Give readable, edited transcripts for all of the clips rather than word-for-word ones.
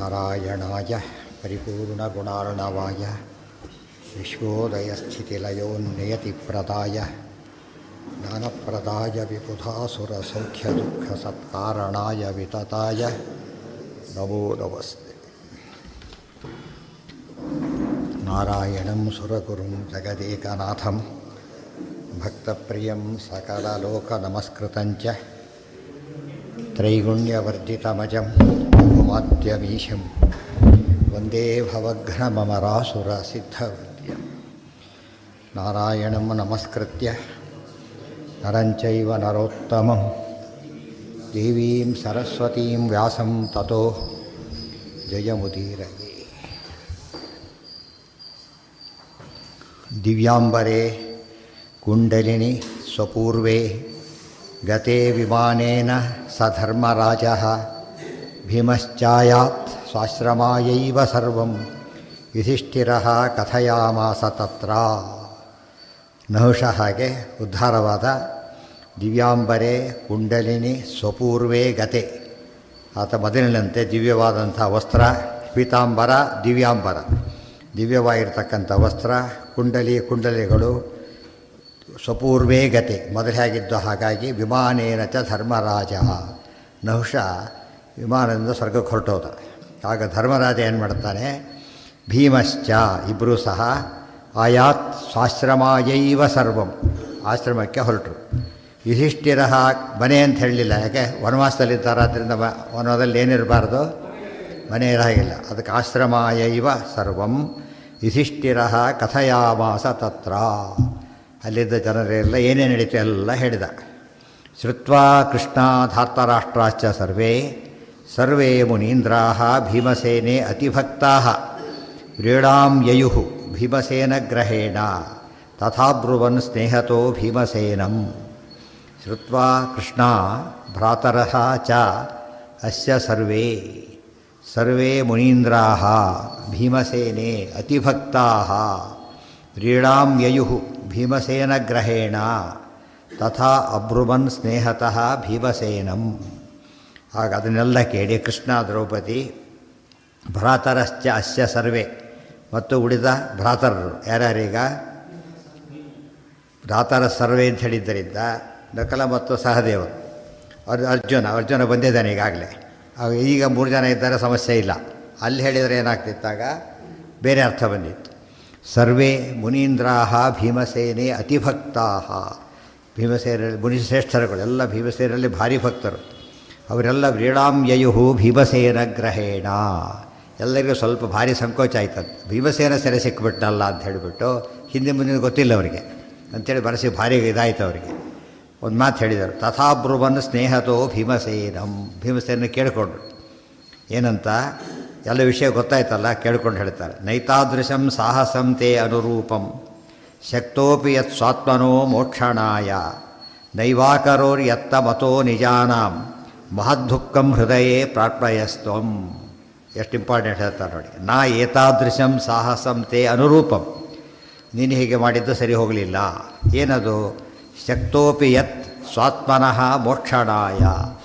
ನಾರಾಯಣಾಯ ಪರಿಪೂರ್ಣಗುಣಾರ್ಣವಾಯ ವಿಶ್ವೋದಯಸ್ಥಿತಿಲಯೋನ್ನಿಯತಿಪ್ರದಾಯ ಜ್ಞಾನಪ್ರದಾಯ ವಿಬುಧಾಸುರಸೌಖ್ಯದುಃಖಸತ್ಕಾರಣಾಯ ವಿತತಾಯ ನಮೋ ನಮಸ್ತೆ. ನಾರಾಯಣಂ ಸುರಗುರುಂ ಜಗದೇಕನಾಥಂ ಭಕ್ತಪ್ರಿಯಂ ಸಕಲಲೋಕನಮಸ್ಕೃತಂಚ ತ್ರೈಗುಣ್ಯವರ್ಜಿತಮಜಂ ರಘುಮಾತ್ಯಮೀಶಂ ವಂದೇ ಭವಘ್ನಮರಾಸುರಸಿದ್ಧವದ್ಯಂ. ನಾರಾಯಣಂ ನಮಸ್ಕೃತ್ಯ ನರಂಚೈವ ನರೋತ್ತಮಂ ದೇವೀಂ ಸರಸ್ವತೀಂ ವ್ಯಾಸಂ ತತೋ ಜಯಮುದೀರಯೇ. ದಿವ್ಯಾಂಬರೇ ಕುಂಡಲಿನಿ ಸ್ವಪೂರ್ವೇ ಗತೆ ವಿಮಾನೇನ ಸಧರ್ಮರಾಜಃ ಭೀಮಶ್ಚಾಯಾತ್ ಸ್ವಾಶ್ರಮಾಯೈವ ಸರ್ವಂ ಯುಧಿಷ್ಠಿರಃ ಕಥಯಾಮಾಸ ತತ್ರ. ನಹುಷ ಹಾಗೆ ಉದ್ಧಾರವಾದ. ದಿವ್ಯಾಂಬರೇ ಕುಂಡಲಿನಿ ಸ್ವಪೂರ್ವೇ ಗತೆ, ಆತ ಮೊದಲಿನಂತೆ ದಿವ್ಯವಾದಂಥ ವಸ್ತ್ರ, ಪೀತಾಂಬರ ದಿವ್ಯಾಂಬರ, ದಿವ್ಯವಾಗಿರ್ತಕ್ಕಂಥ ವಸ್ತ್ರ, ಕುಂಡಲಿಗಳು ಸ್ವಪೂರ್ವೇ ಗತೆ ಮೊದಲು ಹೇಗಿದ್ದು ಹಾಗಾಗಿ. ವಿಮಾನೇನ ಚ ಧರ್ಮರಾಜ, ನಹುಷ ವಿಮಾನದಿಂದ ಸ್ವರ್ಗಕ್ಕೆ ಹೊರಟೋದ. ಆಗ ಧರ್ಮರಾಜ ಏನು ಮಾಡ್ತಾನೆ, ಭೀಮಶ್ಚ ಇಬ್ಬರೂ ಸಹ ಆಯಾತ್ ಸ್ವಾಶ್ರಮಾಯೈವ ಸರ್ವಂ, ಆಶ್ರಮಕ್ಕೆ ಹೊರಟರು. ಯುಧಿಷ್ಠಿರ ಮನೆ ಅಂತ ಹೇಳಲಿಲ್ಲ, ಯಾಕೆ ವನವಾಸದಲ್ಲಿದ್ದಾರೆ, ಆದ್ದರಿಂದ ವನದಲ್ಲಿ ಏನಿರಬಾರ್ದು, ಮನೆ ಇರಾಗಿಲ್ಲ. ಅದಕ್ಕೆ ಆಶ್ರಮಾಯೈವ ಸರ್ವಂ ಯುಧಿಷ್ಠಿರ ಕಥಯಾಮಾಸ ತತ್ರ. ಅಲ್ಲಿದ್ದ ಜನರೆಲ್ಲ ಏನೇನು ನಡೀತು ಎಲ್ಲ ಹೇಳಿದ. ಶ್ರುತ್ವಾ ಕೃಷ್ಣಾಧಾರ್ತರಾಷ್ಟ್ರಾಶ್ಚ ಸರ್ವೇ ಮುನೀಂದ್ರಾಃ ಭೀಮಸೇನೆ ಅತಿಭಕ್ತಾಃ ವ್ರೀಡಾಂ ಯಯುಃ ಭೀಮಸೇನಗ್ರಹೇಣ ತಥಾಬ್ರುವನ್ ಸ್ನೇಹತೋ ಭೀಮಸೇನಂ. ಶ್ರುತ್ವಾ ಕೃಷ್ಣ ಭ್ರಾತರಃ ಚ ಅಸ್ಯ ಸರ್ವೇ ಮುನೀಂದ್ರಾಃ ಭೀಮಸೇನೆ ಅತಿಭಕ್ತಾಃ ವ್ರೀಡಾಂ ಯಯುಃ ಭೀಮಸೇನಗ್ರಹೇಣ ತಥಾ ಅಬ್ರುವನ್ ಸ್ನೇಹತಃ ಭೀಮಸೇನಂ. ಆಗ ಅದನ್ನೆಲ್ಲ ಕೇಳಿ ಕೃಷ್ಣ, ದ್ರೌಪದಿ, ಭ್ರಾತರಶ್ಚ ಅಸ್ಯ ಸರ್ವೇ, ಮತ್ತು ಉಳಿದ ಭ್ರಾತರರು ಯಾರ್ಯಾರೀಗ, ಭ್ರಾತರ ಸರ್ವೇ ಅಂತ ಹೇಳಿದ್ದರಿಂದ ನಕಲ ಮತ್ತು ಸಹದೇವರು, ಅರ್ಜುನ ಬಂದಿದ್ದಾನೆ ಈಗಾಗಲೇ. ಈಗ 3 ಜನ ಇದ್ದಾರೆ, ಸಮಸ್ಯೆ ಇಲ್ಲ. ಅಲ್ಲಿ ಹೇಳಿದರೆ ಏನಾಗ್ತಿತ್ತಾಗ ಬೇರೆ ಅರ್ಥ ಬಂದಿತ್ತು. ಸರ್ವೇ ಮುನೀಂದ್ರಾಃ ಭೀಮಸೇನೆ ಅತಿಭಕ್ತಾಃ, ಭೀಮಸೇನಲ್ಲಿ ಮುನಿಶ್ರೇಷ್ಠರುಗಳು ಎಲ್ಲ ಭೀಮಸೇನಲ್ಲಿ ಭಾರಿ ಭಕ್ತರು. ಅವರೆಲ್ಲ ವ್ರೀಡಾಂ ಯಯುಃ ಭೀಮಸೇನಗ್ರಹೇಣ. ಎಲ್ಲರಿಗೂ ಸ್ವಲ್ಪ ಭಾರಿ ಸಂಕೋಚ ಆಯ್ತದ, ಭೀಮಸೇನ ಸೆರೆ ಸಿಕ್ಕಿಬಿಟ್ಟಲ್ಲ ಅಂತ ಹೇಳಿಬಿಟ್ಟು. ಹಿಂದೆ ಮುಂದಿನ ಗೊತ್ತಿಲ್ಲ ಅವರಿಗೆ ಅಂಥೇಳಿ ಮನಸ್ಸಿಗೆ ಭಾರಿ ಇದಾಯಿತು ಅವರಿಗೆ. ಒಂದು ಮಾತು ಹೇಳಿದರು, ತಥಾಬ್ರುವನ್ ಸ್ನೇಹತೋ ಭೀಮಸೇನಂ. ಭೀಮಸೇನ ಕೇಳಿಕೊಂಡ್ರು ಏನಂತ, ಎಲ್ಲ ವಿಷಯ ಗೊತ್ತಾಯ್ತಲ್ಲ, ಕೇಳ್ಕೊಂಡು ಹೇಳ್ತಾರೆ. ನೈತಾದೃಶಂ ಸಾಹಸಂ ತೇ ಅನುರೂಪಂ ಶಕ್ತೋಪಿ ಯತ್ ಸ್ವಾತ್ಮನೋ ಮೋಕ್ಷಣಾಯ ನೈವಾಕರೋರ್ಯತ್ತ ಮತೋ ನಿಜಾನಾಂ ಮಹದ್ದುಃಖಂ ಹೃದಯೇ ಪ್ರಾರ್ಥಯಸ್ತ್ವಂ. ಎಷ್ಟು ಇಂಪಾರ್ಟೆಂಟ್ ಹೇಳ್ತಾರೆ ನೋಡಿ. ನಾ ಏತಾದೃಶಂ ಸಾಹಸಂ ತೇ ಅನುರೂಪಂ, ನೀನು ಹೀಗೆ ಮಾಡಿದ್ದು ಸರಿ ಹೋಗಲಿಲ್ಲ. ಏನದು, ಶಕ್ತೋಪಿ ಯತ್ ಸ್ವಾತ್ಮನಃ ಮೋಕ್ಷಣಾಯ,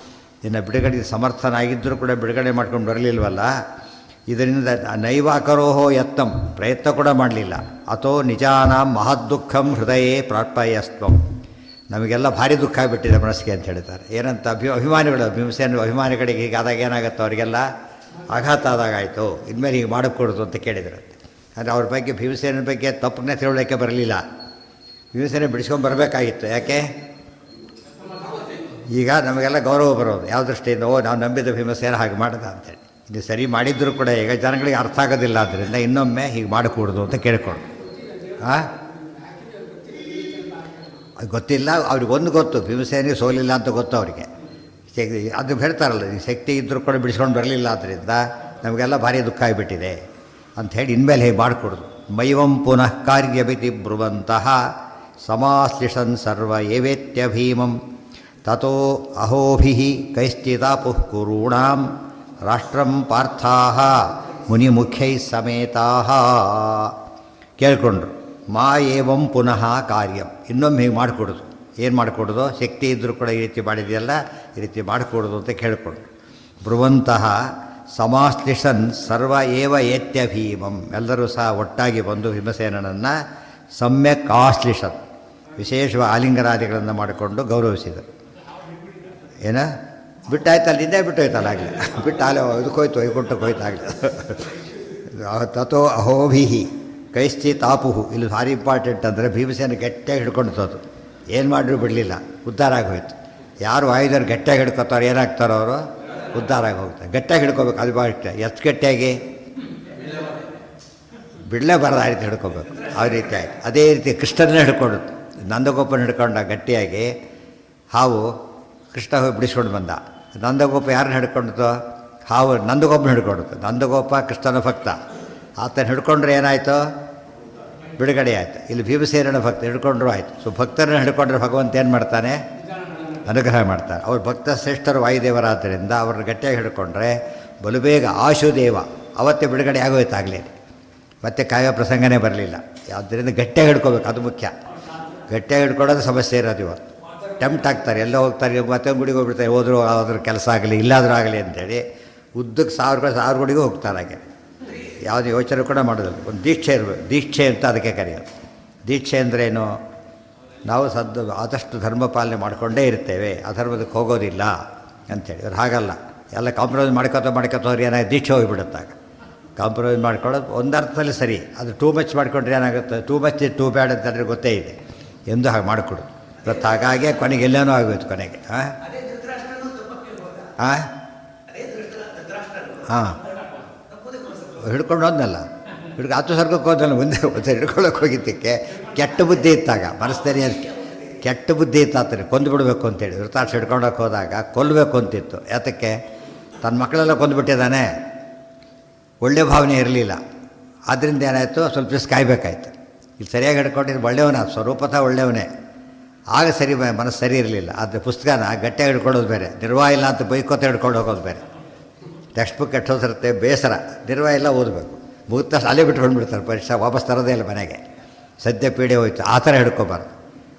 ನಿನ್ನ ಬಿಡುಗಡೆಗೆ ಸಮರ್ಥನಾಗಿದ್ದರೂ ಕೂಡ ಬಿಡುಗಡೆ ಮಾಡ್ಕೊಂಡು ಬರಲಿಲ್ವಲ್ಲ, ಇದರಿಂದ ನೈವಾಕರೋಹೋ ಯತ್ನಂ, ಪ್ರಯತ್ನ ಕೂಡ ಮಾಡಲಿಲ್ಲ. ಅಥೋ ನಿಜಾನಾಂ ಮಹದ್ದುಃಖಂ ಹೃದಯೇ ಪ್ರಾರ್ಥಯಸ್ತ್ವಂ, ನಮಗೆಲ್ಲ ಭಾರಿ ದುಃಖ ಆಗಿಬಿಟ್ಟಿದೆ ಮನಸ್ಸಿಗೆ ಅಂತ ಹೇಳ್ತಾರೆ. ಏನಂತ, ಅಭಿಮಾನಿಗಳು, ಭೀಮಸೇನ ಅಭಿಮಾನಿಗಳಿಗೆ ಹೀಗಾದಾಗ ಏನಾಗುತ್ತೋ ಅವರಿಗೆಲ್ಲ ಆಘಾತ ಆದಾಗಾಯಿತು, ಇನ್ಮೇಲೆ ಹೀಗೆ ಮಾಡಿಕೊಡೋದು ಅಂತ ಕೇಳಿದ್ರಂತೆ. ಅಂದರೆ ಅವ್ರ ಬಗ್ಗೆ, ಭೀಮಸೇನ ಬಗ್ಗೆ ತಪ್ಪನ್ನೇ ತಿಳುವಳಿಕೆ ಬರಲಿಲ್ಲ. ಭೀಮಸೇನ ಬಿಡಿಸ್ಕೊಂಡು ಬರಬೇಕಾಗಿತ್ತು. ಯಾಕೆ, ಈಗ ನಮಗೆಲ್ಲ ಗೌರವ ಬರೋದು ಯಾವ ದೃಷ್ಟಿಯಿಂದ, ನಾವು ನಂಬಿದ ಭೀಮಸೇನ ಹಾಗೆ ಮಾಡ್ದ ಅಂತೇಳಿ. ಇದು ಸರಿ ಮಾಡಿದರೂ ಕೂಡ ಈಗ ಜನಗಳಿಗೆ ಅರ್ಥ ಆಗೋದಿಲ್ಲ, ಆದ್ದರಿಂದ ಇನ್ನೊಮ್ಮೆ ಹೀಗೆ ಮಾಡಿಕೊಡೋದು ಅಂತ ಕೇಳಿಕೊಂಡು. ಅದು ಗೊತ್ತಿಲ್ಲ ಅವ್ರಿಗೆ, ಒಂದು ಗೊತ್ತು, ಭೀಮಸೇನಿಗೆ ಸೋಲಿಲ್ಲ ಅಂತ ಗೊತ್ತು ಅವರಿಗೆ. ಅದು ಹೇಳ್ತಾರಲ್ಲ, ಈ ಶಕ್ತಿ ಇದ್ದರೂ ಕೂಡ ಬಿಡಿಸ್ಕೊಂಡು ಬರಲಿಲ್ಲ, ಆದ್ದರಿಂದ ನಮಗೆಲ್ಲ ಭಾರಿ ದುಃಖ ಆಗಿಬಿಟ್ಟಿದೆ ಅಂಥೇಳಿ ಇನ್ಮೇಲೆ ಹೇಗೆ ಮಾಡಿಕೊಡೋದು. ಮೈವಂ ಪುನಃ ಕಾರ್ಯವಿತಿ ಬ್ರುವಂತಹ ಸಮಾಶ್ಲಿಷನ್ ಸರ್ವ ಏವೇತ್ಯ ಭೀಮಂ ತಥೋ ಅಹೋಭಿಃ ಕೈಶ್ಚಿದಾಪುಃ ಕುರುಣಾಂ ರಾಷ್ಟ್ರಂ ಪಾರ್ಥಾಃ ಮುನಿಮುಖ್ಯೈ ಸಮೇತಾಃ. ಕೇಳಿಕೊಂಡ್ರು. ಮಾ ಏವಂ ಪುನಃ ಕಾರ್ಯಂ, ಇನ್ನೊಮ್ಮೆ ಹೀಗೆ ಮಾಡಿಕೊಡೋದು. ಏನು ಮಾಡಿಕೊಡೋದು, ಶಕ್ತಿ ಇದ್ದರೂ ಕೂಡ ಈ ರೀತಿ ಮಾಡಿದೆಯಲ್ಲ, ಈ ರೀತಿ ಮಾಡಿಕೊಡೋದು ಅಂತ ಕೇಳಿಕೊಂಡ್ರು. ಬ್ರುವಂತಹ ಸಮಾಶ್ಲಿಷನ್ ಸರ್ವ ಏವ ಏತ್ಯ ಭೀಮಂ, ಎಲ್ಲರೂ ಸಹ ಒಟ್ಟಾಗಿ ಬಂದು ಭೀಮಸೇನನನ್ನು ಸಮ್ಯಕ್ ಆಶ್ಲಿಷನ್, ವಿಶೇಷ ಆಲಿಂಗನಾದಿಗಳನ್ನು ಮಾಡಿಕೊಂಡು ಗೌರವಿಸಿದರು. ಏನ ಬಿಟ್ಟಾಯ್ತು, ಅಲ್ಲಿಂದೇ ಬಿಟ್ಟೋಯ್ತಲ್ಲ ಆಗಲಿ, ಬಿಟ್ಟು ಅಲ್ಲೇ ಇದಕ್ಕೋಯ್ತು, ವೈಕುಂಠಕ್ಕೆ ಹೋಯ್ತು ಆಗಲಿ. ತಥೋ ಅಹೋಭಿಹಿ ಕೈಶ್ಚಿತಾಪುಹು, ಇಲ್ಲಿ ಭಾರಿ ಇಂಪಾರ್ಟೆಂಟ್ ಅಂದರೆ ಭೀಮಸೇನ ಗಟ್ಟಿಯಾಗಿ ಹಿಡ್ಕೊಂಡಿತ್ತು. ಏನು ಮಾಡಿದ್ರು ಬಿಡಲಿಲ್ಲ, ಉದ್ಧಾರ ಆಗೋಯ್ತು. ಯಾರು ಆಯುಧರು ಗಟ್ಟಿಯಾಗಿ ಹಿಡ್ಕೊತಾರೋ ಏನಾಗ್ತಾರೋ ಅವರು ಉದ್ಧಾರ ಆಗಿ ಹೋಗ್ತಾರೆ. ಗಟ್ಟಿಯಾಗಿ ಹಿಡ್ಕೋಬೇಕು, ಅದು ಭಾಳ ಇಷ್ಟ. ಎಷ್ಟು ಗಟ್ಟಿಯಾಗಿ ಬಿಡಲೇ ಬರೋದು, ಆ ರೀತಿ ಹಿಡ್ಕೋಬೇಕು. ಆ ರೀತಿ ಆಯ್ತು. ಅದೇ ರೀತಿ ಕೃಷ್ಣನೇ ಹಿಡ್ಕೊಂಡು, ನಂದಗೋಪನ ಹಿಡ್ಕೊಂಡ ಗಟ್ಟಿಯಾಗಿ. ಹಾವು ಕೃಷ್ಣ ಹೋಗಿ ಬಿಡಿಸ್ಕೊಂಡು ಬಂದ. ನಂದಗೋಪ ಯಾರನ್ನ ಹಿಡ್ಕೊಂಡಿತು? ಹಾವು ನಂದಗೋಪನ ಹಿಡ್ಕೊಂಡಿತು. ನಂದಗೋಪ ಕೃಷ್ಣನ ಭಕ್ತ, ಆತನ ಹಿಡ್ಕೊಂಡ್ರೆ ಏನಾಯಿತು? ಬಿಡುಗಡೆ ಆಯಿತು. ಇಲ್ಲಿ ಭೀಮಸೇನನ ಭಕ್ತ ಹಿಡ್ಕೊಂಡ್ರು ಆಯಿತು. ಸೊ ಭಕ್ತರನ್ನ ಹಿಡ್ಕೊಂಡ್ರೆ ಭಗವಂತ ಏನು ಮಾಡ್ತಾನೆ? ಅನುಗ್ರಹ ಮಾಡ್ತಾರೆ. ಅವ್ರ ಭಕ್ತ ಶ್ರೇಷ್ಠರು ವಾಯುದೇವರಾದ್ದರಿಂದ ಅವ್ರನ್ನ ಗಟ್ಟಿಯಾಗಿ ಹಿಡ್ಕೊಂಡ್ರೆ ಬಲು ಬೇಗ ಆಶುದೇವ ಅವತ್ತೇ ಬಿಡುಗಡೆ ಆಗೋಯ್ತಾಗಲೇ, ಮತ್ತೆ ಕಾಯೋ ಪ್ರಸಂಗನೇ ಬರಲಿಲ್ಲ. ಆದ್ದರಿಂದ ಗಟ್ಟಿಯಾಗಿ ಹಿಡ್ಕೋಬೇಕು, ಅದು ಮುಖ್ಯ. ಗಟ್ಟಿಯಾಗಿ ಹಿಡ್ಕೊಳ್ಳೋದು ಸಮಸ್ಯೆ ಇರೋದು. ಇವತ್ತು ಟೆಂಪ್ಟ್ ಆಗ್ತಾರೆ, ಎಲ್ಲ ಹೋಗ್ತಾರೆ, ಮತ್ತೆ ಗುಡಿಗೆ ಹೋಗ್ಬಿಡ್ತಾರೆ, ಹೋದ್ರು ಅದ್ರ ಕೆಲಸ ಆಗಲಿ ಇಲ್ಲಾದರೂ ಆಗಲಿ ಅಂತೇಳಿ ಉದ್ದಕ್ಕೆ ಸಾವಿರ ಗುಡಿಗೂ ಹೋಗ್ತಾರೆ. ಹಾಗೆ ಯಾವುದು ಯೋಚನೆ ಕೂಡ ಮಾಡೋದಿಲ್ಲ. ಒಂದು ದೀಕ್ಷೆ ಇರಬೇಕು, ದೀಕ್ಷೆ ಅಂತ ಅದಕ್ಕೆ ಕರೆಯೋದು. ದೀಕ್ಷೆ ಅಂದ್ರೇನು? ನಾವು ಆದಷ್ಟು ಧರ್ಮ ಪಾಲನೆ ಮಾಡಿಕೊಂಡೇ ಇರ್ತೇವೆ, ಅಧರ್ಮದಕ್ಕೆ ಹೋಗೋದಿಲ್ಲ ಅಂಥೇಳಿ. ಅವ್ರು ಹಾಗಲ್ಲ, ಎಲ್ಲ ಕಾಂಪ್ರಮೈಸ್ ಮಾಡ್ಕೊತವ್ರು ಏನಾಗುತ್ತೆ? ದೀಕ್ಷೆ ಹೋಗಿಬಿಡುತ್ತಾಗ. ಕಾಂಪ್ರಮೈಸ್ ಮಾಡ್ಕೊಳ್ಳೋದು ಒಂದು ಅರ್ಥದಲ್ಲಿ ಸರಿ, ಅದು ಟೂ ಮಚ್ ಮಾಡಿಕೊಂಡ್ರೆ ಏನಾಗುತ್ತೆ? ಟೂ ಮಚ್ ಟೂ ಬ್ಯಾಡ್ ಅಂತಂದರೆ ಗೊತ್ತೇ ಇದೆ ಎಂದು ಹಾಗೆ ಮಾಡಿಕೊಡು. ಇವತ್ತು ಹಾಗಾಗಿ ಕೊನೆಗೆ ಎಲ್ಲೇನೂ ಆಗೋಯ್ತು ಕೊನೆಗೆ. ಹಾಂ ಹಾಂ ಹಾಂ ಹಿಡ್ಕೊಂಡು ಹೋದ್ನಲ್ಲ, ಹತ್ತು ಸ್ವರ್ಗಕ್ಕೆ ಹೋದಲ್ಲ, ಮುಂದೆ ಹಿಡ್ಕೊಳ್ಳೋಕೆ ಹೋಗಿದ್ದಕ್ಕೆ ಕೆಟ್ಟ ಬುದ್ಧಿ ಇತ್ತಾಗ ಮನಸ್ಸಲ್ಲಿ. ಕೆಟ್ಟ ಬುದ್ಧಿ ಇತ್ತು ಆತನಿಗೆ, ಕೊಂದು ಬಿಡಬೇಕು ಅಂತೇಳಿ. ಧೃತರಾಷ್ಟ್ರ ಹಿಡ್ಕೊಂಡೋಕೆ ಹೋದಾಗ ಕೊಲ್ಲಬೇಕು ಅಂತಿತ್ತು. ಯಾತಕ್ಕೆ? ತನ್ನ ಮಕ್ಕಳೆಲ್ಲ ಕೊಂದುಬಿಟ್ಟಿದ್ದಾನೆ, ಒಳ್ಳೆ ಭಾವನೆ ಇರಲಿಲ್ಲ. ಆದ್ದರಿಂದ ಏನಾಯಿತು? ಸ್ವಲ್ಪ ದಿವಸ ಕಾಯಬೇಕಾಯ್ತು. ಇಲ್ಲಿ ಸರಿಯಾಗಿ ಹಿಡ್ಕೊಂಡಿದ್ದು ಒಳ್ಳೆಯವನ, ಸ್ವರೂಪತಃ ಒಳ್ಳೆಯವನೇ. ಆಗ ಸರಿ ಮನಸ್ಸು ಸರಿ ಇರಲಿಲ್ಲ. ಆದರೆ ಪುಸ್ತಕನ ಗಟ್ಟಿಯಾಗಿ ಹಿಡ್ಕೊಳ್ಳೋದು ಬೇರೆ, ನಿರ್ವಾಹ ಇಲ್ಲ ಅಂತ ಬೈಕೋತ ಹಿಡ್ಕೊಂಡು ಹೋಗೋದು ಬೇರೆ. ಟೆಕ್ಸ್ಟ್ ಬುಕ್ ಕೆಟ್ಟೋದಿರುತ್ತೆ, ಬೇಸರ, ನಿರ್ವಾಹ ಇಲ್ಲ ಓದಬೇಕು. ಮುಗಿದ ಅಲ್ಲೇ ಬಿಟ್ಕೊಂಡು ಬಿಡ್ತಾರೆ, ಪರೀಕ್ಷೆ ವಾಪಸ್ ತರೋದೇ ಇಲ್ಲ ಮನೆಗೆ. ಸದ್ಯ ಪೀಡೆ ಹೋಯ್ತು, ಆ ಥರ ಹಿಡ್ಕೊಬಾರ್ದು.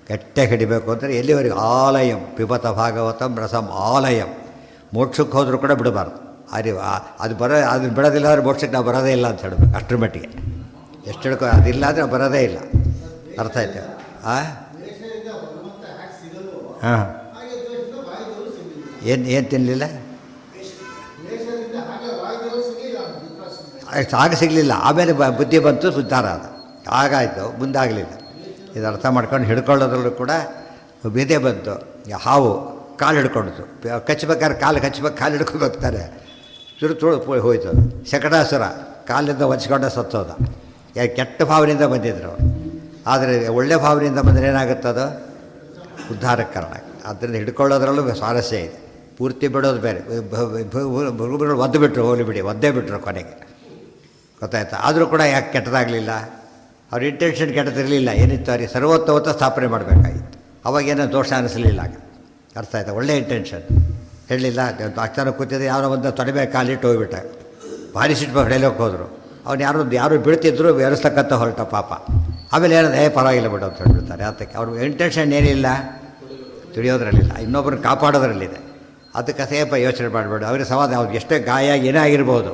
ಗಟ್ಟಿಯಾಗಿ ಹಿಡಿಬೇಕು ಅಂದರೆ ಎಲ್ಲಿವರೆಗೆ? ಆಲಯಂ ಪಿಬತ ಭಾಗವತಂ ರಸಂ ಆಲಯಂ. ಮೋಕ್ಷಕ್ಕೆ ಹೋದರೂ ಕೂಡ ಬಿಡಬಾರ್ದು. ಅದು ಅದನ್ನು ಬಿಡೋದಿಲ್ಲ ಅಂದರೆ ಮೋಕ್ಷಕ್ಕೆ ನಾವು ಬರೋದೇ ಇಲ್ಲ ಅಂತ ಹೇಳಬೇಕು. ಅಷ್ಟರ ಮಟ್ಟಿಗೆ ಎಷ್ಟು ಹಿಡ್ಕೊ, ಅದಿಲ್ಲ ಅಂದರೆ ಬರೋದೇ ಇಲ್ಲ. ಅರ್ಥ ಆಯ್ತು? ಹಾಂ ಏನು ತಿನ್ನಲಿಲ್ಲ? ಆಗ ಸಿಗಲಿಲ್ಲ, ಆಮೇಲೆ ಬುದ್ಧಿ ಬಂತು, ಉದ್ಧಾರ ಆದ. ಆಗಾಯಿತು, ಮುಂದಾಗಲಿಲ್ಲ. ಇದು ಅರ್ಥ ಮಾಡ್ಕೊಂಡು ಹಿಡ್ಕೊಳ್ಳೋದ್ರಲ್ಲೂ ಕೂಡ ಬಿದೆ ಬಂತು. ಹಾವು ಕಾಲು ಹಿಡ್ಕೊಂಡಿತು, ಕಚ್ಚಬೇಕಾದ್ರೆ ಕಾಲು ಹಿಡ್ಕೊಂಡು ಹೋಗ್ತಾರೆ, ತುಳು ಹೋಯ್ತು. ಶಕಟಾಸುರ ಕಾಲಿಂದ ಒಚ್ಕೊಂಡ ಸತ್ತೋದ. ಕೆಟ್ಟ ಭಾವನೆಯಿಂದ ಬಂದಿದ್ರು ಅವರು. ಆದರೆ ಒಳ್ಳೆ ಭಾವನೆಯಿಂದ ಬಂದರೆ ಏನಾಗುತ್ತದು? ಉದ್ಧಾರಕ್ಕೆ ಕಾರಣ. ಆದ್ದರಿಂದ ಹಿಡ್ಕೊಳ್ಳೋದ್ರಲ್ಲೂ ಸ್ವಾರಸ್ಯ ಇದೆ. ಪೂರ್ತಿ ಬಿಡೋದು ಬೇರೆ. ಒದ್ದು ಬಿಟ್ಟರು, ಹೋಗಲಿ ಬಿಡಿ, ಒದ್ದೇ ಬಿಟ್ಟರು ಕೊನೆಗೆ. ಗೊತ್ತಾಯ್ತಾ? ಆದರೂ ಕೂಡ ಯಾಕೆ ಕೆಟ್ಟದಾಗಲಿಲ್ಲ? ಅವ್ರ ಇಂಟೆನ್ಷನ್ ಕೆಟ್ಟದಿರಲಿಲ್ಲ. ಏನಿತ್ತು? ಅವ್ರಿಗೆ ಸರ್ವೋತ್ತಮತ್ವ ಸ್ಥಾಪನೆ ಮಾಡಬೇಕಾಗಿತ್ತು. ಅವಾಗೇನೋ ದೋಷ ಅನ್ನಿಸಲಿಲ್ಲ. ಆಗ ಅರ್ಥ ಆಯ್ತಾ? ಒಳ್ಳೆ ಇಂಟೆನ್ಷನ್ ಹೇಳಲಿಲ್ಲ. ಅಕ್ಷರ ಕೂತಿದ್ದೆ, ಯಾರೋ ಒಂದು ತೊಡೆಬೇಕು ಕಾಲಿಟ್ಟು ಹೋಗ್ಬಿಟ್ಟ. ಭಾರಿ ಸಿಟ್ಟು ಹೊಡೆಯಲಿಕ್ಕೆ ಹೋದರು. ಅವ್ನು ಯಾರು ಬೀಳ್ತಿದ್ರು ಬೆರೆಸ್ತಕ್ಕಂಥ ಹೊರಟ ಪಾಪ. ಆಮೇಲೆ ಏನಂದ್ರೆ ಪರವಾಗಿಲ್ಲ ಬಿಡು ಅಂತ ಹೇಳ್ಬಿಡ್ತಾರೆ. ಅದಕ್ಕೆ ಅವ್ರ ಇಂಟೆನ್ಷನ್ ಏನಿಲ್ಲ, ತಿಳಿಯೋದ್ರಲ್ಲಿಲ್ಲ, ಇನ್ನೊಬ್ಬರನ್ನ ಕಾಪಾಡೋದ್ರಲ್ಲಿದೆ. ಅದಕ್ಕೆ ಸೇಪ ಯೋಚನೆ ಮಾಡಬೇಡ. ಅವ್ರಿಗೆ ಸವಾದ ಅವ್ರಿಗೆ ಎಷ್ಟೇ ಗಾಯ ಏನೇ ಆಗಿರ್ಬೋದು,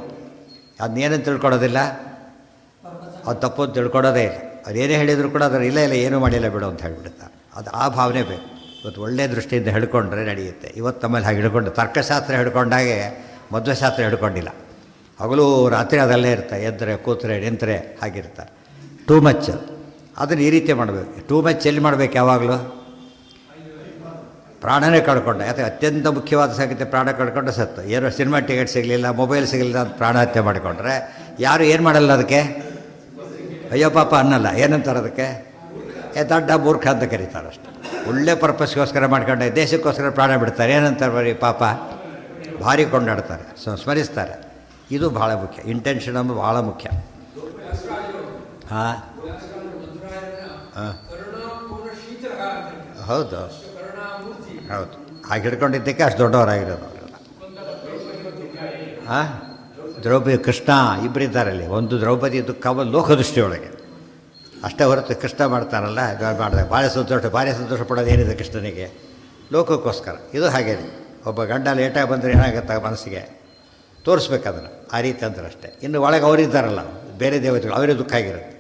ಅದನ್ನೇನಂತ ತಿಳ್ಕೊಳೋದಿಲ್ಲ, ಅದು ತಪ್ಪು ಅಂತ ತಿಳ್ಕೊಡೋದೇ ಇಲ್ಲ. ಅದೇನೇ ಹೇಳಿದರೂ ಕೂಡ ಅದರ ಇಲ್ಲ ಏನೂ ಮಾಡಿಲ್ಲ ಬಿಡು ಅಂತ ಹೇಳಿಬಿಡುತ್ತಾರೆ. ಅದು ಆ ಭಾವನೆ ಬೇಕು. ಇವತ್ತು ಒಳ್ಳೆಯ ದೃಷ್ಟಿಯಿಂದ ಹಿಡ್ಕೊಂಡ್ರೆ ನಡೆಯುತ್ತೆ. ಇವತ್ತು ನಮ್ಮಲ್ಲಿ ಹಾಗೆ ಹಿಡ್ಕೊಂಡು ತರ್ಕಶಾಸ್ತ್ರ ಹಿಡ್ಕೊಂಡಾಗೆ ಮಧ್ವಶಾಸ್ತ್ರ ಹಿಡ್ಕೊಂಡಿಲ್ಲ. ಹಗಲು ರಾತ್ರಿ ಅದಲ್ಲೇ ಇರ್ತಾರೆ, ಎದ್ದರೆ ಕೂತ್ರೆ ನಿಂತರೆ ಹಾಗಿರ್ತಾರೆ. ಟೂ ಮಚ್ ಅದನ್ನು ಈ ರೀತಿ ಮಾಡಬೇಕು. ಟೂ ಮಚ್ ಎಲ್ಲಿ ಮಾಡಬೇಕು? ಯಾವಾಗಲೂ ಪ್ರಾಣನೇ ಕಳ್ಕೊಂಡ. ಯಾಕೆ? ಅತ್ಯಂತ ಮುಖ್ಯವಾದ ಸಂಗತಿ, ಪ್ರಾಣ ಕಳ್ಕೊಂಡು ಸತ್ತು. ಏನೋ ಸಿನಿಮಾ ಟಿಕೆಟ್ ಸಿಗಲಿಲ್ಲ, ಮೊಬೈಲ್ ಸಿಗಲಿಲ್ಲ ಅಂತ ಪ್ರಾಣ ಹತ್ಯೆ ಮಾಡಿಕೊಂಡ್ರೆ ಯಾರು ಏನು ಮಾಡಲ್ಲ ಅದಕ್ಕೆ? ಅಯ್ಯೋ ಪಾಪ ಅನ್ನಲ್ಲ. ಏನಂತಾರೆ ಅದಕ್ಕೆ? ದಡ್ಡ ಮೂರ್ಖ ಅಂತ ಕರೀತಾರೆ ಅಷ್ಟೆ. ಒಳ್ಳೆ ಪರ್ಪಸ್ಗೋಸ್ಕರ ಮಾಡ್ಕೊಂಡೆ ದೇಶಕ್ಕೋಸ್ಕರ ಪ್ರಾಣ ಬಿಡ್ತಾರೆ. ಏನಂತಾರೆ ಬರೀ ಪಾಪ, ಭಾರಿ ಕೊಂಡಾಡ್ತಾರೆ, ಸ್ಮರಿಸ್ತಾರೆ. ಇದು ಭಾಳ ಮುಖ್ಯ. ಇಂಟೆನ್ಷನ್ ಅನ್ನೋದು ಭಾಳ ಮುಖ್ಯ. ಹಾಂ ಹಾಂ ಹೌದು ಹೌದು. ಹಾಗೆ ಹಿಡ್ಕೊಂಡಿದ್ದಕ್ಕೆ ಅಷ್ಟು ದೊಡ್ಡವರಾಗಿರೋದು ಅವರೆಲ್ಲ. ಹಾಂ ದ್ರೌಪದಿ ಕೃಷ್ಣ ಇಬ್ಬರಿದ್ದಾರಲ್ಲಿ. ಒಂದು ದ್ರೌಪದಿ ದುಃಖವ ಲೋಕದೃಷ್ಟಿಯೊಳಗೆ ಅಷ್ಟೇ ಹೊರತು ಕೃಷ್ಣ ಮಾಡ್ತಾನಲ್ಲ ಮಾಡಿದಾಗ ಭಾರಿ ಸಂತೋಷ ಪಡೋದು ಏನಿದೆ ಕೃಷ್ಣನಿಗೆ? ಲೋಕಕ್ಕೋಸ್ಕರ. ಇದು ಹಾಗೇನೆ. ಒಬ್ಬ ಗಂಡ ಲೇಟಾಗಿ ಬಂದರೆ ಏನಾಗುತ್ತೆ ಮನಸ್ಸಿಗೆ? ತೋರಿಸ್ಬೇಕು ಅದನ್ನು, ಆ ರೀತಿ ಅಂತಾರೆ ಅಷ್ಟೇ. ಇನ್ನು ಒಳಗೆ ಅವರಿದ್ದಾರಲ್ಲ ಬೇರೆ ದೇವತೆಗಳು, ಅವರೇ ದುಃಖ ಆಗಿರುತ್ತೆ,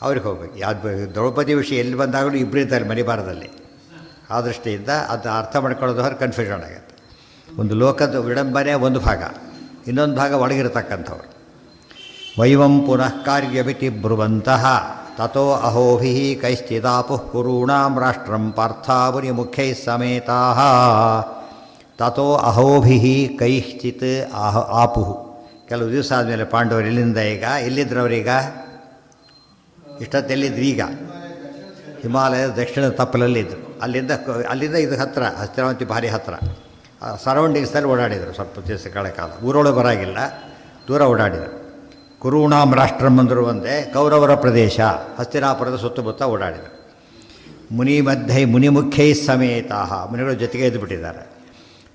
ಅವ್ರಿಗೆ ಹೋಗ್ಬೇಕು. ಯಾವ್ದು ದ್ರೌಪದಿ ವಿಷಯ ಎಲ್ಲಿ ಬಂದಾಗಲೂ ಇಬ್ಬರು ಇದ್ದಾರೆ ಮಣಿಬಾರದಲ್ಲಿ. ಆ ದೃಷ್ಟಿಯಿಂದ ಅದು ಅರ್ಥ ಮಾಡ್ಕೊಳ್ಳೋದು ಹೊರ ಕನ್ಫ್ಯೂಷನ್ ಆಗುತ್ತೆ. ಒಂದು ಲೋಕದ ವಿಡಂಬನೆ ಒಂದು ಭಾಗ, ಇನ್ನೊಂದು ಭಾಗ ಒಳಗಿರತಕ್ಕಂಥವ್ರು. ವೈವಂ ಪುನಃ ಕಾರ್ಯವಿತಿ ಬ್ರುವಂತಹ ತಥೋ ಅಹೋಭಿ ಕೈಶ್ಚಿದಾಪುಃ ಕುರುಣಾಂ ರಾಷ್ಟ್ರಂ ಪಾರ್ಥಾವುನಿ ಮುಖ್ಯೈ ಸಮೇತಾಃ. ತಥೋ ಅಹೋಭಿ ಕೈಶ್ಚಿತ್ ಆಪುಃ. ಕೆಲವು ದಿವಸ ಆದಮೇಲೆ ಪಾಂಡವರು ಎಲ್ಲಿಂದ ಎಲ್ಲಿದ್ದರು ಅವರೀಗ? ಇಷ್ಟೊತ್ತೆಲ್ಲಿದ್ದರು? ಈಗ ಹಿಮಾಲಯದ ದಕ್ಷಿಣ ತಪ್ಪಲಲ್ಲಿದ್ದರು. ಅಲ್ಲಿಂದ ಇದು ಹತ್ತಿರ, ಹಸ್ತಿನಾವತಿ ಭಾರಿ ಹತ್ತಿರ. ಸರೌಂಡಿಂಗ್ಸಲ್ಲಿ ಓಡಾಡಿದರು ಸ್ವಲ್ಪ ದಿವಸಗಳ ಕಾಲ. ಊರೊಳಗೆ ಬರಾಗಿಲ್ಲ, ದೂರ ಓಡಾಡಿದರು. ಕುರುಣಾಂ ರಾಷ್ಟ್ರಂ ಅಂದರು ಒಂದೇ, ಕೌರವರ ಪ್ರದೇಶ ಹಸ್ತಿನಾಪುರದ ಸುತ್ತಮುತ್ತ ಓಡಾಡಿದರು. ಮುನಿಮುಖ್ಯೈ ಸಮೇತಾಃ, ಮುನಿಗಳ ಜೊತೆಗೆ ಇದ್ದುಬಿಟ್ಟಿದ್ದಾರೆ.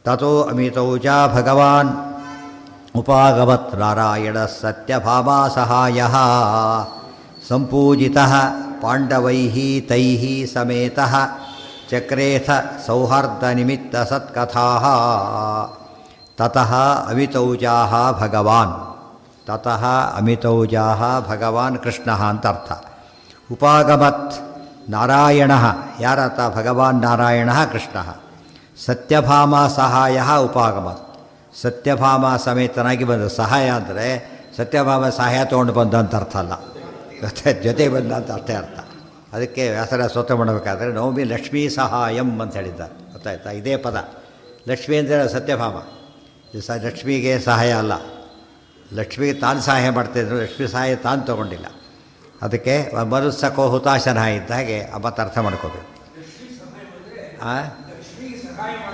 ತಥೋ ಅಮಿತೌಜ ಭಗವಾನ್ ಉಪಾಗಮತ್ ನಾರಾಯಣ ಸತ್ಯಭಾಮಾ ಸಹಾಯಃ ಸಂಪೂಜಿತಃ ಪಾಂಡವೈಃ ತೈಃ ಸಮೇತಃ ಚಕ್ರೇಥ ಸೌಹಾರ್ದನಿಮಿತ್ತ ಸತ್ಕಥಾಃ. ತತಃ ಅಮಿತೌಜಾಃ ಭಗವಾನ್, ತತಃ ಅಮಿತೌಜಾಃ ಭಗವಾನ್ ಕೃಷ್ಣಃ ಅಂತ ಅರ್ಥ. ಉಪಾಗಮತ್ ನಾರಾಯಣಃ, ಯಾರತ? ಭಗವಾನ್ ನಾರಾಯಣಃ ಕೃಷ್ಣಃ. ಸತ್ಯಭಾಮಾ ಸಹಾಯ ಉಪಾಗಮತ್, ಸತ್ಯಭಾಮಾ ಸಮೇತನಾಗಿ ಬಂದ. ಸಹಾಯ ಅಂದರೆ ಸತ್ಯಭಾಮ ಸಹಾಯ ತೊಗೊಂಡು ಬಂದ ಅಂತ ಅರ್ಥ ಅಲ್ಲ, ಜೊತೆಗೆ ಬಂದ ಅಂತ ಅಷ್ಟೇ ಅರ್ಥ. ಅದಕ್ಕೆ ವ್ಯಾಸರ ಸ್ತೋತ್ರ ಮಾಡಬೇಕಾದ್ರೆ ನವಮಿ ಲಕ್ಷ್ಮೀ ಸಹಾಯಂ ಅಂತ ಹೇಳಿದ್ದಾರೆ, ಗೊತ್ತಾಯ್ತಾ? ಇದೇ ಪದ ಲಕ್ಷ್ಮೀ ಅಂದರೆ ಸತ್ಯಭಾಮ. ಲಕ್ಷ್ಮಿಗೆ ಸಹಾಯ ಅಲ್ಲ, ಲಕ್ಷ್ಮಿಗೆ ತಾನು ಸಹಾಯ ಮಾಡ್ತಾಯಿದ್ರು, ಲಕ್ಷ್ಮೀ ಸಹಾಯ ತಾನು ತೊಗೊಂಡಿಲ್ಲ. ಅದಕ್ಕೆ ಮರುತ್ಸಕೋ ಹುತಾಶನ ಇದ್ದ ಹಾಗೆ ಮತ್ತೆ ಅರ್ಥ ಮಾಡ್ಕೋಬೇಕು.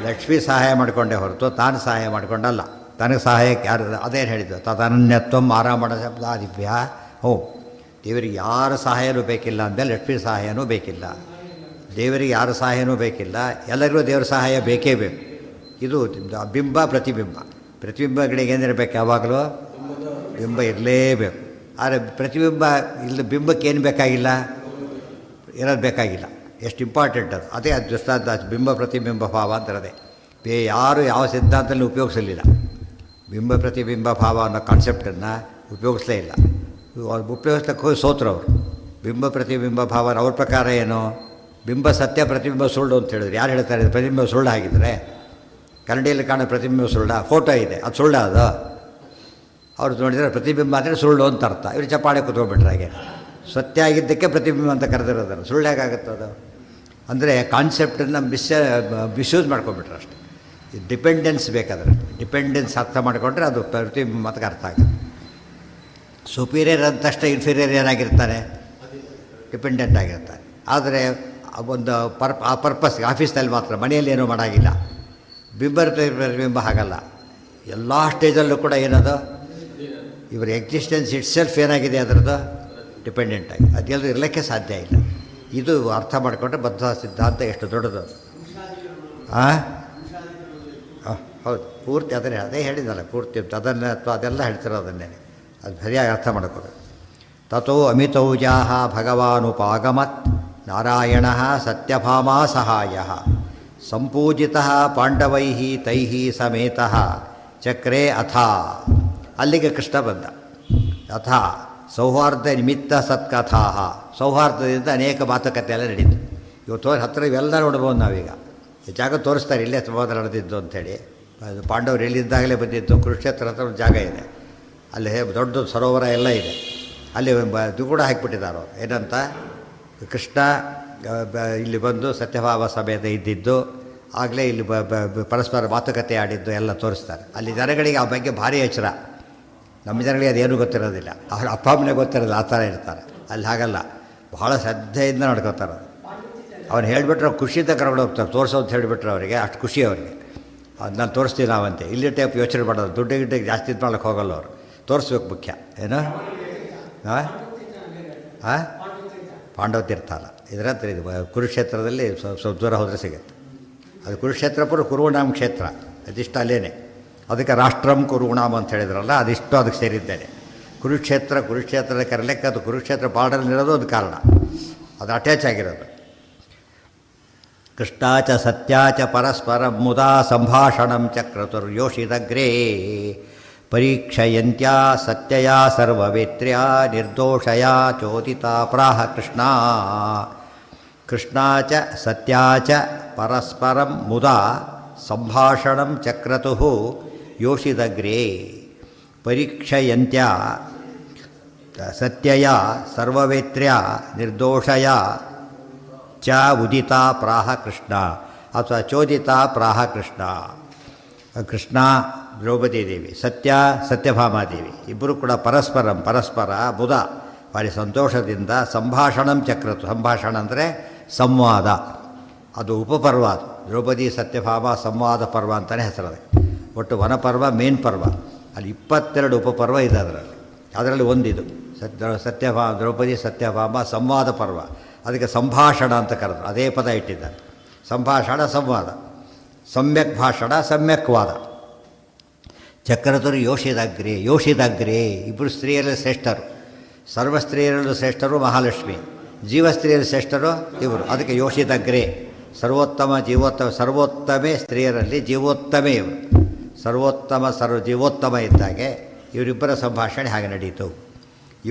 ಲಕ್ಷ್ಮೀ ಸಹಾಯ ಮಾಡಿಕೊಂಡೇ ಹೊರತು ತಾನು ಸಹಾಯ ಮಾಡಿಕೊಂಡಲ್ಲ. ತನಗೆ ಸಹಾಯಕ್ಕೆ ಯಾರು? ಅದೇನು ಹೇಳಿದ್ದು? ತದನನ್ಯತ್ವಂ ಆರಾಮಣ ಶಬ್ದಾದಿಭ್ಯ. ದೇವರಿಗೆ ಯಾರ ಸಹಾಯನೂ ಬೇಕಿಲ್ಲ ಅಂದಮೇಲೆ ಲಕ್ಷ್ಮೀ ಸಹಾಯನೂ ಬೇಕಿಲ್ಲ. ದೇವರಿಗೆ ಯಾರ ಸಹಾಯನೂ ಬೇಕಿಲ್ಲ, ಎಲ್ಲರಿಗೂ ದೇವರ ಸಹಾಯ ಬೇಕೇ ಬೇಕು. ಇದು ಬಿಂಬ ಪ್ರತಿಬಿಂಬ. ಪ್ರತಿಬಿಂಬಗಳಿಗೆ ಏನಿರಬೇಕು? ಯಾವಾಗಲೂ ಬಿಂಬ ಇರಲೇಬೇಕು. ಆದರೆ ಪ್ರತಿಬಿಂಬ ಇಲ್ಲ, ಬಿಂಬಕ್ಕೆ ಏನು ಬೇಕಾಗಿಲ್ಲ? ಇರೋದು ಬೇಕಾಗಿಲ್ಲ. ಎಷ್ಟು ಇಂಪಾರ್ಟೆಂಟ್ ಅದು. ಅದೇ ಅದು ದೃಷ್ಟಾಂತ, ಬಿಂಬ ಪ್ರತಿಬಿಂಬ ಭಾವ ಅಂತಿರೋದೆ. ಯಾರು ಯಾವ ಸಿದ್ಧಾಂತದಲ್ಲಿ ಉಪಯೋಗಿಸಲಿಲ್ಲ. ಬಿಂಬ ಪ್ರತಿಬಿಂಬ ಭಾವ ಅನ್ನೋ ಕಾನ್ಸೆಪ್ಟನ್ನು ಉಪಯೋಗಿಸಲೇ ಇಲ್ಲ. ಉಪಯೋಗಿಸ್ತಕ್ಕೆ ಹೋಗಿ ಸೋತರು ಅವರು. ಬಿಂಬ ಪ್ರತಿಬಿಂಬ ಭಾವ ಅವ್ರ ಪ್ರಕಾರ ಏನು? ಬಿಂಬ ಸತ್ಯ, ಪ್ರತಿಬಿಂಬ ಸುಳ್ಳು ಅಂತ ಹೇಳಿದ್ರು. ಯಾರು ಹೇಳ್ತಾರೆ ಪ್ರತಿಬಿಂಬ ಸುಳ್ಳು? ಆಗಿದ್ದರೆ ಕನ್ನಡಿಯಲ್ಲಿ ಕಾಣೋ ಪ್ರತಿಬಿಂಬ ಸುಳ್ಳ? ಫೋಟೋ ಇದೆ, ಅದು ಸುಳ್ಳ? ಅದು ಅವ್ರು ನೋಡಿದರೆ ಪ್ರತಿಬಿಂಬ ಅಂದರೆ ಸುಳ್ಳು ಅಂತ ಅರ್ಥ. ಇವರು ಚಪ್ಪಾಳೆ ಕೂತ್ಕೊಂಡ್ಬಿಟ್ರೆ ಹಾಗೆ. ಸತ್ಯ ಆಗಿದ್ದಕ್ಕೆ ಪ್ರತಿಬಿಂಬ ಅಂತ ಕರೆದಿರೋದನ್ನು ಸುಳ್ಳು ಹೇಗಾಗುತ್ತೆ ಅದು? ಅಂದರೆ ಕಾನ್ಸೆಪ್ಟನ್ನು ಮಿಸ್ಯೂಸ್ ಮಾಡ್ಕೊಂಡ್ಬಿಟ್ರೆ ಅಷ್ಟೇ. ಡಿಪೆಂಡೆನ್ಸ್ ಬೇಕಾದ್ರೆ ಡಿಪೆಂಡೆನ್ಸ್ ಅರ್ಥ ಮಾಡಿಕೊಂಡ್ರೆ ಅದು ಪ್ರತಿಬಿಂಬ ಅಂತ ಅರ್ಥ ಆಗುತ್ತೆ. ಸುಪೀರಿಯರ್ ಅಂತಷ್ಟೇ ಇನ್ಫೀರಿಯರ್ ಏನಾಗಿರ್ತಾನೆ? ಡಿಪೆಂಡೆಂಟ್ ಆಗಿರ್ತಾನೆ. ಆದರೆ ಒಂದು ಆ ಪರ್ಪಸ್ಗೆ ಆಫೀಸ್ನಲ್ಲಿ ಮಾತ್ರ, ಮನೆಯಲ್ಲಿ ಏನೂ ಮಾಡೋಂಗಿಲ್ಲ. ಪ್ರತಿಬಿಂಬ ಹಾಗಲ್ಲ. ಎಲ್ಲ ಸ್ಟೇಜಲ್ಲೂ ಕೂಡ ಏನದು? ಇವರ ಎಕ್ಸಿಸ್ಟೆನ್ಸ್ ಇಟ್ ಸೆಲ್ಫ್ ಏನಾಗಿದೆ ಅದರದ್ದು? ಡಿಪೆಂಡೆಂಟ್ ಆಗಿ. ಅದೆಲ್ಲರೂ ಇರಲಿಕ್ಕೆ ಸಾಧ್ಯ ಇಲ್ಲ. ಇದು ಅರ್ಥ ಮಾಡಿಕೊಂಡ್ರೆ ಬದ್ಧ ಸಿದ್ಧಾಂತ ಎಷ್ಟು ದೊಡ್ಡದು. ಹೌದು, ಪೂರ್ತಿ ಅದೇ ಹೇಳಿದಲ್ಲ, ಪೂರ್ತಿ ಅದನ್ನು ಅಥವಾ ಅದೆಲ್ಲ ಹೇಳ್ತಿರೋದನ್ನೇ. ಅದು ಸರಿಯಾಗಿ ಅರ್ಥ ಮಾಡ್ಕೋಬೇಕು. ತಥೋ ಅಮಿತೌಜಾಃ ಭಗವಾನುಪಾಗಮತ್ ನಾರಾಯಣಃ ಸತ್ಯಭಾಮಾ ಸಹಾಯ ಸಂಪೂಜಿತಃ ಪಾಂಡವೈಃ ತೈಃ ಸಮೇತಃ ಚಕ್ರೇ ಅಥ. ಅಲ್ಲಿಗೆ ಕೃಷ್ಣ ಬಂದ. ಅಥ ಸೌಹಾರ್ದ ನಿಮಿತ್ತ ಸತ್ಕಥಾ. ಸೌಹಾರ್ದದಿಂದ ಅನೇಕ ಮಾತುಕತೆ ಎಲ್ಲ ನಡೀತು. ಇವತ್ತು ಹತ್ತಿರ ಇವೆಲ್ಲ ನೋಡ್ಬೋದು ನಾವೀಗ. ಜಾಗ ತೋರಿಸ್ತಾರೆ, ಇಲ್ಲೇ ಸಂವಾದ ನಡೆದಿದ್ದು ಅಂಥೇಳಿ. ಅದು ಪಾಂಡವರು ಎಲ್ಲಿದ್ದಾಗಲೇ ಬಂದಿದ್ದು. ಕುರುಕ್ಷೇತ್ರ ಹತ್ರ ಒಂದು ಜಾಗ ಇದೆ, ಅಲ್ಲಿ ದೊಡ್ಡ ಸರೋವರ ಎಲ್ಲ ಇದೆ. ಅಲ್ಲಿ ಇದು ಕೂಡ ಹಾಕಿಬಿಟ್ಟಿದ್ದಾರೆ ಅವರು. ಏನಂತ? ಕೃಷ್ಣ ಇಲ್ಲಿ ಬಂದು ಸತ್ಯಭಾವ ಸಮೇತ ಇದ್ದಿದ್ದು, ಆಗಲೇ ಇಲ್ಲಿ ಪರಸ್ಪರ ಮಾತುಕತೆ ಆಡಿದ್ದು ಎಲ್ಲ ತೋರಿಸ್ತಾರೆ. ಅಲ್ಲಿ ಜನಗಳಿಗೆ ಆ ಬಗ್ಗೆ ಭಾರಿ ಎಚ್ಚರ. ನಮ್ಮ ಜನಗಳಿಗೆ ಅದೇನೂ ಗೊತ್ತಿರೋದಿಲ್ಲ, ಅವ್ರ ಅಪ್ಪ ಅಮ್ಮನೇ ಗೊತ್ತಿರೋದು. ಆ ಥರ ಇರ್ತಾರೆ. ಅಲ್ಲಿ ಹಾಗಲ್ಲ, ಬಹಳ ಶ್ರದ್ಧೆಯಿಂದ ನಡ್ಕೋತಾರೆ. ಅವ್ನು ಹೇಳಿಬಿಟ್ರೆ ಖುಷಿಯಿಂದ ಕರ್ಕೊಂಡು ಹೋಗ್ತಾರೆ. ತೋರಿಸೋ ಅಂತ ಹೇಳಿಬಿಟ್ರೆ ಅವರಿಗೆ ಅಷ್ಟು ಖುಷಿ ಅವರಿಗೆ. ಅದು ನಾನು ತೋರಿಸ್ತೀನಿ ನಾವಂತೆ. ಇಲ್ಲಿ ಟೈಪ್ ಯೋಚನೆ ಮಾಡೋದು, ದುಡ್ಡಿಗೆ ಜಾಸ್ತಿ ಇದು ಮಾಡೋಕ್ಕೆ ಹೋಗಲ್ಲ ಅವರು. ತೋರಿಸ್ಬೇಕು ಮುಖ್ಯ. ಏನು? ಪಾಂಡವ ತೀರ್ಥ ಅಲ್ಲ, ಇದರ ಹತ್ರ ಇದು ಕುರುಕ್ಷೇತ್ರದಲ್ಲಿ ಸ್ವಲ್ಪ ದೂರ ಹೋದರೆ ಸಿಗುತ್ತೆ. ಅದು ಕುರುಕ್ಷೇತ್ರಪುರ ಕುರುಣಾಮ್ ಕ್ಷೇತ್ರ, ಅದಿಷ್ಟು ಅಲ್ಲೇನೆ. ಅದಕ್ಕೆ ರಾಷ್ಟ್ರಂ ಕುರುಣಾಮ್ ಅಂತ ಹೇಳಿದ್ರಲ್ಲ, ಅದಿಷ್ಟು ಅದಕ್ಕೆ ಸೇರಿದ್ದೇನೆ. ಕುರುಕ್ಷೇತ್ರದ ಕರಲೆಕ್ಕೆ ಅದು ಕುರುಕ್ಷೇತ್ರ ಬಾರ್ಡರ್ನಲ್ಲಿರೋದು ಒಂದು ಕಾರಣ. ಅದು ಅಟ್ಯಾಚ್ ಆಗಿರೋದು. ಕೃಷ್ಣಾಚ ಸತ್ಯಾಚ ಪರಸ್ಪರ ಮುದಾ ಸಂಭಾಷಣಂ ಚಕ್ರತುರ್ಯೋಷಿದಗ್ರೇ ಪರೀಕ್ಷಯಂತ್ಯಾ ಸತ್ಯಯಾ ಸರ್ವವೇತ್ರ್ಯಾ ನಿರ್ದೋಷಯಾ ಚೋದಿತಾ ಪ್ರಾಹ ಕೃಷ್ಣ ಕೃಷ್ಣಾ ಚ ಸತ್ಯಾ ಚ ಪರಸ್ಪರಂ ಮುದಾ ಸಂಭಾಷಣಂ ಚಕ್ರತುಃ ಯೋಷಿದಗ್ರೇ ಪರೀಕ್ಷಯಂತ್ಯಾ ಸತ್ಯಯಾ ಸರ್ವವೇತ್ರ್ಯಾ ನಿರ್ದೋಷಯಾ ಚ ಉದಿತಾ ಪ್ರಾಹ ಕೃಷ್ಣ ಅಥವಾ ಚೋದಿತಾ ಪ್ರಾಹ ಕೃಷ್ಣ. ಕೃಷ್ಣ ದ್ರೌಪದಿ ದೇವಿ, ಸತ್ಯಭಾಮಾದೇವಿ ಇಬ್ಬರು ಕೂಡ ಪರಸ್ಪರ ಬುಧ ಭಾರಿ ಸಂತೋಷದಿಂದ ಸಂಭಾಷಣಂ ಚಕ್ರತು. ಸಂಭಾಷಣ ಅಂದರೆ ಸಂವಾದ, ಅದು ಉಪಪರ್ವ. ಅದು ದ್ರೌಪದಿ ಸತ್ಯಭಾಮ ಸಂವಾದ ಪರ್ವ ಅಂತಲೇ ಹೆಸರದೆ. ಒಟ್ಟು ವನಪರ್ವ ಮೇನ್ ಪರ್ವ, ಅಲ್ಲಿ 22 ಉಪಪರ್ವ ಇದೆ. ಅದರಲ್ಲಿ ಒಂದಿದು ದ್ರೌಪದಿ ಸತ್ಯಭಾಮ ಸಂವಾದ ಪರ್ವ. ಅದಕ್ಕೆ ಸಂಭಾಷಣ ಅಂತ ಕರೆದು ಅದೇ ಪದ ಇಟ್ಟಿದ್ದಾರೆ. ಸಂಭಾಷಣ ಸಂವಾದ, ಸಮ್ಯಕ್ ಭಾಷಣ ಸಮ್ಯಕ್ ವಾದ. ಚಕ್ರತುರು ಯೋಷಿದಗ್ರೇ ಇಬ್ಬರು ಸ್ತ್ರೀಯರಲ್ಲಿ ಶ್ರೇಷ್ಠರು. ಸರ್ವ ಸ್ತ್ರೀಯರಲ್ಲೂ ಶ್ರೇಷ್ಠರು ಮಹಾಲಕ್ಷ್ಮಿ, ಜೀವಸ್ತ್ರೀಯರಲ್ಲಿ ಶ್ರೇಷ್ಠರು ಇವರು. ಅದಕ್ಕೆ ಯೋಷಿದಗ್ರೇ ಸರ್ವೋತ್ತಮೇ ಸ್ತ್ರೀಯರಲ್ಲಿ ಜೀವೋತ್ತಮೇ ಇವರು. ಜೀವೋತ್ತಮ ಇದ್ದಾಗೆ ಇವರಿಬ್ಬರ ಸಂಭಾಷಣೆ ಹಾಗೆ ನಡೀತು.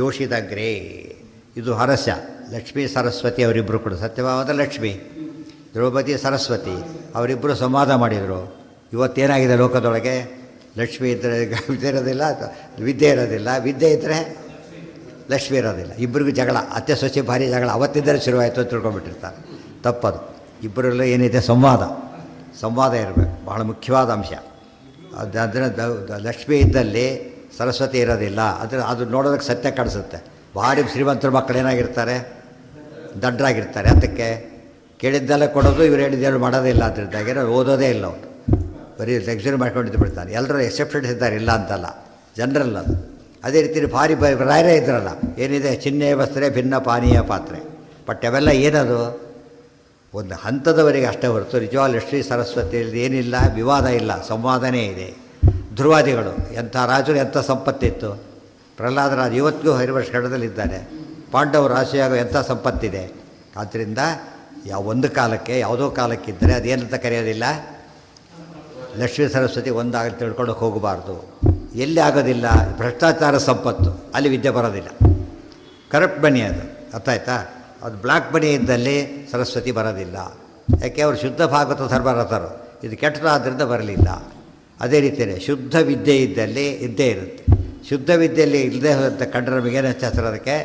ಯೋಷಿದಗ್ರೇ ಇದು ಹರಸ್ಯ. ಲಕ್ಷ್ಮೀ ಸರಸ್ವತಿ ಅವರಿಬ್ಬರು ಕೂಡ, ಸತ್ಯಭಾಮದ ಲಕ್ಷ್ಮಿ, ದ್ರೌಪದಿ ಸರಸ್ವತಿ ಅವರಿಬ್ಬರು ಸಂವಾದ ಮಾಡಿದರು. ಇವತ್ತೇನಾಗಿದೆ ಲೋಕದೊಳಗೆ, ಲಕ್ಷ್ಮಿ ಇದ್ದರೆ ವಿದ್ಯೆ ಇರೋದಿಲ್ಲ, ವಿದ್ಯೆ ಇರೋದಿಲ್ಲ, ವಿದ್ಯೆ ಇದ್ದರೆ ಲಕ್ಷ್ಮಿ ಇರೋದಿಲ್ಲ. ಇಬ್ಬರಿಗೂ ಜಗಳ, ಅತ್ತೆ ಸೊಸೆ ಭಾರಿ ಜಗಳ ಅವತ್ತಿದ್ದರೆ ಶುರುವಾಯಿತು ಅಂತ ತಿಳ್ಕೊಂಡ್ಬಿಟ್ಟಿರ್ತಾರೆ. ತಪ್ಪದು. ಇಬ್ಬರಲ್ಲ ಏನಿದೆ ಸಂವಾದ ಇರಬೇಕು, ಬಹಳ ಮುಖ್ಯವಾದ ಅಂಶ. ಅದನ್ನು ಲಕ್ಷ್ಮಿ ಇದ್ದಲ್ಲಿ ಸರಸ್ವತಿ ಇರೋದಿಲ್ಲ. ಅದು ನೋಡೋದಕ್ಕೆ ಸತ್ಯ ಕಾಣಿಸುತ್ತೆ. ಭಾರಿ ಶ್ರೀಮಂತರ ಮಕ್ಕಳು ಏನಾಗಿರ್ತಾರೆ, ದಡ್ಡರಾಗಿರ್ತಾರೆ. ಅದಕ್ಕೆ ಕೇಳಿದ್ದೆಲ್ಲ ಕೊಡೋದು, ಇವ್ರು ಹೇಳಿದ್ದೆಲ್ಲ ಮಾಡೋದಿಲ್ಲ. ಅದರಿಂದಾಗೆ ಓದೋದೇ ಇಲ್ಲ ಅವರು, ಬರೀ ಲಕ್ಸುರಿ ಮಾಡ್ಕೊಂಡಿದ್ದು ಬಿಡ್ತಾರೆ. ಎಲ್ಲರೂ ಎಕ್ಸೆಪ್ಷನ್ಸ್ ಇದ್ದಾರೆ, ಇಲ್ಲ ಅಂತಲ್ಲ, ಜನರಲ್ಲ ಅದು. ಅದೇ ರೀತಿ ಭಾರಿ ರಾಯರೇ ಇದ್ರಲ್ಲ, ಏನಿದೆ ಚಿನ್ನೆ ವಸ್ತ್ರೆ ಭಿನ್ನ ಪಾನೀಯ ಪಾತ್ರೆ. ಬಟ್ ಅವೆಲ್ಲ ಏನದು ಒಂದು ಹಂತದವರೆಗೆ ಅಷ್ಟೇ ಹೊರತು ನಿಜವಾದ ಲಕ್ಷ್ಮೀ ಸರಸ್ವತಿಯಲ್ಲಿ ಏನಿಲ್ಲ, ವಿವಾದ ಇಲ್ಲ, ಸಂವಾದನೇ ಇದೆ. ಧ್ರುವಾದಿಗಳು ಎಂಥ ರಾಜರು, ಎಂಥ ಸಂಪತ್ತಿತ್ತು. ಪ್ರಹ್ಲಾದರಾಜ ಇವತ್ತಿಗೂ ಹರಿವರ್ಷ ಖಂಡದಲ್ಲಿದ್ದಾನೆ. ಪಾಂಡವರು ರಾಶಿಯಾಗೋ ಎಂಥ ಸಂಪತ್ತಿದೆ. ಆದ್ದರಿಂದ ಒಂದು ಕಾಲಕ್ಕೆ ಯಾವುದೋ ಕಾಲಕ್ಕಿದ್ದರೆ ಅದೇನಂತ ಕರೆಯೋದಿಲ್ಲ, ಲಕ್ಷ್ಮೀ ಸರಸ್ವತಿ ಒಂದಾಗ ತಿಳ್ಕೊಳ್ಳೋಕೆ ಹೋಗಬಾರ್ದು. ಎಲ್ಲಿ ಆಗೋದಿಲ್ಲ, ಭ್ರಷ್ಟಾಚಾರ ಸಂಪತ್ತು, ಅಲ್ಲಿ ವಿದ್ಯೆ ಬರೋದಿಲ್ಲ. ಕರಪ್ಟ್ ಮನಿ ಅದು, ಅರ್ಥ ಆಯ್ತಾ? ಅದು ಬ್ಲ್ಯಾಕ್ ಮನಿ ಇದ್ದಲ್ಲಿ ಸರಸ್ವತಿ ಬರೋದಿಲ್ಲ. ಯಾಕೆ ಅವರು ಶುದ್ಧ ಭಾಗವತ ಧರ್ಮರಥರು, ಇದು ಕೆಟ್ಟದಾದ್ದರಿಂದ ಬರಲಿಲ್ಲ. ಅದೇ ರೀತಿಯೇ ಶುದ್ಧ ವಿದ್ಯೆ ಇದ್ದಲ್ಲಿ ಇದ್ದೇ ಇರುತ್ತೆ. ಶುದ್ಧ ವಿದ್ಯೆಯಲ್ಲಿ ಇಲ್ಲದೆ ಅಂತ ಕಂಡ್ರೆ ನಮಗೇನು ಹೆಸರು, ಅದಕ್ಕೆ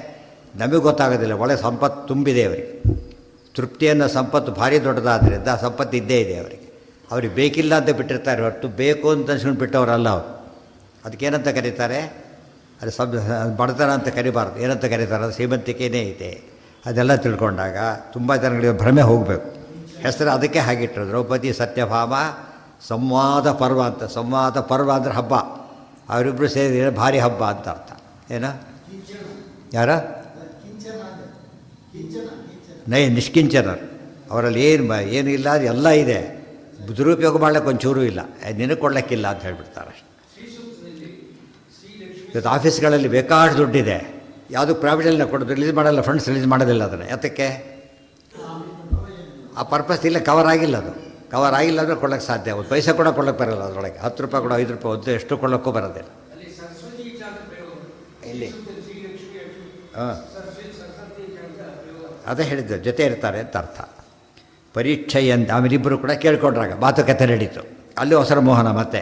ನಮಗೆ ಗೊತ್ತಾಗೋದಿಲ್ಲ. ಒಳ್ಳೆ ಸಂಪತ್ತು ತುಂಬಿದೆ ಅವರಿಗೆ. ತೃಪ್ತಿಯನ್ನು ಸಂಪತ್ತು ಭಾರಿ ದೊಡ್ಡದಾದ್ದರಿಂದ ಆ ಸಂಪತ್ತು ಇದ್ದೇ ಇದೆ ಅವರಿಗೆ. ಅವ್ರಿಗೆ ಬೇಕಿಲ್ಲ ಅಂತ ಬಿಟ್ಟಿರ್ತಾರೆ ಹೊರತು ಬೇಕು ಅಂತ ಅನ್ಸ್ಕೊಂಡು ಬಿಟ್ಟವರಲ್ಲ ಅವರು. ಅದಕ್ಕೇನಂತ ಕರೀತಾರೆ, ಅದು ಬಡತನ ಅಂತ ಕರಿಬಾರ್ದು. ಏನಂತ ಕರೀತಾರೆ, ಅದು ಶ್ರೀಮಂತಿಕೆಯೇ ಇದೆ. ಅದೆಲ್ಲ ತಿಳ್ಕೊಂಡಾಗ ತುಂಬ ಜನಗಳಿಗೆ ಭ್ರಮೆ ಹೋಗಬೇಕು. ಹೆಸರು ಅದಕ್ಕೆ ಹಾಗಿಟ್ಟರು, ದ್ರೌಪದಿ ಸತ್ಯಭಾಮ ಸಂವಾದ ಪರ್ವ ಅಂತ. ಸಂವಾದ ಪರ್ವ ಅಂದರೆ ಹಬ್ಬ. ಅವರಿಬ್ಬರು ಸೇರಿದರೆ ಭಾರಿ ಹಬ್ಬ ಅಂತ ಅರ್ಥ. ಏನು ಯಾರ ನಿಷ್ಕಿಂಚನರು, ಅವರಲ್ಲಿ ಏನು ಇಲ್ಲ, ಎಲ್ಲ ಇದೆ. ದುರುಪಯೋಗ ಮಾಡ್ಲಿಕ್ಕೆ ಒಂಚೂರು ಇಲ್ಲ, ನಿನಗೆ ಕೊಡ್ಲಿಕ್ಕಿಲ್ಲ ಅಂತ ಹೇಳ್ಬಿಡ್ತಾರೆ ಅಷ್ಟೆ. ಇವತ್ತು ಆಫೀಸ್ಗಳಲ್ಲಿ ಬೇಕಾಷ್ಟು ದುಡ್ಡಿದೆ, ಯಾವುದು ಪ್ರಾವಿಡೆಂಟ್ನ ಕೊಡೋದು ರಿಲೀಸ್ ಮಾಡಲ್ಲ, ಫಂಡ್ಸ್ ರಿಲೀಸ್ ಮಾಡೋದಿಲ್ಲ ಅದನ್ನು. ಯಾತಕ್ಕೆ? ಆ ಪರ್ಪಸ್ ಇಲ್ಲ, ಕವರ್ ಆಗಿಲ್ಲ. ಅದು ಕವರ್ ಆಗಿಲ್ಲ ಅಂದರೆ ಕೊಡೋಕ್ಕೆ ಸಾಧ್ಯ. ಒಂದು ಪೈಸೆ ಕೂಡ ಕೊಡೋಕ್ಕೆ ಬರೋಲ್ಲ ಅದರೊಳಗೆ. 10 ರೂಪಾಯಿ ಕೂಡ 5 ರೂಪಾಯಿ ಒಂದು ಎಷ್ಟು ಕೊಡೋಕ್ಕೂ ಬರೋದಿಲ್ಲ. ಇಲ್ಲಿ ಹಾಂ, ಅದೇ ಹೇಳಿದ್ದು, ಜೊತೆ ಇರ್ತಾರೆ ಅಂತ ಅರ್ಥ. ಪರೀಕ್ಷೆಯಂತ ಆಮೇಲಿಬ್ಬರು ಕೂಡ ಕೇಳ್ಕೊಂಡ್ರಾಗ ಮಾತುಕತೆ ನಡೀತು. ಅಲ್ಲಿ ಹೊಸರ ಮೋಹನ ಮತ್ತೆ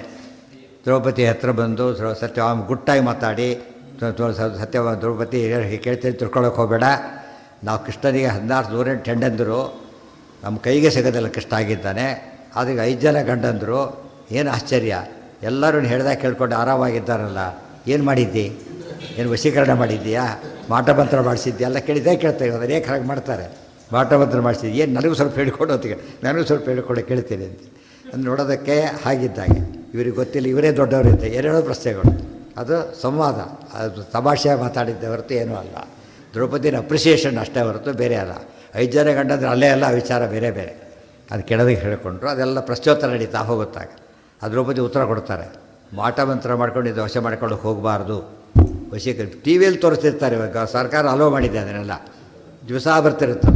ದ್ರೌಪದಿ ಹತ್ರ ಬಂದು ಸತ್ಯಭಾಮ ಗುಟ್ಟಾಗಿ ಮಾತಾಡಿ, ದ್ರೌಪದಿ ಕೇಳ್ತೀನಿ ತಿಳ್ಕೊಳ್ಳೋಕೆ ಹೋಗಬೇಡ, ನಾವು ಕೃಷ್ಣನಿಗೆ 16 ನೂರೆಂಟು ಹೆಂಡಂದರು, ನಮ್ಮ ಕೈಗೆ ಸಿಗೋದಿಲ್ಲ, ಕೃಷ್ಣ ಆಗಿದ್ದಾನೆ. ಅದಕ್ಕೆ 5 ಜನ ಗಂಡಂದರು. ಏನು ಆಶ್ಚರ್ಯ, ಎಲ್ಲರೂ ಹೇಳ್ದಾಗ ಕೇಳ್ಕೊಂಡು ಆರಾಮಾಗಿದ್ದಾರಲ್ಲ, ಏನು ಮಾಡಿದ್ದಿ, ಏನು ವಶೀಕರಣ ಮಾಡಿದ್ದೀಯಾ, ಮಾಟಮಂತ್ರ ಮಾಡಿಸಿದ್ದಿ ಎಲ್ಲ ಕೇಳಿದ್ದೇ ಕೇಳ್ತಾರೆ. ಅದನ್ನು ಏಕೆ ಹಾಗೆ ಮಾಡ್ತಾರೆ, ಮಾಟಮಂತ್ರ ಮಾಡಿಸಿದ್ದು ಏನು, ನನಗೂ ಸ್ವಲ್ಪ ಹೇಳ್ಕೊಡು ಹೊತ್ತಿಗೆ, ನನಗೂ ಸ್ವಲ್ಪ ಹೇಳ್ಕೊಡು ಕೇಳ್ತೀನಿ ಅಂತ. ಅದು ನೋಡೋದಕ್ಕೆ ಹಾಗಿದ್ದಾಗೆ ಇವ್ರಿಗೆ ಗೊತ್ತಿಲ್ಲ, ಇವರೇ ದೊಡ್ಡವರಿದ್ದೆ. ಎರಡೂ ಪ್ರಶ್ನೆಗಳು, ಅದು ಸಂವಾದ, ಅದು ತಮಾಷೆ ಮಾತಾಡಿದ್ದೆ ಹೊರತು ಏನೂ ಅಲ್ಲ. ದ್ರೌಪದಿನ ಅಪ್ರಿಸಿಯೇಷನ್ ಅಷ್ಟೇ ಹೊರತು ಬೇರೆ ಅಲ್ಲ. 5 ಜನ ಗಂಡಂದ್ರೆ ಅಲ್ಲೇ ಅಲ್ಲ, ವಿಚಾರ ಬೇರೆ ಬೇರೆ. ಅದು ಕೆಳದಿಗೆ ಹೇಳ್ಕೊಂಡ್ರು, ಅದೆಲ್ಲ ಪ್ರಶ್ನೋತ್ತರ ನಡೀತಾ ಹೋಗುತ್ತಾಗ ಆ ದ್ರೌಪದಿ ಉತ್ತರ ಕೊಡ್ತಾರೆ. ಮಾಟಮಂತ್ರ ಮಾಡ್ಕೊಂಡು ಇದು ವಶ ಮಾಡ್ಕೊಳ್ಳೋಕೆ ಹೋಗಬಾರ್ದು. ವಶೀಕರಣ ಟಿ ವಿಯಲ್ಲಿ ತೋರಿಸ್ತಿರ್ತಾರೆ, ಇವಾಗ ಸರ್ಕಾರ ಅಲೋ ಮಾಡಿದೆ ಅದನ್ನೆಲ್ಲ, ದಿವಸ ಬರ್ತಿರುತ್ತೆ.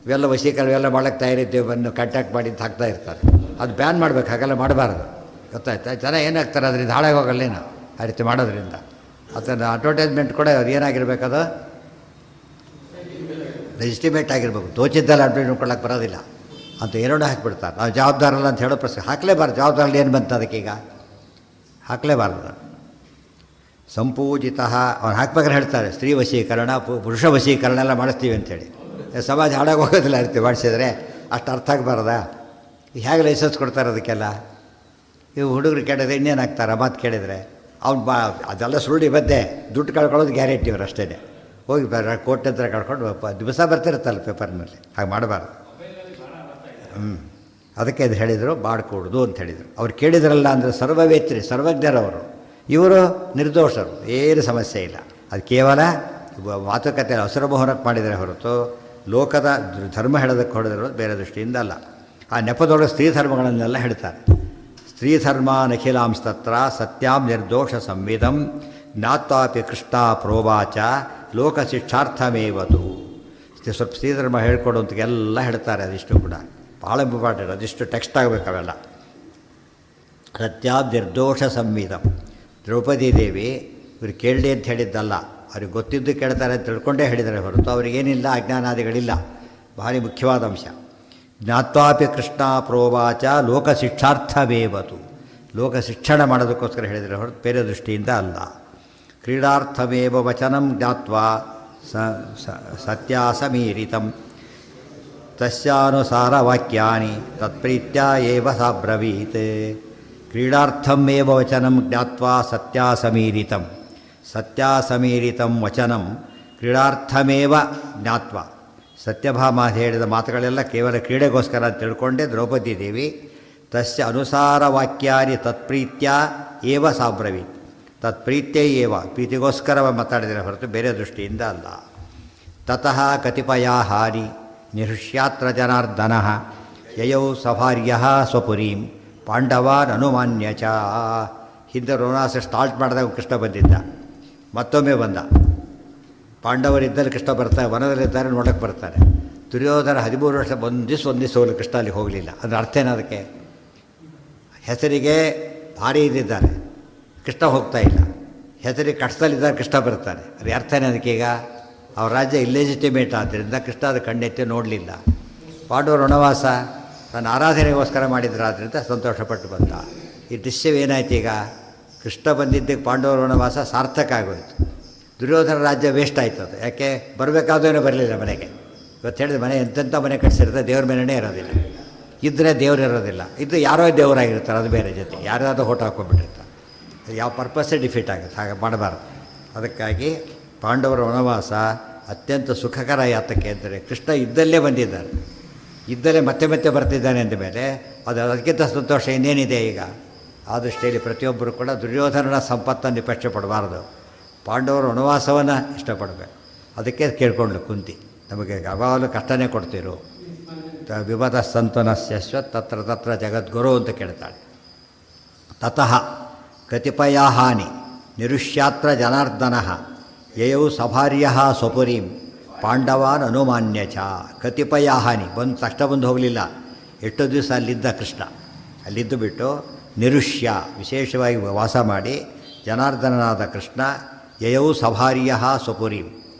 ಇವೆಲ್ಲ ವಶೀಕರಣ ಇವೆಲ್ಲ ಮಾಡೋಕ್ಕೆ ತಯಾರಿದ್ದೇವೆ, ಬಂದು ಕಾಂಟ್ಯಾಕ್ಟ್ ಮಾಡಿ ಅಂತ ಹಾಕ್ತಾ ಇರ್ತಾರೆ. ಅದು ಬ್ಯಾನ್ ಮಾಡಬೇಕು, ಹಾಗೆಲ್ಲ ಮಾಡಬಾರ್ದು. ಗೊತ್ತಾಯ್ತಾ? ಜನ ಏನಾಗ್ತಾರೆ, ಅದರಿಂದ ಹಾಳಾಗಿ ಹೋಗಲ್ಲೇನು. ಆ ರೀತಿ ಮಾಡೋದ್ರಿಂದ ಅದನ್ನು ಅಡ್ವರ್ಟೈಸ್ಮೆಂಟ್ ಕೂಡ ಅದು ಏನಾಗಿರ್ಬೇಕದು ಲೆಜಿಟಿಮೇಟ್ ಆಗಿರ್ಬೇಕು. ತೋಚಿದ್ದಲ್ಲ ಅಡ್ವರ್ಟೈಸ್ಮೆಂಟ್ ಕೊಡೋಕ್ಕೆ ಬರೋದಿಲ್ಲ ಅಂತ ಎರಡು ಹಾಕಿಬಿಡ್ತಾರೆ. ನಾವು ಜವಾಬ್ದಾರಲ್ಲ ಅಂತ ಹೇಳೋ ಪ್ರಶ್ನೆ ಹಾಕಲೇಬಾರ್ದು. ಜವಾಬ್ದಾರಲ್ಲಿ ಏನು ಬಂತು ಅದಕ್ಕೀಗ ಹಾಕಲೇಬಾರ್ದು. ಸಂಪೂಜಿತ ಅವ್ನು ಹಾಕ್ಬೇಕಾದ್ರೆ ಹೇಳ್ತಾರೆ ಸ್ತ್ರೀ ವಶೀಕರಣ ಪುರುಷ ವಶೀಕರಣ ಎಲ್ಲ ಮಾಡಿಸ್ತೀವಿ ಅಂಥೇಳಿ. ಸಮಾಜ ಹಾಳಾಗಿ ಹೋಗೋದಿಲ್ಲ ರೀತಿ ಮಾಡಿಸಿದರೆ ಅಷ್ಟು ಅರ್ಥ ಆಗಬಾರ್ದಾ? ಹೇಗೆ ಲೈಸೆನ್ಸ್ ಕೊಡ್ತಾರೆ ಅದಕ್ಕೆಲ್ಲ? ಇವು ಹುಡುಗರು ಕೇಳಿದ್ರೆ ಇನ್ನೇನು ಹಾಕ್ತಾರೆ ಮಾತು ಕೇಳಿದರೆ ಅವ್ನು ಅದೆಲ್ಲ ಸುರುಳಿ ಬದ್ದೆ ದುಡ್ಡು ಕಳ್ಕೊಳ್ಳೋದು ಗ್ಯಾರಂಟಿ ಇವರು ಅಷ್ಟೇ. ಹೋಗಿ ಕೋರ್ಟ್ ಹತ್ರ ಕಳ್ಕೊಂಡು ದಿವಸ ಬರ್ತಿರುತ್ತಲ್ಲ ಪೇಪರ್ನಲ್ಲಿ. ಹಾಗೆ ಮಾಡಬಾರ್ದು. ಅದಕ್ಕೆ ಅದು ಹೇಳಿದರು ಬಾಡ್ಕೊಡೋದು ಅಂತ ಹೇಳಿದರು. ಅವ್ರು ಕೇಳಿದ್ರಲ್ಲ ಅಂದರೆ ಸರ್ವವೇತ್ರಿ ಸರ್ವಜ್ಞರವರು, ಇವರು ನಿರ್ದೋಷರು, ಏನು ಸಮಸ್ಯೆ ಇಲ್ಲ. ಅದು ಕೇವಲ ಮಾತುಕತೆ ಹಸುರಮೋಹನಕ್ಕೆ ಮಾಡಿದರೆ ಹೊರತು ಲೋಕದ ಧರ್ಮ ಹೇಳೋದಕ್ಕೆ ಹೊಡೆದಿರೋದು ಬೇರೆ ದೃಷ್ಟಿಯಿಂದ ಅಲ್ಲ. ಆ ನೆಪದೊಳಗೆ ಸ್ತ್ರೀ ಧರ್ಮಗಳನ್ನೆಲ್ಲ ಹೇಳ್ತಾರೆ. ಸ್ತ್ರೀ ಧರ್ಮ ನಖಿಲಾಂಸ್ತತ್ರ ಸತ್ಯಾಂ ನಿರ್ದೋಷ ಸಂವಿಧಂ ಜ್ಞಾತ್ವಾಪಿ ಕೃಷ್ಣ ಪ್ರೋವಾಚ ಲೋಕ ಶಿಕ್ಷಾರ್ಥಮೇವತು. ಸ್ವಲ್ಪ ಸ್ತ್ರೀ ಧರ್ಮ ಹೇಳ್ಕೊಡು ಅಂತ ಎಲ್ಲ ಹೇಳ್ತಾರೆ. ಅದಿಷ್ಟು ಕೂಡ ಭಾಳ ಇಂಪಾರ್ಟೆಂಟ್. ಅದಿಷ್ಟು ಟೆಕ್ಸ್ಟ್ ಆಗಬೇಕು ಅವೆಲ್ಲ. ಸತ್ಯಾಂ ನಿರ್ದೋಷ ಸಂವಿಧಂ. ದ್ರೌಪದಿ ದೇವಿ ಇವರು ಕೇಳಲಿ ಅಂತ ಹೇಳಿದ್ದಲ್ಲ, ಅವ್ರಿಗೆ ಗೊತ್ತಿದ್ದು ಕೇಳ್ತಾರೆ ಅಂತ ತಿಳ್ಕೊಂಡೇ ಹೇಳಿದರೆ ಹೊರತು ಅವರಿಗೇನಿಲ್ಲ ಅಜ್ಞಾನಾದಿಗಳಿಲ್ಲ. ಭಾರಿ ಮುಖ್ಯವಾದ ಅಂಶ. ಜ್ಞಾತ್ವಾಪಿ ಕೃಷ್ಣ ಪ್ರೋವಾಚ ಲೋಕ ಶಿಕ್ಷಾರ್ಥಮೇವತು. ಲೋಕ ಶಿಕ್ಷಣ ಮಾಡೋದಕ್ಕೋಸ್ಕರ ಹೇಳಿದರೆ ಹೊರತು ಬೇರೆ ದೃಷ್ಟಿಯಿಂದ ಅಲ್ಲ. ಕ್ರೀಡಾರ್ಥಮೇವ ವಚನಂ ಜ್ಞಾತ್ವಾ ಸತ್ಯಾಸಮೀರಿತಂ ತಸ್ಯಾನುಸಾರ ವಾಕ್ಯಾನಿ ತತ್ಪ್ರೀತ್ಯ ಏವ ಸಾಬ್ರವೀತ್. ಕ್ರೀಡಾರ್ಥಮೇವ ವಚನಂ ಜ್ಞಾತ್ವಾ ಸತ್ಯಾಸಮೀರಿತಂ. ಸತ್ಯಾಸಮೀರಿತಂ ವಚನಂ ಕ್ರೀಡಾರ್ಥಮೇವ ಜ್ಞಾತ್ವಾ. ಸತ್ಯಭಾಮ ಹೇಳಿದ ಮಾತುಗಳೆಲ್ಲ ಕೇವಲ ಕ್ರೀಡೆಗೋಸ್ಕರ ಅಂತ ತಿಳ್ಕೊಂಡೆ ದ್ರೌಪದಿ ದೇವಿ ತಸ್ಯ ಅನುಸಾರ ವಾಕ್ಯಾನಿ ತತ್ಪ್ರೀತ್ಯ ಏವ ಸಾಬ್ರವೀತ್. ತತ್ಪ್ರೀತ್ಯ ಏವ ಪ್ರೀತಿಗೋಸ್ಕರ ಮಾತಾಡಿದರೆ ಹೊರತು ಬೇರೆ ದೃಷ್ಟಿಯಿಂದ ಅಲ್ಲ. ತತಃ ಕತಿಪಯ ಹಾನಿ ನಿಹೃಷ್ಯಾತ್ರ ಜನಾರ್ದನ ಯಯೌ ಸಭಾರ್ಯ ಸ್ವಪುರೀಂ ಪಾಂಡವಾನ್ ಅನುಮಾನ್ಯ ಚ. ಹಿಂದೆ ರೋಣಾಸ ಸ್ಟಾರ್ಟ್ ಮಾಡಿದಾಗ ಕೃಷ್ಣ ಬಂದಿದ್ದ, ಮತ್ತೊಮ್ಮೆ ಬಂದ. ಪಾಂಡವರಿದ್ದಲ್ಲಿ ಕೃಷ್ಣ ಬರ್ತಾರೆ, ವನದಲ್ಲಿದ್ದಾರೆ ನೋಡೋಕ್ಕೆ ಬರ್ತಾರೆ. ದುರ್ಯೋಧನ 13 ವರ್ಷ ಒಂದು ದಿವಸ ಹೋಗಲಿ ಕೃಷ್ಣ ಅಲ್ಲಿ ಹೋಗಲಿಲ್ಲ. ಅದರ ಅರ್ಥ ಏನು? ಅದಕ್ಕೆ ಹೆಸರಿಗೆ ಭಾರಿ ಇದ್ದಿದ್ದಾರೆ, ಕೃಷ್ಣ ಹೋಗ್ತಾ ಇಲ್ಲ. ಹೆಸರಿಗೆ ಕಷ್ಟದಲ್ಲಿದ್ದಾರೆ, ಕೃಷ್ಣ ಬರ್ತಾನೆ. ಅದು ಅರ್ಥನೇ ಅದಕ್ಕೀಗ ಅವ್ರ ರಾಜ್ಯ ಇಲ್ಲೆಜಿಟಿಮೇಟ್ ಆದ್ದರಿಂದ ಕೃಷ್ಣ ಅದು ಕಣ್ಣೆತ್ತಿ ನೋಡಲಿಲ್ಲ. ಪಾಂಡವರು ವನವಾಸ ತನ್ನ ಆರಾಧನೆಗೋಸ್ಕರ ಮಾಡಿದ್ರಾದ್ರಿಂದ ಸಂತೋಷಪಟ್ಟು ಬಂದ. ಈ ದೃಶ್ಯವೇನಾಯ್ತು? ಈಗ ಕೃಷ್ಣ ಬಂದಿದ್ದಕ್ಕೆ ಪಾಂಡವರ ವನವಾಸ ಸಾರ್ಥಕ ಆಗೋಯ್ತು. ದುರ್ಯೋಧನ ರಾಜ್ಯ ವೇಸ್ಟ್ ಆಯ್ತು. ಅದು ಯಾಕೆ? ಬರಬೇಕಾದೇನೋ ಬರಲಿಲ್ಲ ಮನೆಗೆ. ಇವತ್ತು ಹೇಳಿದ್ರೆ ಮನೆ ಎಂತೆಂಥ ಮನೆ ಕಟ್ಸಿರುತ್ತೆ, ದೇವ್ರ ಮನೆಯೇ ಇರೋದಿಲ್ಲ. ಇದ್ದರೆ ದೇವ್ರು ಇರೋದಿಲ್ಲ, ಇದು ಯಾರೋ ದೇವರಾಗಿರ್ತಾರೆ, ಅದು ಬೇರೆ ಜೊತೆ ಯಾರ್ಯಾರೋ ಹೊಟ್ಟು ಹಾಕ್ಕೊಂಡ್ಬಿಟ್ಟಿರ್ತಾರೆ. ಯಾವ ಪರ್ಪಸ್ಸೇ ಡಿಫೀಟ್ ಆಗುತ್ತೆ. ಹಾಗೆ ಮಾಡಬಾರ್ದು. ಅದಕ್ಕಾಗಿ ಪಾಂಡವರ ವನವಾಸ ಅತ್ಯಂತ ಸುಖಕರ ಯಾತಕ್ಕೆ ಅಂದರೆ ಕೃಷ್ಣ ಇದ್ದಲ್ಲೇ ಬಂದಿದ್ದಾರೆ, ಇದ್ದಲ್ಲೇ ಮತ್ತೆ ಮತ್ತೆ ಬರ್ತಿದ್ದಾನೆ ಅಂದಮೇಲೆ ಅದಕ್ಕಿಂತ ಸಂತೋಷ ಇನ್ನೇನಿದೆ ಈಗ? ಆ ದೃಷ್ಟಿಯಲ್ಲಿ ಪ್ರತಿಯೊಬ್ಬರು ಕೂಡ ದುರ್ಯೋಧನನ ಸಂಪತ್ತನ್ನು ನಿಪೇಕ್ಷೆ ಪಡಬಾರ್ದು, ಪಾಂಡವರ ವನವಾಸವನ್ನು ಇಷ್ಟಪಡಬೇಕು. ಅದಕ್ಕೆ ಕೇಳ್ಕೊಂಡ್ಲು ಕುಂತಿ, ನಮಗೆ ಯಾವಾಗಲೂ ಕಷ್ಟನೇ ಕೊಡ್ತಿರು, ವಿಪದ ಸಂತನಸ್ಯಶ್ವ ತತ್ರ ತತ್ರ ಜಗದ್ಗುರು ಅಂತ ಕೇಳ್ತಾಳೆ. ತತಃ ಕತಿಪಯ ಹಾನಿ ನಿರುಷ್ಯಾತ್ರ ಜನಾರ್ದನ ಯಯೌ ಸಭಾರ್ಯ ಸ್ವಪುರೀಂ ಪಾಂಡವಾನ್ ಅನುಮಾನ್ಯ ಚ. ಕತಿಪಯ ಹಾನಿ ಬಂದು ತಕ್ಷಣ ಬಂದು ಹೋಗಲಿಲ್ಲ. ಎಷ್ಟೋ ದಿವಸ ಅಲ್ಲಿದ್ದ ಕೃಷ್ಣ. ಅಲ್ಲಿದ್ದು ಬಿಟ್ಟು ನಿರುಷ್ಯ ವಿಶೇಷವಾಗಿ ವಾಸ ಮಾಡಿ ಜನಾರ್ದನನಾದ ಕೃಷ್ಣ ಯಯೌ ಸಭಾರ್ಯ ಸ್ವಪುರೀಂ.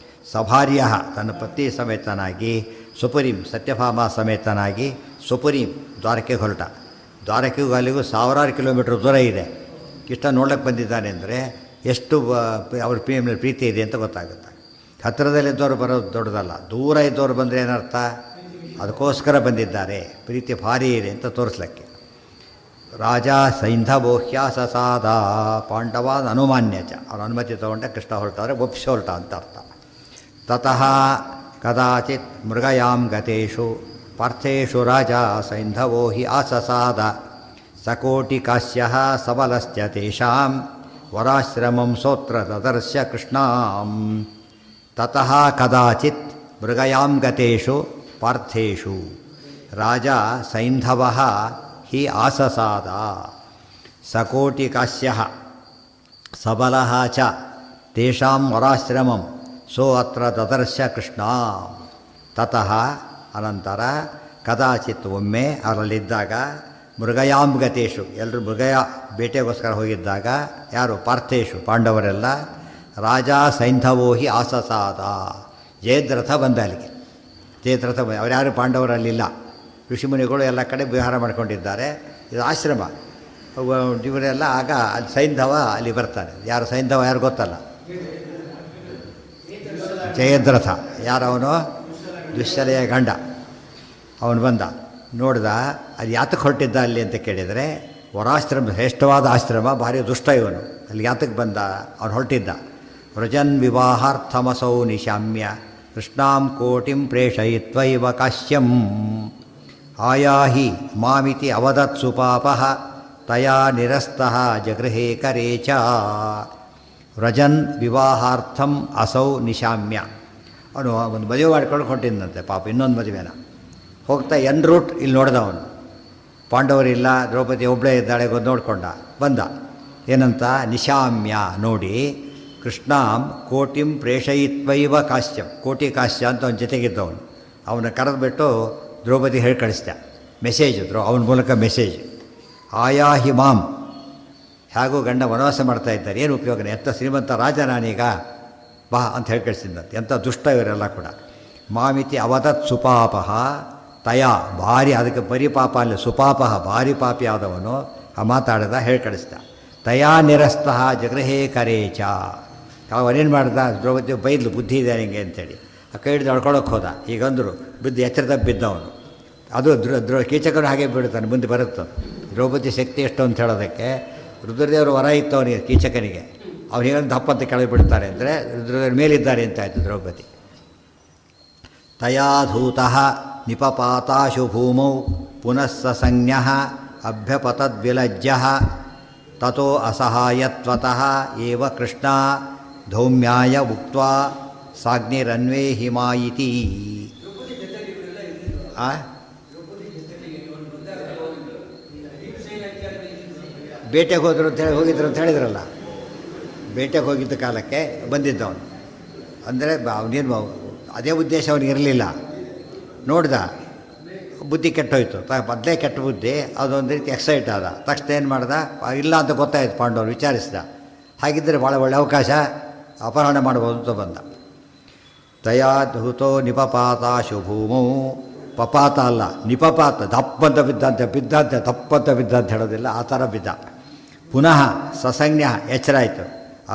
ಸಭಾರ್ಯ ತನ್ನ ಪತ್ನಿ ಸಮೇತನಾಗಿ, ಸ್ವಪುರೀಂ ಸತ್ಯಭಾಮ ಸಮೇತನಾಗಿ ಸ್ವಪುರೀಂ ದ್ವಾರಕೆಗೆ ಹೊರಟ. ದ್ವಾರಕೆಗೂ ಅಲ್ಲಿಗೂ 1000 ಕಿಲೋಮೀಟ್ರ್ ದೂರ ಇದೆ. ಕೃಷ್ಣ ನೋಡಕ್ಕೆ ಬಂದಿದ್ದಾನೆ ಅಂದರೆ ಎಷ್ಟು ಅವ್ರ ಪ್ರೀತಿ ಇದೆ ಅಂತ ಗೊತ್ತಾಗುತ್ತೆ. ಹತ್ತಿರದಲ್ಲಿದ್ದವರು ಬರೋದು ದೊಡ್ಡದಲ್ಲ, ದೂರ ಇದ್ದವರು ಬಂದರೆ ಏನರ್ಥ? ಅದಕ್ಕೋಸ್ಕರ ಬಂದಿದ್ದಾರೆ, ಪ್ರೀತಿ ಭಾರಿ ಇದೆ ಅಂತ ತೋರಿಸ್ಲಿಕ್ಕೆ. ರಾಜ ಸೈಂಧವೋಹ್ಯ ಸಸಾದ ಪಾಂಡವಾನ್ ಅನುಮಾನ್ಯ ಚ. ಅವ್ರ ಅನುಮತಿ ತೊಗೊಂಡೆ ಕೃಷ್ಣ ಹೊರಟಾದ್ರೆ ಒಪ್ಪಿಸಿ ಹೊರಟ ಅಂತ ಅರ್ಥ. ತತಃ ಕದಾಚಿತ್ ಮೃಗಯಾಂ ಗತೇಷು ಪಾರ್ಥೇಷು ರಾಜ ಸೈಂಧವೋ ಹಿ ಆಸಸಾದ ಸಕೋಟಿಕಾಸ್ಯ ಸಬಲಸ್ಯ ತೇಷಾಂ ವರಾಶ್ರಮಂ ಸೋತ್ರ ದದರ್ಶ್ಯ ಕೃಷ್ಣಾಂ. ತತಃ ಕದಾಚಿತ್ ಮೃಗಯಾಂ ಗತೇಷು ಪಾರ್ಥೇಷು ರಾಜ ಸೈಂಧವಃ ಹಿ ಆಸಸಾದ ಸಕೋಟಿಕಾಸ್ಯ ಸಬಲಃ ಚ ತೇಷಾಂ ವರಾಶ್ರಮಂ ಸೋ ಅತ್ರ ದದರ್ಶ್ಯ ಕೃಷ್ಣಾಂ. ತತಃ ಅನಂತರ ಕದಾಚಿತ್ ಒಮ್ಮೆ ಅವರಲ್ಲಿದ್ದಾಗ ಮೃಗಯಾಂ ಗತೇಶು, ಎಲ್ಲರೂ ಮೃಗಯ ಬೇಟೆಗೋಸ್ಕರ ಹೋಗಿದ್ದಾಗ ಯಾರು ಪಾರ್ಥೇಶು ಪಾಂಡವರೆಲ್ಲ ರಾಜ ಸೈಂಧವೋ ಹಿ ಆಸಸಾದ, ಜಯದ್ರಥ ಬಂದ ಅಲ್ಲಿಗೆ. ಜಯದ್ರಥ ಬಂದ, ಅವರ್ಯಾರು ಪಾಂಡವರಲ್ಲಿಲ್ಲ, ಋಷಿಮುನಿಗಳು ಎಲ್ಲ ಕಡೆ ವಿಹಾರ ಮಾಡ್ಕೊಂಡಿದ್ದಾರೆ. ಇದು ಆಶ್ರಮ, ಇವರೆಲ್ಲ. ಆಗ ಅಲ್ಲಿ ಸೈಂಧವ ಅಲ್ಲಿ ಬರ್ತಾನೆ. ಯಾರು ಸೈಂಧವ ಯಾರು ಗೊತ್ತಲ್ಲ, ಜಯದ್ರಥ. ಯಾರವನು? ದುಶ್ಶಲೆಯ ಗಂಡ. ಅವನು ಬಂದ, ನೋಡ್ದ, ಅದು ಯಾತಕ್ಕೆ ಹೊರಟಿದ್ದ ಅಲ್ಲಿ ಅಂತ ಕೇಳಿದರೆ, ವರಾಶ್ರಮ ಶ್ರೇಷ್ಠವಾದ ಆಶ್ರಮ, ಭಾರಿ ದುಷ್ಟ ಇವನು. ಅಲ್ಲಿ ಯಾತಕ್ಕೆ ಬಂದ? ಅವನು ಹೊರಟಿದ್ದ. ವ್ರಜನ್ ವಿವಾಹಾರ್ಥಮಸೌ ನಿಶಾಮ್ಯ ಕೃಷ್ಣಾಂ ಕೋಟಿಂ ಪ್ರೇಷಯಿತ್ವೈವ ಕಾಶ್ಯಂ ಆಯಾಹಿ ಮಾಮಿತಿ ಅವದತ್ ಸುಪಾಪಃ ತಯಾ ನಿರಸ್ತಃ ಜಗೃಹೇ ಕರೇ ಚ. ವ್ರಜನ್ ವಿವಾಹಾರ್ಥಂ ಅಸೌ ನಿಶಾಮ್ಯ. ಅವನು ಒಂದು ಮದುವೆ ಮಾಡ್ಕೊಂಡು ಹೊಂಟಿದ್ದಂತೆ ಪಾಪ, ಇನ್ನೊಂದು ಮದುವೆನ ಹೋಗ್ತಾ ಎನ್ ರೂಟ್ ಇಲ್ಲಿ ನೋಡ್ದ ಅವನು. ಪಾಂಡವರಿಲ್ಲ, ದ್ರೌಪದಿ ಒಬ್ಬಳೇ ಇದ್ದಾಳೆ ನೋಡ್ಕೊಂಡ, ಬಂದ. ಏನಂತ? ನಿಶಾಮ್ಯ ನೋಡಿ, ಕೃಷ್ಣಾಂ ಕೋಟಿಂ ಪ್ರೇಷಯಿತ್ವೈವ ಕಾಶ್ಯಂ. ಕೋಟಿ ಕಾಶ್ಯ ಅಂತ ಅವನ ಜೊತೆಗಿದ್ದವನು. ಅವನ ಕರೆದುಬಿಟ್ಟು ದ್ರೌಪದಿ ಹೇಳಿ ಕಳಿಸ್ದ ಮೆಸೇಜ್. ಅವನ ಮೂಲಕ ಮೆಸೇಜ್. ಆಯಾ ಹಿಮಾಂ, ಹೇಗೂ ಗಂಡ ವನವಾಸ ಮಾಡ್ತಾ ಇದ್ದಾರೆ, ಏನು ಉಪಯೋಗನೇ, ಎಂಥ ಶ್ರೀಮಂತ ರಾಜ ನಾನೀಗ, ಬಾ ಅಂತ ಹೇಳಿ ಕಳಿಸಿದ್ದಂತೆ. ಎಂಥ ದುಷ್ಟ ಇವರೆಲ್ಲ ಕೂಡ. ಮಾಮಿತಿ ಅವದತ್ ಸುಪಾಪಃ ತಯ, ಭಾರಿ, ಅದಕ್ಕೆ ಬರೀ ಪಾಪ ಅಲ್ಲಿ, ಸುಪಾಪಃ ಭಾರಿ ಪಾಪಿ ಆದವನು ಆ ಮಾತಾಡಿದ, ಹೇಳಿ ಕಳಿಸ್ದ. ತಯಾ ನಿರಸ್ತಃ ಜಗೃಹೇ ಕರೇಚ. ಅವನೇನು ಮಾಡ್ದ? ದ್ರೌಪದಿ ಬೈದ್ಲು, ಬುದ್ಧಿ ಇದೆ ನಿಮಗೆ ಅಂತೇಳಿ. ಆ ಕೈ ಹಿಡಿದು ಅಳ್ಕೊಳಕ್ಕೆ ಹೋದ. ಈಗಂದರು ಬಿದ್ದು ಎಚ್ಚರದ ಬಿದ್ದವನು. ಅದು ಕೀಚಕನು ಹಾಗೆ ಬಿಡ್ತಾನೆ, ಮುಂದೆ ಬರುತ್ತೆ. ದ್ರೌಪದಿ ಶಕ್ತಿ ಎಷ್ಟು ಅಂತ ಹೇಳೋದಕ್ಕೆ, ರುದ್ರದೇವರು ವರ ಇತ್ತು ಅವನಿಗೆ, ಕೀಚಕನಿಗೆ. ಅವ್ನು ಹೇಳೋದು ದಪ್ಪಂತ ಕೆಳಗೆ ಬಿಡ್ತಾರೆ ಅಂದರೆ ರುದ್ರದೇವ್ರ ಮೇಲಿದ್ದಾರೆ ಅಂತ ಆಯಿತು ದ್ರೌಪದಿ. ತಯಾಧೂತಃ ನಿಪಪಾತಾಶು ಭೂಮೌ ಪುನಃ ಸಸಂಜ್ಞಃ ಅಭ್ಯಪತದ್ವಿಲಜ್ಜಃ ತತೋ ಅಸಹಾಯತ್ವತಃ ಏವ ಕೃಷ್ಣ ಧೌಮ್ಯಾಯ ಉಕ್ತ್ವಾ ಸಾಗ್ನಿರನ್ವೇ ಹಿಮಾಯಿತಿ. ಬೇಟೆಗೆ ಹೋದ್ರು ಅಂತ ಹೇಳಿ ಹೋಗಿದ್ರು ಅಂತ ಹೇಳಿದ್ರಲ್ಲ, ಬೇಟೆಗೆ ಹೋಗಿದ್ದ ಕಾಲಕ್ಕೆ ಬಂದಿದ್ದವನು. ಅಂದರೆ ಅವನೇನು ಅದೇ ಉದ್ದೇಶ ಅವನಿಗೆ ಇರಲಿಲ್ಲ. ನೋಡ್ದ, ಬುದ್ಧಿ ಕೆಟ್ಟೋಯ್ತು, ಮೊದಲೇ ಕೆಟ್ಟ ಬುದ್ಧಿ, ಅದೊಂದು ರೀತಿ ಎಕ್ಸೈಟ್ ಆದ. ತಕ್ಷಣ ಏನು ಮಾಡ್ದ? ಇಲ್ಲ ಅಂತ ಗೊತ್ತಾಯ್ತು, ಪಾಂಡವರು ವಿಚಾರಿಸಿದ. ಹಾಗಿದ್ದರೆ ಭಾಳ ಒಳ್ಳೆ ಅವಕಾಶ, ಅಪಹರಣ ಮಾಡ್ಬೋದು ಅಂತ ಬಂದ. ತಯಾಧೂತೋ ನಿಪಪಾತಾಶು ಭೂಮೌ, ಪಪಾತ ಅಲ್ಲ ನಿಪಪಾತ, ದಪ್ಪಂತ ಬಿದ್ದಂತೆ ದಪ್ಪಂತ ಬಿದ್ದಂತ ಹೇಳೋದಿಲ್ಲ, ಆ ಥರ ಬಿದ್ದ. ಪುನಃ ಸಸಂಜ್ಞ, ಎಚ್ಚರ ಆಯಿತು.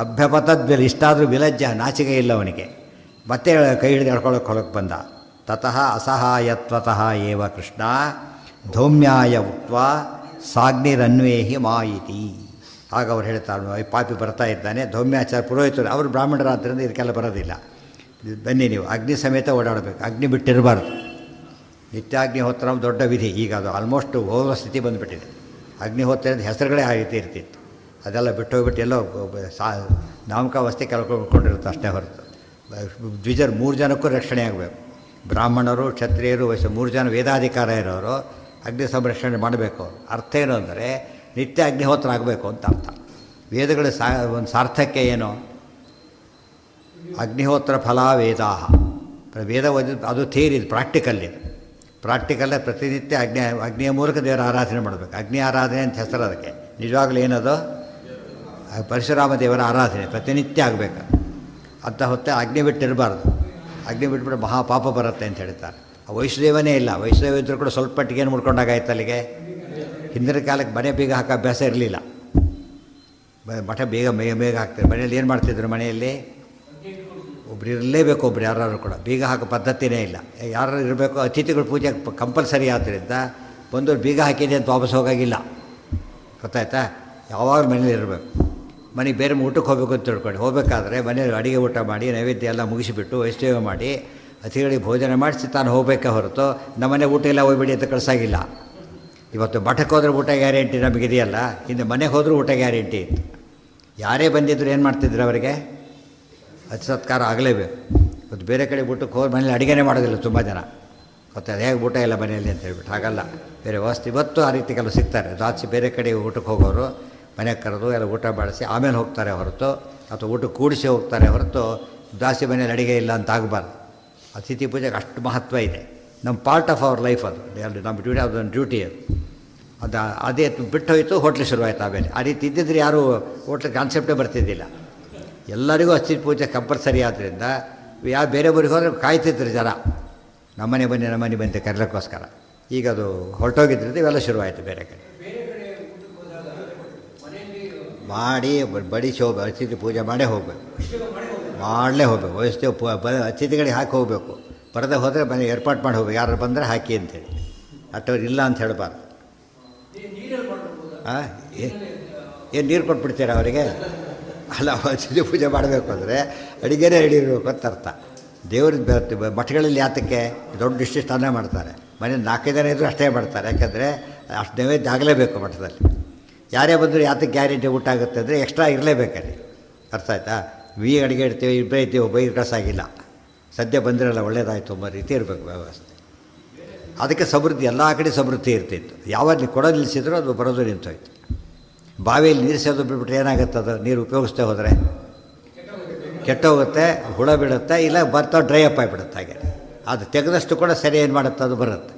ಅಭ್ಯಪತದ್ವಿಲ್, ಇಷ್ಟಾದರೂ ವಿಲಜ್ಜ, ನಾಚಿಕೆ ಇಲ್ಲ ಅವನಿಗೆ. ಮತ್ತೆ ಕೈ ಹಿಡಿದು ಹೊಳಕ್ಕೆ ಬಂದ. ತತಃ ಅಸಹಾಯತ್ವತಃ ಏವ ಕೃಷ್ಣ ಧೌಮ್ಯಾಯ ಉಕ್ತ್ವಾ ಸಾಗ್ನಿರನ್ವೇಹಿ ಮಾಯಿತಿ. ಆಗ ಅವ್ರು ಹೇಳ್ತಾರೆ, ಪಾಪಿ ಬರ್ತಾ ಇದ್ದಾನೆ, ಧೌಮ್ಯಾಚಾರ ಪುರೋಹಿತರು, ಅವರು ಬ್ರಾಹ್ಮಣರಾದ್ದರಿಂದ ಇದಕ್ಕೆಲ್ಲ ಬರೋದಿಲ್ಲ, ಬನ್ನಿ ನೀವು ಅಗ್ನಿ ಸಮೇತ ಓಡಾಡಬೇಕು, ಅಗ್ನಿ ಬಿಟ್ಟಿರಬಾರ್ದು. ನಿತ್ಯಾಗ್ನಿಹೋತ್ರ ದೊಡ್ಡ ವಿಧಿ. ಈಗ ಅದು ಆಲ್ಮೋಸ್ಟ್ ಹೋಗುವ ಸ್ಥಿತಿ ಬಂದುಬಿಟ್ಟಿದೆ. ಅಗ್ನಿಹೋತ್ರ ಹೆಸರುಗಳೇ ಆ ರೀತಿ ಇರ್ತಿತ್ತು. ಅದೆಲ್ಲ ಬಿಟ್ಟು ಹೋಗ್ಬಿಟ್ಟು ಎಲ್ಲೋ ನಾಮಕಾವಸ್ಥೆ ಕಳ್ಕೊಂಡಿರುತ್ತೆ ಅಷ್ಟೇ ಹೊರತು. ದ್ವಿಜರು 3 ಜನಕ್ಕೂ ರಕ್ಷಣೆ ಆಗಬೇಕು. ಬ್ರಾಹ್ಮಣರು, ಕ್ಷತ್ರಿಯರು, ವೈಶ್ಯ 3 ಜನ ವೇದಾಧಿಕಾರ ಇರೋರು ಅಗ್ನಿ ಸಂರಕ್ಷಣೆ ಮಾಡಬೇಕು. ಅರ್ಥ ಏನು ಅಂದರೆ ನಿತ್ಯ ಅಗ್ನಿಹೋತ್ರ ಆಗಬೇಕು ಅಂತ ಅರ್ಥ. ವೇದಗಳ ಒಂದು ಸಾರ್ಥಕ್ಯ ಏನು? ಅಗ್ನಿಹೋತ್ರ ಫಲ ವೇದಾಹ. ವೇದ ಅದು ಥಿಯರಿ, ಇದು ಪ್ರಾಕ್ಟಿಕಲ್. ಇದು ಪ್ರಾಕ್ಟಿಕಲ್ಲೇ ಪ್ರತಿನಿತ್ಯ ಅಗ್ನಿಯ ಮೂಲಕ ದೇವರ ಆರಾಧನೆ ಮಾಡಬೇಕು. ಅಗ್ನಿ ಆರಾಧನೆ ಅಂತ ಹೆಸರು ಅದಕ್ಕೆ. ನಿಜವಾಗ್ಲೂ ಏನದು? ಪರಶುರಾಮ ದೇವರ ಆರಾಧನೆ ಪ್ರತಿನಿತ್ಯ ಆಗಬೇಕು. ಅಂತ ಹೊತ್ತೆ ಅಗ್ನಿ ಬಿಟ್ಟಿರಬಾರ್ದು. ಅಗ್ನಿ ಬಿಟ್ಬಿಟ್ಟು ಮಹಾಪಾಪ ಬರುತ್ತೆ ಅಂತ ಹೇಳ್ತಾರೆ. ವೈಷ್ಣದೇವನೇ ಇಲ್ಲ, ವೈಷ್ಣದೇವ ಇದ್ದರೂ ಕೂಡ ಸ್ವಲ್ಪ ಮಟ್ಟಿಗೆ ಏನು ಮುಡ್ಕೊಂಡಾಗಾಯ್ತು ಅಲ್ಲಿಗೆ. ಹಿಂದಿನ ಕಾಲಕ್ಕೆ ಮನೆ ಬೀಗ ಹಾಕೋ ಅಭ್ಯಾಸ ಇರಲಿಲ್ಲ. ಮಠ ಬೇಗ ಹಾಕ್ತಾರೆ. ಮನೆಯಲ್ಲಿ ಏನು ಮಾಡ್ತಿದ್ರು? ಮನೆಯಲ್ಲಿ ಒಬ್ರು ಇರಲೇಬೇಕು, ಒಬ್ರು ಯಾರು ಕೂಡ. ಬೀಗ ಹಾಕೋ ಪದ್ಧತಿನೇ ಇಲ್ಲ. ಯಾರು ಇರಬೇಕು, ಅತಿಥಿಗಳು ಪೂಜೆ ಕಂಪಲ್ಸರಿ ಆದ್ದರಿಂದ ಬಂದವರು ಬೀಗ ಹಾಕಿದೆ ಅಂತ ವಾಪಸ್ ಹೋಗಾಗಿಲ್ಲ. ಗೊತ್ತಾಯ್ತಾ? ಯಾವಾಗಲೂ ಮನೇಲಿ ಇರಬೇಕು. ಮನೆಗೆ ಬೇರೆ ಊಟಕ್ಕೆ ಹೋಗಬೇಕು ಅಂತ ತಿಳ್ಕೊಂಡು ಹೋಗಬೇಕಾದ್ರೆ ಮನೇಲಿ ಅಡುಗೆ ಊಟ ಮಾಡಿ ನೈವೇದ್ಯ ಎಲ್ಲ ಮುಗಿಸಿಬಿಟ್ಟು ವೈಷ್ಣವ ಮಾಡಿ ಅತಿಥಿಗಳಿಗೆ ಭೋಜನ ಮಾಡಿಸಿ ತಾನು ಹೋಗಬೇಕೇ ಹೊರತು ನಮ್ಮನೆ ಊಟ ಎಲ್ಲ ಹೋಗ್ಬಿಡಿ ಅಂತ ಕಳಿಸಾಗಿಲ್ಲ. ಇವತ್ತು ಮಠಕ್ಕೆ ಹೋದ್ರೆ ಊಟ ಗ್ಯಾರಂಟಿ ನಮಗಿದೆಯಲ್ಲ, ಹಿಂದೆ ಮನೆಗೆ ಹೋದರೂ ಊಟ ಗ್ಯಾರಂಟಿ ಇತ್ತು. ಯಾರೇ ಬಂದಿದ್ರು ಏನು ಮಾಡ್ತಿದ್ರು? ಅವರಿಗೆ ಅತಿ ಸತ್ಕಾರ ಆಗಲೇಬೇಕು. ಇವತ್ತು ಬೇರೆ ಕಡೆ ಊಟಕ್ಕೆ ಹೋಗಿ ಮನೇಲಿ ಅಡುಗೆನೇ ಮಾಡೋದಿಲ್ಲ ತುಂಬ ಜನ. ಗೊತ್ತಾಗ ಹೇಗೆ ಊಟ ಇಲ್ಲ ಮನೆಯಲ್ಲಿ ಅಂತ ಹೇಳ್ಬಿಟ್ಟು. ಹಾಗಲ್ಲ, ಬೇರೆ ವ್ಯವಸ್ಥೆ. ಇವತ್ತು ಆ ರೀತಿ ಕೆಲವು ಸಿಗ್ತಾರೆ. ರಾತ್ರಿ ಬೇರೆ ಕಡೆ ಊಟಕ್ಕೆ ಹೋಗೋರು ಮನೆಗೆ ಕರೆದು ಎಲ್ಲ ಊಟ ಮಾಡಿಸಿ ಆಮೇಲೆ ಹೋಗ್ತಾರೆ ಹೊರತು, ಅಥವಾ ಊಟಕ್ಕೆ ಕೂಡಿಸಿ ಹೋಗ್ತಾರೆ ಹೊರತು ದಾಸಿ ಮನೇಲಿ ಅಡುಗೆ ಇಲ್ಲ ಅಂತ ಆಗಬಾರ್ದು. ಅತಿಥಿ ಪೂಜೆಗೆ ಅಷ್ಟು ಮಹತ್ವ ಇದೆ. ನಮ್ಮ ಪಾರ್ಟ್ ಆಫ್ ಅವರ್ ಲೈಫ್ ಅದು. ನಮ್ಮ ಡ್ಯೂಟಿ, ಅದೊಂದು ಡ್ಯೂಟಿ ಅದು. ಅದೇ ಬಿಟ್ಟು ಹೋಯಿತು, ಹೋಟ್ಲು ಶುರುವಾಯಿತು. ಆಮೇಲೆ ಆ ರೀತಿ ಇದ್ದಿದ್ರೆ ಯಾರೂ ಹೋಟ್ಲ್ ಕಾನ್ಸೆಪ್ಟೇ ಬರ್ತಿದ್ದಿಲ್ಲ. ಎಲ್ಲರಿಗೂ ಅಚ್ಚಿ ಪೂಜೆ ಕಂಪಲ್ಸರಿ ಆದ್ದರಿಂದ ಯಾವ ಬೇರೆ ಊರಿಗೆ ಹೋದರೆ ಕಾಯ್ತಿದ್ರು ಜನ, ನಮ್ಮನೆ ಬನ್ನಿ ಬಂತೆ ಕರೆಯೋಕ್ಕೋಸ್ಕರ. ಈಗ ಅದು ಹೊರಟೋಗಿದ್ರಿಂದ ಇವೆಲ್ಲ ಶುರುವಾಯಿತು ಬೇರೆ ಕಡೆ ಮಾಡಿ ಬಡಿಸಿ ಹೋಗ್ಬೇಕು. ಅತಿಥಿ ಪೂಜೆ ಮಾಡೇ ಹೋಗಬೇಕು, ಮಾಡಲೇ ಹೋಗ್ಬೇಕು. ವಯಸ್ಸು ಅತಿಥಿಗಳಿಗೆ ಹಾಕಿ ಹೋಗಬೇಕು. ಬರದೇ ಹೋದರೆ ಮನೆ ಏರ್ಪಾಟ್ ಮಾಡಿ ಹೋಗ್ಬೇಕು, ಯಾರು ಬಂದರೆ ಹಾಕಿ ಅಂತೇಳಿ. ಅಟ್ಟವ್ರು ಇಲ್ಲ ಅಂತ ಹೇಳಬಾರ್ದು. ಏನು ನೀರು ಕೊಟ್ಬಿಡ್ತೀರಾ ಅವರಿಗೆ? ಅಲ್ಲ, ಅತಿಥಿ ಪೂಜೆ ಮಾಡಬೇಕು ಅಂದರೆ ಅಡುಗೆನೇ ರೆಡಿ ಇರಬೇಕು ಅಂತ ಅರ್ಥ. ದೇವ್ರ ಮಠಗಳಲ್ಲಿ ಯಾತಕ್ಕೆ ದೊಡ್ಡ ಇಷ್ಟಿಷ್ಟು ಅನ್ನ ಮಾಡ್ತಾರೆ, ಮನೆ 4 ಜನ ಇದ್ದರೂ ಅಷ್ಟೇ ಮಾಡ್ತಾರೆ. ಯಾಕಂದರೆ ಅಷ್ಟು ನೈವೇದ್ಯ ಆಗಲೇಬೇಕು ಮಠದಲ್ಲಿ. ಯಾರೇ ಬಂದರೂ ಯಾತಕ್ಕೆ ಗ್ಯಾರಂಟಿ ಊಟ ಆಗುತ್ತೆ ಅಂದರೆ ಎಕ್ಸ್ಟ್ರಾ ಇರಲೇಬೇಕಲ್ಲಿ. ಅರ್ಥ ಆಯ್ತಾ? ಅಡುಗೆ ಇಡ್ತೀವಿ, ಇಬ್ಬರೇ ಇರ್ತೀವಿ, ಒಬ್ಬ ಕಸಾಗಿಲ್ಲ, ಸದ್ಯ ಬಂದಿರಲ್ಲ, ಒಳ್ಳೇದಾಯಿತು ಅನ್ನೋ ರೀತಿ ಇರಬೇಕು ವ್ಯವಸ್ಥೆ. ಅದಕ್ಕೆ ಸಮೃದ್ಧಿ, ಎಲ್ಲ ಕಡೆ ಸಮೃದ್ಧಿ ಇರ್ತಿತ್ತು. ಯಾವಾಗ ನೀವು ಕೊಡೋದು ನಿಲ್ಲಿಸಿದ್ರೂ ಅದು ಬರೋದು ನಿಂತೋಯ್ತು. ಬಾವಿಯಲ್ಲಿ ನೀರು ಸೇದು ಬಿಟ್ಬಿಟ್ರೆ ಏನಾಗುತ್ತೆ? ಅದು ನೀರು ಉಪಯೋಗಿಸ್ತೇ ಹೋದರೆ ಕೆಟ್ಟೋಗುತ್ತೆ, ಹುಳ ಬೀಳುತ್ತೆ, ಇಲ್ಲ ಬರ್ತಾವೆ ಡ್ರೈ ಅಪ್ ಆಗಿಬಿಡುತ್ತೆ. ಹಾಗೆ ಅದು ತೆಗೆದಷ್ಟು ಕೂಡ ಸರಿ ಏನು ಮಾಡುತ್ತೆ, ಅದು ಬರುತ್ತೆ.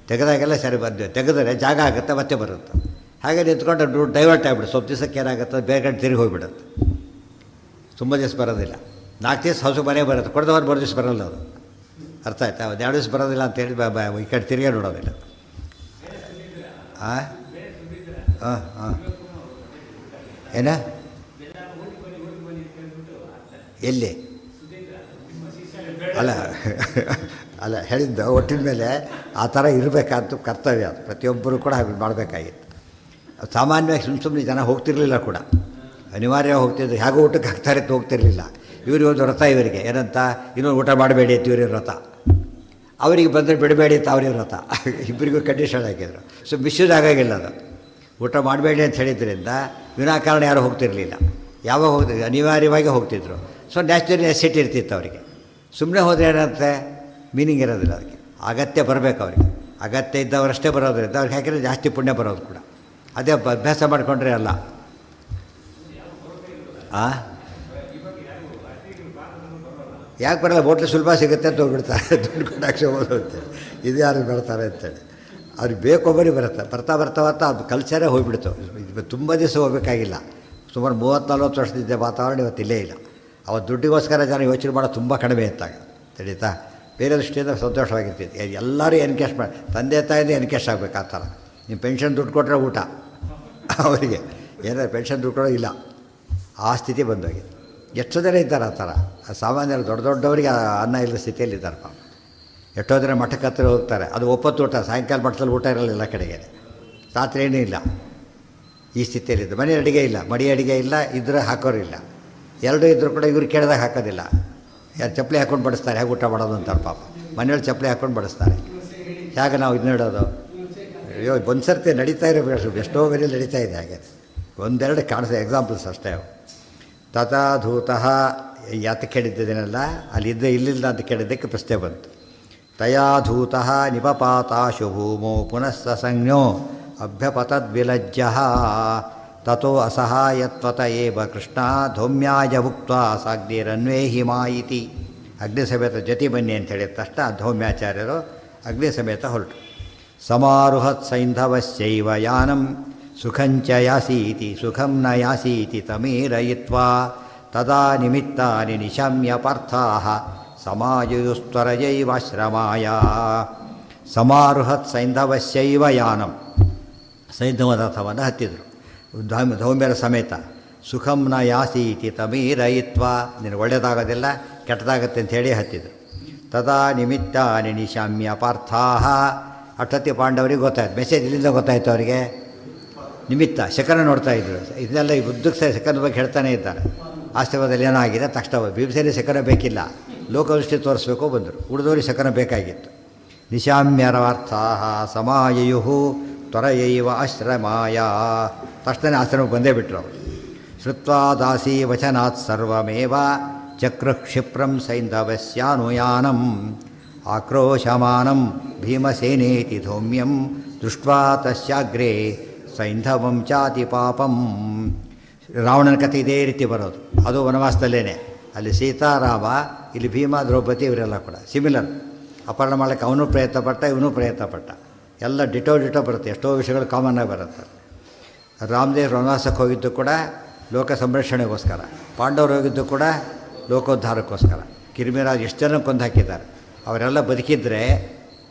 ತೆಗೆದಾಗೆಲ್ಲ ಸರಿ ತೆಗೆದರೆ ಜಾಗ ಆಗುತ್ತೆ, ಮತ್ತೆ ಬರುತ್ತೆ. ಹಾಗೆ ನಿಂತ್ಕೊಂಡು ಡೈವರ್ಟ್ ಆಗಿಬಿಡುತ್ತೆ. ಸ್ವಲ್ಪ ದಿವಸಕ್ಕೆ ಏನಾಗುತ್ತೆ, ಬೇರೆ ಕಡೆ ತಿರುಗಿ ಹೋಗಿಬಿಡುತ್ತೆ. ತುಂಬ ದಿವಸ ಬರೋದಿಲ್ಲ. 4 ದಿವಸ ಹಸು ಮನೆ ಬರುತ್ತೆ, ಕೊಡ್ದವ್ರು 3 ದಿವಸ ಬರೋಲ್ಲ ಅದು. ಅರ್ಥ ಆಯ್ತಾ? 2 ದಿವಸ ಬರೋದಿಲ್ಲ ಅಂತೇಳಿ ಈ ಕಡೆ ತಿರುಗೇ ನೋಡೋದಿಲ್ಲ. ಹಾಂ ಹಾಂ ಹಾಂ ಏನ ಎಲ್ಲಿ ಅಲ್ಲ ಹೇಳಿದ್ದು ಒಟ್ಟಿನ ಮೇಲೆ ಆ ಥರ ಇರಬೇಕಂತ ಕರ್ತವ್ಯ. ಅದು ಪ್ರತಿಯೊಬ್ಬರು ಕೂಡ ಹಾಗೆ ಮಾಡಬೇಕಾಗಿತ್ತು. ಸಾಮಾನ್ಯವಾಗಿ ಸುಮ್ಮನೆ ಜನ ಹೋಗ್ತಿರಲಿಲ್ಲ ಕೂಡ, ಅನಿವಾರ್ಯ ಹೋಗ್ತಿದ್ರು. ಹೇಗೋ ಊಟಕ್ಕೆ ಹಾಕ್ತಾರೆ ಅಂತ ಹೋಗ್ತಿರಲಿಲ್ಲ. ಇವ್ರಿಗೆ ಒಂದು ವ್ರತ, ಇವರಿಗೆ ಏನಂತ, ಇನ್ನೊಂದು ಊಟ ಮಾಡಬೇಡಿ ಅಂತ ಇವ್ರಿಗೆ ವ್ರತ, ಅವರಿಗೆ ಬಂದರೆ ಬಿಡಬೇಡಿ ಅಂತ ಅವ್ರಿಗೆ ವ್ರತ. ಇಬ್ಬರಿಗೂ ಕಂಡೀಷನ್ ಹಾಕಿದ್ರು. ಸೊ ಮಿಸ್ಯೂಸ್ ಆಗೋಗಿಲ್ಲ ಅದು. ಊಟ ಮಾಡಬೇಡಿ ಅಂತ ಹೇಳಿದ್ರಿಂದ ವಿನಾಕಾರಣ ಯಾರೂ ಹೋಗ್ತಿರಲಿಲ್ಲ. ಯಾವಾಗ ಹೋಗ್ತಿದ್ರು, ಅನಿವಾರ್ಯವಾಗಿ ಹೋಗ್ತಿದ್ರು. ಸೊ ನ್ಯಾಚುರಲ್ ನೆಸಿಟಿ ಇರ್ತಿತ್ತು ಅವರಿಗೆ. ಸುಮ್ಮನೆ ಹೋದರೆ ಏನಂತೆ ಮೀನಿಂಗ್ ಇರೋದಿಲ್ಲ. ಅದಕ್ಕೆ ಅಗತ್ಯ ಬರಬೇಕು ಅವರಿಗೆ. ಅಗತ್ಯ ಇದ್ದವರಷ್ಟೇ ಬರೋದ್ರಿಂದ ಅವ್ರಿಗೆ ಹಾಕಿದ್ರೆ ಜಾಸ್ತಿ ಪುಣ್ಯ ಬರೋದು ಕೂಡ. ಅದೇ ಅಭ್ಯಾಸ ಮಾಡಿಕೊಂಡ್ರೆ ಅಲ್ಲ. ಯಾಕೆ ಬರಲ್ಲ? ಹೋಟ್ಲು ಸುಲಭ ಸಿಗುತ್ತೆ ಅಂತ ಹೋಗ್ಬಿಡ್ತಾರೆ, ದುಡ್ಡು ಕೊಟ್ಟು ಹಾಕ್ಸೋಬೋದು ಅಂತೇಳಿ. ಇದು ಯಾರು ಬರ್ತಾರೆ ಅಂತೇಳಿ ಅವ್ರಿಗೆ ಬೇಕೊಬ್ಬರಿ ಬರುತ್ತೆ. ಬರ್ತಾ ಅದು ಕಲ್ಚರೇ ಹೋಗ್ಬಿಡ್ತು. ತುಂಬ ದಿವಸ ಹೋಗಬೇಕಾಗಿಲ್ಲ. ಸುಮಾರು 30-40 ವರ್ಷದಿದ್ದ ವಾತಾವರಣ ಇವತ್ತು ಇಲ್ಲೇ ಇಲ್ಲ. ಅವತ್ತು ದುಡ್ಡಿಗೋಸ್ಕರ ಜನ ಯೋಚನೆ ಮಾಡೋದು ತುಂಬ ಕಡಿಮೆ ಇತ್ತಾಗ, ತಿಳಿತಾ? ಬೇರೆ ದೃಷ್ಟಿಯಿಂದ ಸಂತೋಷವಾಗಿರ್ತಿತ್ತು. ಎಲ್ಲರೂ ಎನ್ಕೇಶ್ ಮಾಡಿ, ತಂದೆ ತಾಯಿಯಿಂದ ಎನ್ಕೇಶ್ ಆಗಬೇಕು. ಆ ಥರ ನೀವು ಪೆನ್ಷನ್ ದುಡ್ಡು ಕೊಟ್ಟರೆ ಊಟ ಅವರಿಗೆ, ಏನಾದ್ರು ಪೆನ್ಷನ್ ದುಡ್ಡು ಕೊಡೋ ಇಲ್ಲ, ಆ ಸ್ಥಿತಿ ಬಂದೋಗಿದೆ. ಎಷ್ಟು ಜನ ಇದ್ದಾರೆ ಆ ಥರ. ಸಾಮಾನ್ಯರು ದೊಡ್ಡವರಿಗೆ ಅನ್ನ ಇಲ್ಲದ ಸ್ಥಿತಿಯಲ್ಲಿ ಇದ್ದಾರೆ ಪಾಪ. ಎಷ್ಟೋ ಜನ ಮಠಕ್ಕೆ ಹತ್ತಿರ ಹೋಗ್ತಾರೆ, ಅದು ಒಪ್ಪತ್ತು ಊಟ, ಸಾಯಂಕಾಲ ಮಠದಲ್ಲಿ ಊಟ ಇರಲ್ಲ ಎಲ್ಲ ಕಡೆಗೆ, ರಾತ್ರಿ ಏನೂ ಇಲ್ಲ. ಈ ಸ್ಥಿತಿಯಲ್ಲಿದ್ದು ಮನೆ ಅಡುಗೆ ಇಲ್ಲ, ಮಡಿ ಅಡುಗೆ ಇಲ್ಲ, ಇದ್ರೆ ಹಾಕೋರಿಲ್ಲ. ಎರಡೂ ಇದ್ದರೂ ಕೂಡ ಇವ್ರು ಕೇಳಿದಾಗ ಹಾಕೋದಿಲ್ಲ. ಯಾರು ಚಪ್ಪಲಿ ಹಾಕ್ಕೊಂಡು ಬಡಿಸ್ತಾರೆ, ಹೇಗೆ ಊಟ ಮಾಡೋದು ಅಂತಾರೆ ಪಾಪ. ಮನೆಯೊಳಗೆ ಚಪ್ಪಲಿ ಹಾಕ್ಕೊಂಡು ಬಡಿಸ್ತಾರೆ. ಹೇಗೆ ನಾವು ಇದು ನೀಡೋದು? ಅಯ್ಯೋ, ಒಂದು ಸರ್ತಿ ನಡೀತಾ ಇರೋ ಎಷ್ಟೋ ಮನೇಲಿ ನಡೀತಾ ಇದೆ. ಹಾಗೆ ಒಂದೆರಡು ಕಾಣಿಸ್ತದೆ ಎಕ್ಸಾಂಪಲ್ಸ್ ಅಷ್ಟೇ ಅವು. ತಥಾಧೂತಃ ಯಾತಕ್ಕೆ ಕೇಳಿದ್ದೇನಲ್ಲ, ಅಲ್ಲಿದ್ದ ಇಲ್ಲಿಲ್ಲ ಅಂತ ಕೇಳಿದ್ದಕ್ಕೆ ಪ್ರಶ್ನೆ ಬಂತು. ತಯಾಧೂತಃ ನಿಪಪಾತಾಶು ಭೂಮೋ ಪುನಃ ಸಸಂಜ್ಞೋ ಅಭ್ಯಪತದ್ವಿಲಜ್ಜ ತಥೋ ಅಸಹಾಯತ್ವತ ಏವ ಕೃಷ್ಣ ಧೌಮ್ಯಾಯ ಭುಕ್ತ್ವಾ ಸಾಗ್ನಿರನ್ವೇಹಿ ಮಾಯಿತಿ. ಅಗ್ನಿ ಸಮೇತ ಜತಿ ಬನ್ನಿ ಅಂತ ಹೇಳಿದ ತಕ್ಷಣ ಧೌಮ್ಯಾಚಾರ್ಯರು ಅಗ್ನಿ ಸಮೇತ ಹೊರಟು. ಸಮಾರುಹತ್ ಸೈಂಧವಶ್ಚೈವ ಯಾನಂ ಸುಖಂಚ ಯಾಸೀತಿ ಸುಖಂ ನ ಯಾಸೀತಿ ತಮೀರಯಿತ್ವಾ ತದಾ ನಿಮಿತ್ತಾನಿ ನಿಶಮ್ಯ ಪಾರ್ಥಾಃ ಸಮಾಯುಸ್ತ್ವರಯೈವಾಶ್ರಮಾಯ. ಸಮಾರುಹತ್ ಸೈಂಧವಶ್ಚೈವ ಯಾನಂ, ಸೈಂಧವ ರಥವನ್ನು ಹತ್ತಿದರು ಧೌಮ್ಯರ ಸಮೇತ. ಸುಖಂ ನ ಯಾಸೀತಿ ತಮೀರಯಿತ್ವ, ನಿನಗೆ ಒಳ್ಳೆಯದಾಗೋದಿಲ್ಲ ಕೆಟ್ಟದಾಗತ್ತೆ ಅಂತ ಹೇಳಿ ಹತ್ತಿದರು. ತದಾ ನಿಮಿತ್ತಾನಿ ನಿಶಮ್ಯ ಪಾರ್ಥಾಃ, ಅಷ್ಟೊತ್ತಿ ಪಾಂಡವರಿಗೆ ಗೊತ್ತಾಯ್ತು. ಮೆಸೇಜ್ ಇಲ್ಲಿಂದ ಗೊತ್ತಾಯಿತು ಅವರಿಗೆ. ನಿಮಿತ್ತ ಶಕನ ನೋಡ್ತಾಯಿದ್ರು. ಇದನ್ನೆಲ್ಲ ಈ ಉದ್ದಕ್ಕೆ ಶಕನ ಬಗ್ಗೆ ಹೇಳ್ತಾನೆ ಇದ್ದಾರೆ. ಆಶ್ರಮದಲ್ಲಿ ಏನೋ ಆಗಿದೆ ತಕ್ಷಣ ಭೀಮಸೇನೆ ಶಕನ ಬೇಕಿಲ್ಲ, ಲೋಕದೃಷ್ಟಿ ತೋರಿಸ್ಬೇಕು ಬಂದರು. ಉಳಿದವರಿಗೆ ಶಕನ ಬೇಕಾಗಿತ್ತು. ನಿಶಾಮ್ಯರಾರ್ಥಾಃ ಸಮಾಯಯು ತ್ವರಯೈವ ಆಶ್ರಮಾಯ, ತಕ್ಷಣ ಆಶ್ರಮಕ್ಕೆ ಬಂದೇ ಬಿಟ್ಟರು ಅವರು. ಶ್ರುತ್ವಾ ದಾಸಿ ವಚನಾತ್ ಸರ್ವಮೇವ ಚಕ್ರ ಕ್ಷಿಪ್ರಂ ಸೈಂಧವಸ್ಯಾನುಯಾನಂ ಆಕ್ರೋಶಮಾನಂ ಭೀಮಸೇನೇತಿ ಧೌಮ್ಯಂ ದೃಷ್ಟ್ವಾ ತಸ್ಯಾಗ್ರೇ ಸೈಂಧವಂ ಚಾತಿ ಪಾಪಂ. ರಾವಣನ ಕಥೆ ಇದೇ ರೀತಿ ಬರೋದು. ಅದು ವನವಾಸದಲ್ಲೇ. ಅಲ್ಲಿ ಸೀತಾರಾಮ, ಇಲ್ಲಿ ಭೀಮ ದ್ರೌಪದಿ ಇವರೆಲ್ಲ ಕೂಡ ಸಿಮಿಲರ್. ಅಪಹರಣ ಮಾಡೋಕ್ಕೆ ಅವನು ಪ್ರಯತ್ನ ಪಟ್ಟ, ಇವನು ಪ್ರಯತ್ನ ಪಟ್ಟ. ಎಲ್ಲ ಡಿಟೋ ಬರುತ್ತೆ, ಎಷ್ಟೋ ವಿಷಯಗಳು ಕಾಮನ್ನಾಗಿ ಬರುತ್ತೆ. ರಾಮದೇವ್ ವನವಾಸಕ್ಕೆ ಹೋಗಿದ್ದು ಕೂಡ ಲೋಕ ಸಂರಕ್ಷಣೆಗೋಸ್ಕರ, ಪಾಂಡವರು ಹೋಗಿದ್ದು ಕೂಡ ಲೋಕೋದ್ಧಾರಕ್ಕೋಸ್ಕರ. ಕಿರಿಮಿರಾಜ್ ಎಷ್ಟು ಜನ ಕೊಂದು ಹಾಕಿದ್ದಾರೆ. ಅವರೆಲ್ಲ ಬದುಕಿದ್ರೆ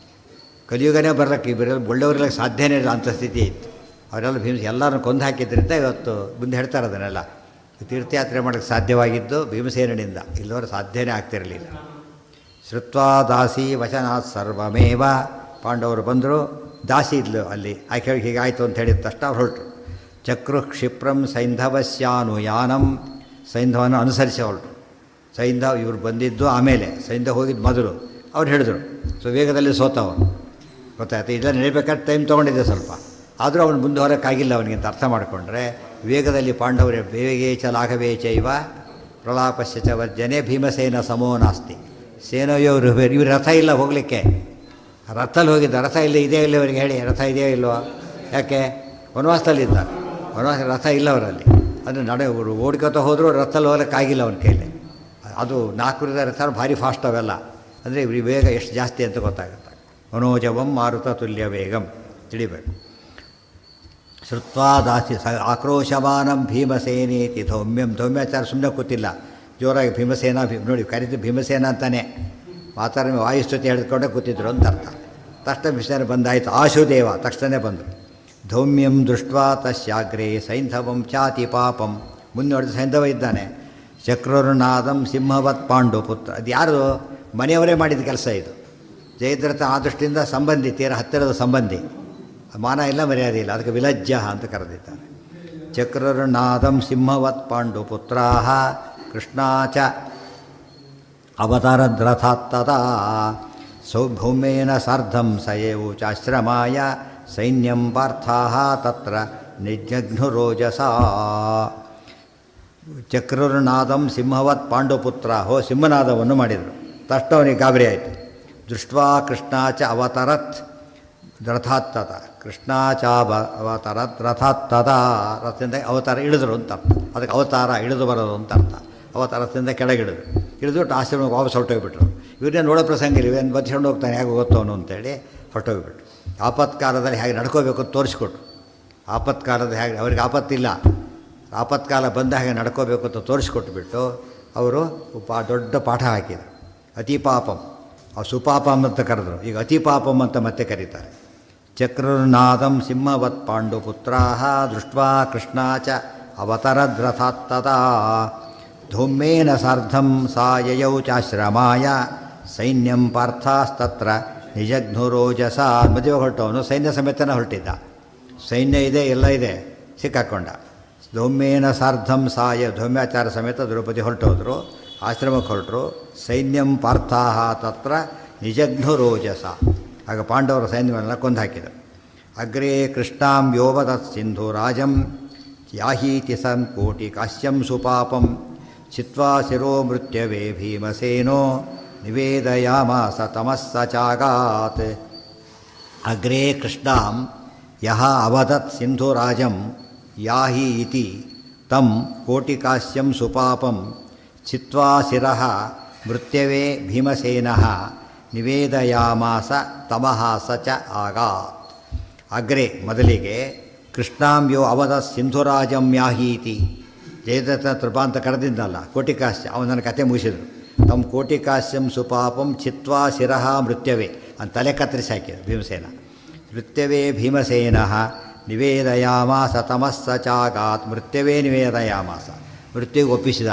ಕಲಿಯುಗನೇ ಬರಲಿಕ್ಕೆ ಇವರೆಲ್ಲ ಒಳ್ಳೆಯವರಿಲ್ಲಕ್ಕೆ ಸಾಧ್ಯನೇ ಇಲ್ಲ ಅಂಥ ಸ್ಥಿತಿ ಇತ್ತು. ಅವರೆಲ್ಲ ಎಲ್ಲರನ್ನು ಕೊಂದು ಹಾಕಿದ್ರಿಂದ ಇವತ್ತು ಮುಂದೆ ಹೇಳ್ತಾರೆ ಅದನ್ನೆಲ್ಲ. ತೀರ್ಥಯಾತ್ರೆ ಮಾಡೋಕ್ಕೆ ಸಾಧ್ಯವಾಗಿದ್ದು ಭೀಮಸೇನಿಂದ, ಇಲ್ಲವರೆ ಸಾಧ್ಯನೇ ಆಗ್ತಿರಲಿಲ್ಲ. ಶ್ರುತ್ವಾ ದಾಸಿ ವಚನಾತ್ ಸರ್ವಮೇವ. ಪಾಂಡವರು ಬಂದರು, ದಾಸಿ ಇದ್ಲು ಅಲ್ಲಿ. ಆಕೆ ಹೀಗಾಯಿತು ಅಂತ ಹೇಳಿದ ತಕ್ಷಣ ಅವ್ರು ಹೊರಟರು. ಚಕ್ರು ಕ್ಷಿಪ್ರಂ ಸೈಂಧವಸ್ಯಾನುಯಾನಂ. ಸೈಂಧವನ್ನು ಅನುಸರಿಸಿ ಹೊರಟರು. ಸೈಂಧವ್ ಇವರು ಬಂದಿದ್ದು ಆಮೇಲೆ, ಸೈಂಧವ್ ಹೋಗಿದ್ದು ಮೊದಲು. ಅವ್ರು ಹೇಳಿದ್ರು. ಸೊ ವೇಗದಲ್ಲಿ ಸೋತವನು ಗೊತ್ತಾಯ್ತು. ಇದೆಲ್ಲ ನಡಿಬೇಕಾದ್ರೆ ಟೈಮ್ ತೊಗೊಂಡಿದ್ದೆ ಸ್ವಲ್ಪ, ಆದರೂ ಅವನು ಮುಂದೆ ಹೊರಕ್ಕಾಗಿಲ್ಲ ಅವನಿಗಿಂತ ಅರ್ಥ ಮಾಡಿಕೊಂಡ್ರೆ. ವೇಗದಲ್ಲಿ ಪಾಂಡವರೇ ವೇಗೇಚ ಲಾಘವೇಚ ಇವ ಪ್ರಲಾಪಸ್ಯ ಚ ವರ್ಜನೆ ಭೀಮಸೇನ ಸಮೋ ನಾಸ್ತಿ. ಸೇನೆಯೋ ಇವ್ರ ರಥ ಇಲ್ಲ ಹೋಗಲಿಕ್ಕೆ. ರಥಲ್ಲಿ ಹೋಗಿದ್ದ, ರಥ ಇಲ್ಲ ಇದೆಯೋ ಇಲ್ಲ ಅವರಿಗೆ ಹೇಳಿ, ರಥ ಇದೆಯೋ ಇಲ್ವೋ? ಯಾಕೆ? ವನವಾಸದಲ್ಲಿದ್ದಾರೆ. ವನವಾಸ ರಥ ಇಲ್ಲ ಅವರಲ್ಲಿ. ಅಂದರೆ ಅವರು ಓಡ್ಕೊತ ಹೋದರೂ ರಥಲ್ಲಿ ಹೋಗಲಿಕ್ಕಾಗಿಲ್ಲ ಅವನ ಕೈಲಿ. ಅದು 4 ರಥ ಭಾರಿ ಫಾಸ್ಟ್ ಅವೆಲ್ಲ. ಅಂದರೆ ಇವ್ರಿಗೆ ವೇಗ ಎಷ್ಟು ಜಾಸ್ತಿ ಅಂತ ಗೊತ್ತಾಗುತ್ತೆ. ಮನೋಜವಂ ಮಾರುತ ತುಲ್ಯ ವೇಗಂ ತಿಳಿಬೇಕು. ಶ್ರುತ್ವಾ ದಾಸಿ ಆಕ್ರೋಶಮಾನಂ ಭೀಮಸೇನೇತಿ ಧೌಮ್ಯಂ. ಧೌಮ್ಯಾಚಾರ ಸುಮ್ಮನೆ ಕೂತಿಲ್ಲ, ಜೋರಾಗಿ ಭೀಮಸೇನ ನೋಡಿ ಕರೀತು ಭೀಮಸೇನ ಅಂತಾನೆ ಮಾತಾಡ ವಾಯುಸ್ತುತಿ ಹೇಳಿದ್ಕೊಂಡೆ ಕೂತಿದ್ರು ಅಂತ ಅರ್ಥ. ತಕ್ಷಣ ಭೀಮಸೇನ ಬಂದಾಯಿತು. ಆಶುದೇವ ತಕ್ಷಣವೇ ಬಂದರು. ಧೌಮ್ಯಂ ದೃಷ್ಟ್ವಾ ತಸ್ಯಾಗ್ರೇ ಸೈಂಧವಂ ಚಾತಿ ಪಾಪಂ. ಮುಂದೆ ನೋಡಿದ ಸೈಂಧವ ಇದ್ದಾನೆ. ಚಕ್ರರುನಾದಂ ಸಿಂಹವತ್ ಪಾಂಡು ಪುತ್ರ. ಅದು ಯಾರು? ಮನೆಯವರೇ ಮಾಡಿದ ಕೆಲಸ ಇದು. ಜಯದ್ರಥ ಆ ದೃಷ್ಟಿಯಿಂದ ಸಂಬಂಧಿ, ತೀರ ಹತ್ತಿರದ ಸಂಬಂಧಿ. ಮಾನ ಇಲ್ಲ, ಮರ್ಯಾದೆ ಇಲ್ಲ, ಅದಕ್ಕೆ ವಿಲಜ್ಜ ಅಂತ ಕರೆದಿದ್ದಾರೆ. ಚಕ್ರರುನಾದಂ ಸಿಂಹವತ್ ಪಾಂಡು ಪುತ್ರಾಹ ಕೃಷ್ಣಾಚ ಅವತರದ್ರಥಾತ್ತದಾ ಸೌಭೌಮೇನ ಸಾರ್ಧಂ ಸಯೇವು ಚಾಶ್ರಮಾಯ ಸೈನ್ಯಂ ಪಾರ್ಥಾಹ ತತ್ರ ನಿಜಘ್ನುರೋಜಸಾ. ಚಕ್ರರುನಾದಂ ಸಿಂಹವತ್ ಪಾಂಡುಪುತ್ರ. ಸಿಂಹನಾದವನ್ನು ಮಾಡಿದರು. ತಕ್ಷಣ ಅವನಿಗೆ ಗಾಬರಿ ಆಯಿತು. ದೃಷ್ಟ್ವಾ ಕೃಷ್ಣಾಚ ಅವತರತ್ ರಥಾತ್ತದ. ಕೃಷ್ಣಾಚ ಅವತರತ್ ರಥಾತ್ತದ. ರಥದಿಂದ ಅವತಾರ ಇಳಿದ್ರು ಅಂತ ಅರ್ಥ. ಅದಕ್ಕೆ ಅವತಾರ ಇಳಿದು ಬರೋದು ಅಂತ ಅರ್ಥ. ಅವತಾರದಿಂದ ಕೆಳಗಿಳಿದು ಇಳಿದುಬಿಟ್ಟು ಆಶ್ರಮಕ್ಕೆ ವಾಪಸ್ ಹೊರಟೋಗ್ಬಿಟ್ರು. ಇವರೇ ನೋಡೋ ಪ್ರಸಂಗ ಇಲ್ಲ, ಇವೇನು ಬಚ್ಚಿಕೊಂಡು ಹೋಗ್ತಾನೆ, ಹೇಗೆ ಗೊತ್ತವನು ಅಂತೇಳಿ ಹೊರಟೋಗ್ಬಿಟ್ರು. ಆಪತ್ಕಾಲದಲ್ಲಿ ಹೇಗೆ ನಡ್ಕೋಬೇಕು ಅಂತ ತೋರಿಸ್ಕೊಟ್ರು. ಆಪತ್ಕಾಲದ ಹೇಗೆ ಅವ್ರಿಗೆ ಆಪತ್ತಿಲ್ಲ, ಆಪತ್ಕಾಲ ಬಂದ ಹಾಗೆ ನಡ್ಕೋಬೇಕು ಅಂತ ತೋರಿಸ್ಕೊಟ್ಬಿಟ್ಟು ಅವರು ದೊಡ್ಡ ಪಾಠ ಹಾಕಿದರು. ಅತಿಪಾಪಂ, ಸುಪಾಪಂ ಅಂತ ಕರೆದರು. ಈಗ ಅತಿಪಾಪಂ ಅಂತ ಮತ್ತೆ ಕರೀತಾರೆ. ಚಕ್ರನಾದಂ ಸಿಂಹವತ್ ಪಾಂಡು ಪುತ್ರಾಹ ದೃಷ್ಟ್ವಾ ಕೃಷ್ಣಾಚ ಅವತರದ್ರಥಾತ್ತದಾ ಧೌಮ್ಯೇನ ಸಾರ್ಧಂ ಸಾ ಯಯೌ ಚಾಶ್ರಮಾಯ ಸೈನ್ಯಂ ಪಾರ್ಥಾಸ್ತತ್ರ ನಿಜಘ್ನುರೋಜಸ. ಮದುವೆ ಹೊರಟವನು ಸೈನ್ಯ ಸಮೇತನ ಹೊರಟಿದ್ದ. ಸೈನ್ಯ ಇದೆ, ಎಲ್ಲ ಇದೆ, ಸಿಕ್ಕಾಕೊಂಡ. ಧೌಮ್ಯೇನ ಸಾರ್ಧಂ ಸಾಯ. ಧೌಮ್ಯಾಚಾರ ಸಮೇತ ದ್ರೌಪದಿ ಹೊರಟೋದ್ರು, ಆಶ್ರಮಕ್ಕೆ ಹೊರಟರು. ಸೈನ್ಯಂ ಪಾರ್ಥಾಹ ತತ್ರ ನಿಜಘ್ನುರೋಜಸ. ಆಗ ಪಾಂಡವರ ಸೈನ್ಯವನ್ನೆಲ್ಲ ಕೊಂದು ಹಾಕಿದರು. ಅಗ್ರೇ ಕೃಷ್ಣಾಂ ಯೋವದತ್ ಸಿಂಧು ರಾಜಂ ಯಾಹೀತಿ ಸಂಕೋಟಿ ಕಾಶ್ಯಂ ಸುಪಾಪಂ ಚಿತ್ವಾ ಶಿರೋ ಮೃತ್ಯವೇ ಭೀಮಸೇನೋ ನಿವೇದಯಾಮಾಸ ತಮಸ್ಸ ಚಾಗಾತ್. ಅಗ್ರೇ ಕೃಷ್ಣಾಂ ಯಹ ಅವದತ್ ಸಿಂಧುರಾಜಂ ಯಾಹಿ ಇತಿ ತಂ ಕೋಟಿಕಾಸ್ಯಂ ಸುಪಾಪಂ ಚಿತ್ವಾ ಶಿರಃ ಮೃತ್ಯವೇ ಭೀಮಸೇನಃ ನಿವೇದಯಾಮಾಸ ತಮಃ ಸ ಚ ಆಗಾತ್. ಅಗ್ರೆ ಮೊದಲಿಗೆ ಕೃಷ್ಣಾಂ ಯೋ ಅವದತ್ ಸಿಂಧುರಾಜಂ ಯಾಹೀತಿ. ಜಯದ್ರಥ ಕೃಪಾಂತ ಕರೆದಿದ್ದಲ್ಲ ಕೋಟಿಕಾಸ್ಯ, ಅವನ ಕತೆ ಮುಗಿಸಿದರು. ತಮ್ಮ ಕೋಟಿಕಾಸ್ಯಂ ಸುಪಾಪಂ ಚಿತ್ವಾ ಶಿರಃ ಮೃತ್ಯವೇ ಅಂತ ತಲೆ ಕತ್ತರಿಸಿ ಹಾಕಿದರು ಭೀಮಸೇನ. ಮೃತ್ಯವೇ ಭೀಮಸೇನಃ ನಿವೇದಯಾಮಾಸ ತಮಸ್ಸ ಚಾಗಾತ್. ಮೃತ್ಯವೇ ನಿವೇದಯಾಮಾಸ, ಮೃತ್ಯುಗೆ ಒಪ್ಪಿಸಿದ.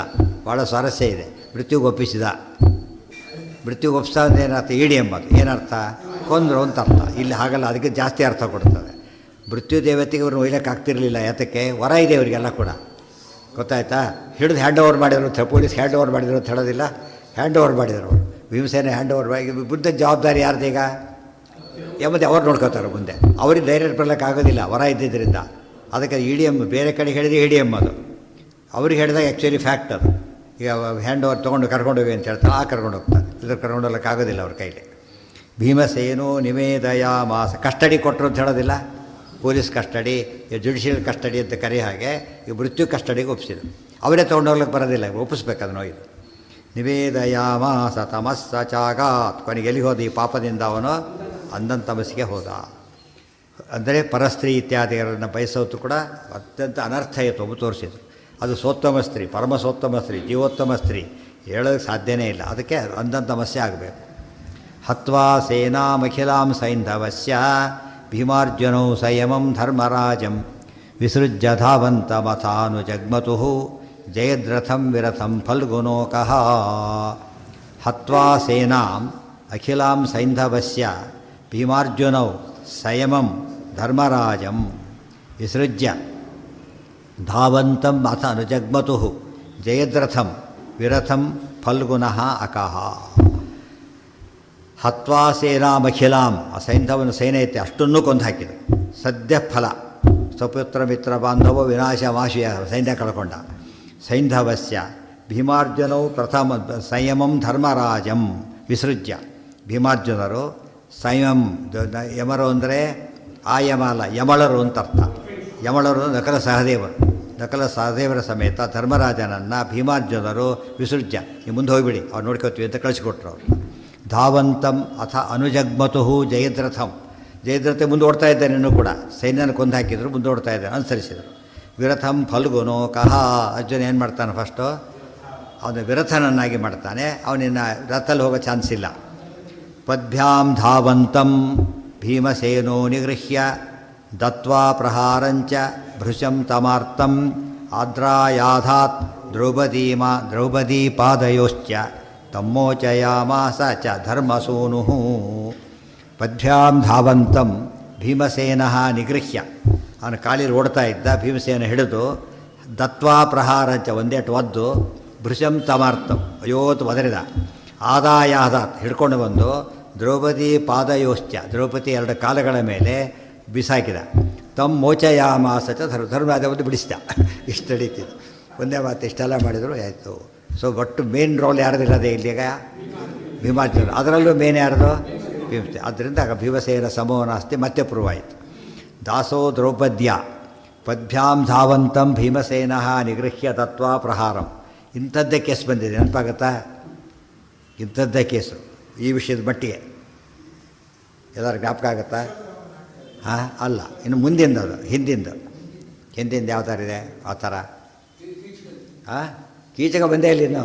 ಭಾಳ ಸ್ವಾರಸ್ಯ ಇದೆ. ಮೃತ್ಯುಗೆ ಒಪ್ಪಿಸಿದ. ಮೃತ್ಯುಗೆ ಒಪ್ಪಿಸೋದೇನರ್ಥ? ಇಡಿ ಎಂಬುದು ಏನರ್ಥ? ಕೊಂದರು ಅಂತ ಅರ್ಥ. ಇಲ್ಲಿ ಹಾಗಲ್ಲ, ಅದಕ್ಕೆ ಜಾಸ್ತಿ ಅರ್ಥ ಕೊಡ್ತದೆ. ಮೃತ್ಯು ದೇವತೆಗೆ ಇವ್ರನ್ನ ಒಯ್ಯಕ್ಕೆ ಆಗ್ತಿರಲಿಲ್ಲ. ಯಾತಕ್ಕೆ? ವರ ಇದೆ ಇವರಿಗೆಲ್ಲ ಕೂಡ, ಗೊತ್ತಾಯ್ತಾ? ಹಿಡಿದು ಹ್ಯಾಂಡ್ ಓವರ್ ಮಾಡಿದ್ರು, ಪೊಲೀಸ್ ಹ್ಯಾಂಡ್ ಓವರ್ ಮಾಡಿದ್ರು ಅಂತ ಹೇಳೋದಿಲ್ಲ, ಹ್ಯಾಂಡ್ ಓವರ್ ಮಾಡಿದರು ಅವರು. ಭೀಮಸೇನೆ ಹ್ಯಾಂಡ್ ಓವರ್ ಮಾಡಿ ಬುದ್ಧ ಜವಾಬ್ದಾರಿ ಯಾರ್ದೀಗ ಎಂಬುದೇ ಅವ್ರು ನೋಡ್ಕೋತಾರೆ ಮುಂದೆ. ಅವ್ರಿಗೆ ಧೈರ್ಯ ಬರಲಿಕ್ಕೆ ಆಗೋದಿಲ್ಲ ವರ ಇದ್ದಿದ್ದರಿಂದ. ಅದಕ್ಕೆ EDM ಬೇರೆ ಕಡೆ ಹೇಳಿದರೆ EDM ಅದು. ಅವ್ರಿಗೆ ಹೇಳಿದಾಗ ಆ್ಯಕ್ಚುಲಿ ಫ್ಯಾಕ್ಟ್ ಅದು. ಈಗ ಹ್ಯಾಂಡ್ ಓವರ್ ತೊಗೊಂಡು ಕರ್ಕೊಂಡೋಗಿ ಅಂತ ಹೇಳ್ತಾರೆ, ಕರ್ಕೊಂಡು ಹೋಗ್ತಾರೆ. ಇದ್ರ ಕರ್ಕೊಂಡು ಹೋಗ್ಲಿಕ್ಕಾಗೋದಿಲ್ಲ ಅವ್ರ ಕೈಲಿ. ಭೀಮಸೇನೋ ನಿವೇದಯಾಮಾಸ. ಕಸ್ಟಡಿ ಕೊಟ್ಟರು ಅಂತ ಹೇಳೋದಿಲ್ಲ, ಪೊಲೀಸ್ ಕಸ್ಟಡಿ, ಜುಡಿಷಿಯಲ್ ಕಸ್ಟಡಿ ಅಂತ ಕರಿ ಹಾಗೆ ಈ ಮೃತ್ಯು ಕಸ್ಟಡಿಗೆ ಒಪ್ಪಿಸಿದ್ರು. ಅವರೇ ತೊಗೊಂಡೋಗ್ಲಿಕ್ಕೆ ಬರೋದಿಲ್ಲ, ಒಪ್ಪಿಸ್ಬೇಕು ಅದನ್ನು. ಇದು ನಿವೇದಯಾಮಾಸ ತಮಸ್ಸ ಚಾಗಾತ್. ಕೊನೆಗೆ ಎಲ್ಲಿ ಹೋದ? ಈ ಪಾಪದಿಂದ ಅವನು ಅಂಧನ್ ತಮಸ್ಸಿಗೆ ಹೋದ. ಅಂದರೆ ಪರಸ್ತ್ರೀ ಇತ್ಯಾದಿಗಳನ್ನು ಬಯಸೋದು ಕೂಡ ಅತ್ಯಂತ ಅನರ್ಥ ಇತ್ತು ಒಬ್ಬ ತೋರಿಸಿದ್ರು. ಅದು ಸೋತ್ತಮ ಸ್ತ್ರೀ, ಪರಮ ಸೋತ್ತಮ ಸ್ತ್ರೀ, ಜೀವೋತ್ತಮ ಸ್ತ್ರೀ, ಹೇಳೋದಕ್ಕೆ ಸಾಧ್ಯನೇ ಇಲ್ಲ. ಅದಕ್ಕೆ ಅಂದಂಥ ಸಮಸ್ಯೆ ಆಗಬೇಕು. ಹತ್ವಾ ಸೇನಾಮಖಿಲಾಂ ಸೈಂಧವಸ್ಯ ಭೀಮಾರ್ಜುನೌ ಸಂಯಮಂ ಧರ್ಮರಾಜಂ ವಿಸೃಜ್ಯ ಧಾವಂತಮಥಾನು ಜಗ್ಮತು ಜಯದ್ರಥಂ ವಿರಥಂ ಫಲ್ಗುನೋಕಃ. ಹತ್ವಾ ಸೇನಾಂ ಅಖಿಲಾಂ ಸೈಂಧವಸ್ಯ ಭೀಮಾರ್ಜುನೌ ಸಂಯಮಂ ಧರ್ಮರಾಜಂ ವಿಸೃಜ್ಯ ಧಾವಂತಂ ಅಥ ಅನುಜಗ್ಮತು ಜಯದ್ರಥಂ ವಿರಥಂ ಫಲ್ಗುನಃ ಅಕಃ. ಹತ್ವಾ ಸೇನಾಮಖಿಲಾಂ, ಆ ಸೈಂಧವನ ಸೇನೆ ಐತೆ ಅಷ್ಟನ್ನೂ ಕೊಂದು ಹಾಕಿದರು. ಸದ್ಯ ಫಲ ಸ್ವಪುತ್ರ ಮಿತ್ರ ಬಾಂಧವೋ ವಿನಾಶ ವಾಶಿಯ ಸೈನ್ಯ ಕಳ್ಕೊಂಡ. ಸೈಂಧವಸ್ಯ ಭೀಮಾರ್ಜುನವು ಪ್ರಥಮ ಸಂಯಮಂ ಧರ್ಮರಾಜಂ ವಿಸೃಜ್ಯ. ಭೀಮಾರ್ಜುನರು ಸಂಯಮಂ, ಯಮರು ಅಂದರೆ ಆ ಯಮ ಅಲ್ಲ, ಯಮಳರು ಅಂತ ಅರ್ಥ. ಯಮಳರು ನಕಲ ಸಹದೇವರು, ನಕಲ ಸಹದೇವರ ಸಮೇತ ಧರ್ಮರಾಜನನ್ನು ಭೀಮಾರ್ಜುನರು ವಿಸೃಜ್ಯ, ನೀವು ಮುಂದೆ ಹೋಗಿಬಿಡಿ ಅವ್ರು ನೋಡ್ಕೋತೀವಿ ಅಂತ ಕಳಿಸ್ಕೊಟ್ರು ಅವರು. ಧಾವಂತಂ ಅಥ ಅನುಜಗ್ಮತು ಜಯದ್ರಥಂ, ಜಯದ್ರಥ ಮುಂದೆ ಓಡ್ತಾ ಇದ್ದಾನೆ. ಇನ್ನೂ ಕೂಡ ಸೈನ್ಯನ ಕೊಂದು ಹಾಕಿದ್ರು, ಮುಂದೆ ಓಡ್ತಾ ಇದ್ದಾನೆ, ಅನುಸರಿಸಿದರು. ವಿರಥಂ ಫಲ್ಗುನೋಕಃ, ಅರ್ಜುನ ಏನು ಮಾಡ್ತಾನೆ ಫಸ್ಟು ಅವನು ವಿರಥನನ್ನಾಗಿ ಮಾಡ್ತಾನೆ. ಅವನಿನ್ನ ರಥಲ್ಲಿ ಹೋಗೋ ಚಾನ್ಸ್ ಇಲ್ಲ. ಪದ್ಭ್ಯಾಂ ಧಾವಂತಂ ಭೀಮಸೇನೋ ನಿಗೃಹ್ಯ ದತ್ವಾ ಪ್ರಹಾರಂಚ ಭೃಶಂ ತಮಾರ್ತಂ ಆದ್ರಾಯಾಧಾತ್ ದ್ರೌಪದೀ ಪಾದಯೋಶ್ಚ ತಮ್ಮೋಚಯಾಮಾಸ ಚ ಧರ್ಮಸೂನು. ಪದ್ಭ್ಯಾಂ ಧಾವಂತಂ ಭೀಮಸೇನ ನಿಗೃಹ್ಯ, ಅವನು ಕಾಲಿಗೆ ಓಡ್ತಾ ಇದ್ದ. ಭೀಮಸೇನ ಹಿಡಿದು ದತ್ವಾ ಪ್ರಹಾರಂಚ ಒಂದೇಟು ಒದ್ದು ಭೃಶಂ ತಮಾರ್ತಂ ಅಯೋತ್ ಒದರಿದ. ಆದಾಯಾಧಾತ್ ಹಿಡ್ಕೊಂಡು ಬಂದು ದ್ರೌಪದಿ ಪಾದಯೋಶ್ಚ, ದ್ರೌಪದಿ ಎರಡು ಕಾಲಗಳ ಮೇಲೆ ಬಿಸಾಕಿದ. ತಮ್ಮ ಮೋಚಯಾಮಾಸ ಚ ಧರ್ಮರಾಜ ಒಂದು ಬಿಡಿಸಿದ. ಇಷ್ಟು ನಡೀತಿದ್ದು ಒಂದೇ ಮಾತು. ಇಷ್ಟೆಲ್ಲ ಮಾಡಿದರು, ಆಯಿತು. ಸೊ ಒಟ್ಟು ಮೇನ್ ರೋಲ್ ಯಾರ್ದಿಲ್ಲದೆ ಇಲ್ಲಿಗ ಭೀಮಾರ್ಜುನ, ಅದರಲ್ಲೂ ಮೇನ್ ಯಾರ್ದು ಭೀಮಸೇನ. ಆದ್ದರಿಂದ ಭೀಮಸೇನ ಸಮೋನಾಸ್ತಿ ಮತ್ತೆ ಪ್ರೂವ್ ಆಯಿತು. ದಾಸೋ ದ್ರೌಪದ್ಯ ಪದ್ಭ್ಯಾಂ ಧಾವಂತಂ ಭೀಮಸೇನ ನಿಗೃಹ್ಯ ತತ್ವಾ ಪ್ರಹಾರಂ. ಇಂಥದ್ದೇ ಕೇಸ್ ಬಂದಿದೆ, ನೆನಪಾಗತ್ತಾ? ಇಂಥದ್ದೇ ಕೇಸು ಈ ವಿಷಯದ ಮಟ್ಟಿಗೆ ಎಲ್ಲರೂ ಜ್ಞಾಪಕ ಆಗುತ್ತಾ? ಹಾಂ, ಅಲ್ಲ, ಇನ್ನು ಮುಂದಿಂದ, ಅದು ಹಿಂದಿಂದ ಯಾವ ಥರ ಇದೆ ಆ ಥರ. ಹಾಂ, ಕೀಚಕ ಬಂದೇ ಇಲ್ಲ ಇನ್ನು.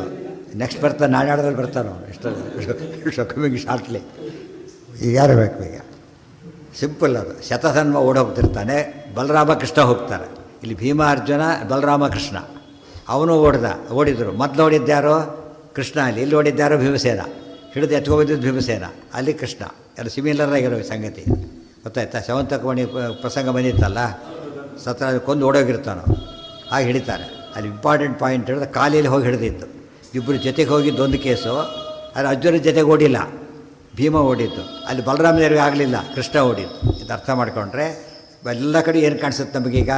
ನೆಕ್ಸ್ಟ್ ಬರ್ತಾನೆ, ನಾಡಾಡದಲ್ಲಿ ಬರ್ತಾನೋ ಎಷ್ಟು ಕಮ್ಮಿಂಗ್ ಶಾರ್ಟ್ಲಿ. ಈಗ ಯಾರು ಬೇಕು? ಈಗ ಸಿಂಪಲ್ ಅದು. ಶತಧನ್ವ ಓಡೋಗ್ತಿರ್ತಾನೆ, ಬಲರಾಮ ಕೃಷ್ಣ ಹೋಗ್ತಾರೆ. ಇಲ್ಲಿ ಭೀಮ ಅರ್ಜುನ, ಬಲರಾಮ ಕೃಷ್ಣ. ಅವನು ಓಡಿದರು. ಮೊದಲು ಓಡಿದ್ದ್ಯಾರೋ ಕೃಷ್ಣ, ಇಲ್ಲಿ ಓಡಿದ್ದ್ಯಾರೋ ಭೀಮಸೇನ. ಹಿಡಿದು ಎತ್ಕೊಬಂದಿದ್ದು ಭೀಮಸೇನ, ಅಲ್ಲಿ ಕೃಷ್ಣ. ಎಲ್ಲ ಸಿಮಿಲರ್ ಆಗಿರೋ ಸಂಗತಿ ಗೊತ್ತಾಯ್ತಾ? ಶವಂತಕಮಣಿ ಪ್ರಸಂಗ ಬಂದಿತ್ತಲ್ಲ, ಕೊಂದು ಓಡೋಗಿರ್ತಾನೋ ಆಗ ಹಿಡಿತಾರೆ. ಅಲ್ಲಿ ಇಂಪಾರ್ಟೆಂಟ್ ಪಾಯಿಂಟ್ ಹಿಡಿದು ಕಾಲಿಯಲ್ಲಿ ಹೋಗಿ ಹಿಡಿದಿತ್ತು. ಇಬ್ಬರು ಜೊತೆಗೆ ಹೋಗಿದ್ದು ಒಂದು ಕೇಸು. ಆದರೆ ಅರ್ಜುನ ಜೊತೆಗೆ ಓಡಿಲ್ಲ, ಭೀಮ ಓಡಿದ್ದು. ಅಲ್ಲಿ ಬಲರಾಮದೇವರಿಗೆ ಆಗಲಿಲ್ಲ, ಕೃಷ್ಣ ಓಡಿದ್ದು. ಇದು ಅರ್ಥ ಮಾಡಿಕೊಂಡ್ರೆ ಎಲ್ಲ ಕಡೆ ಏನು ಕಾಣಿಸುತ್ತೆ ನಮಗೀಗ?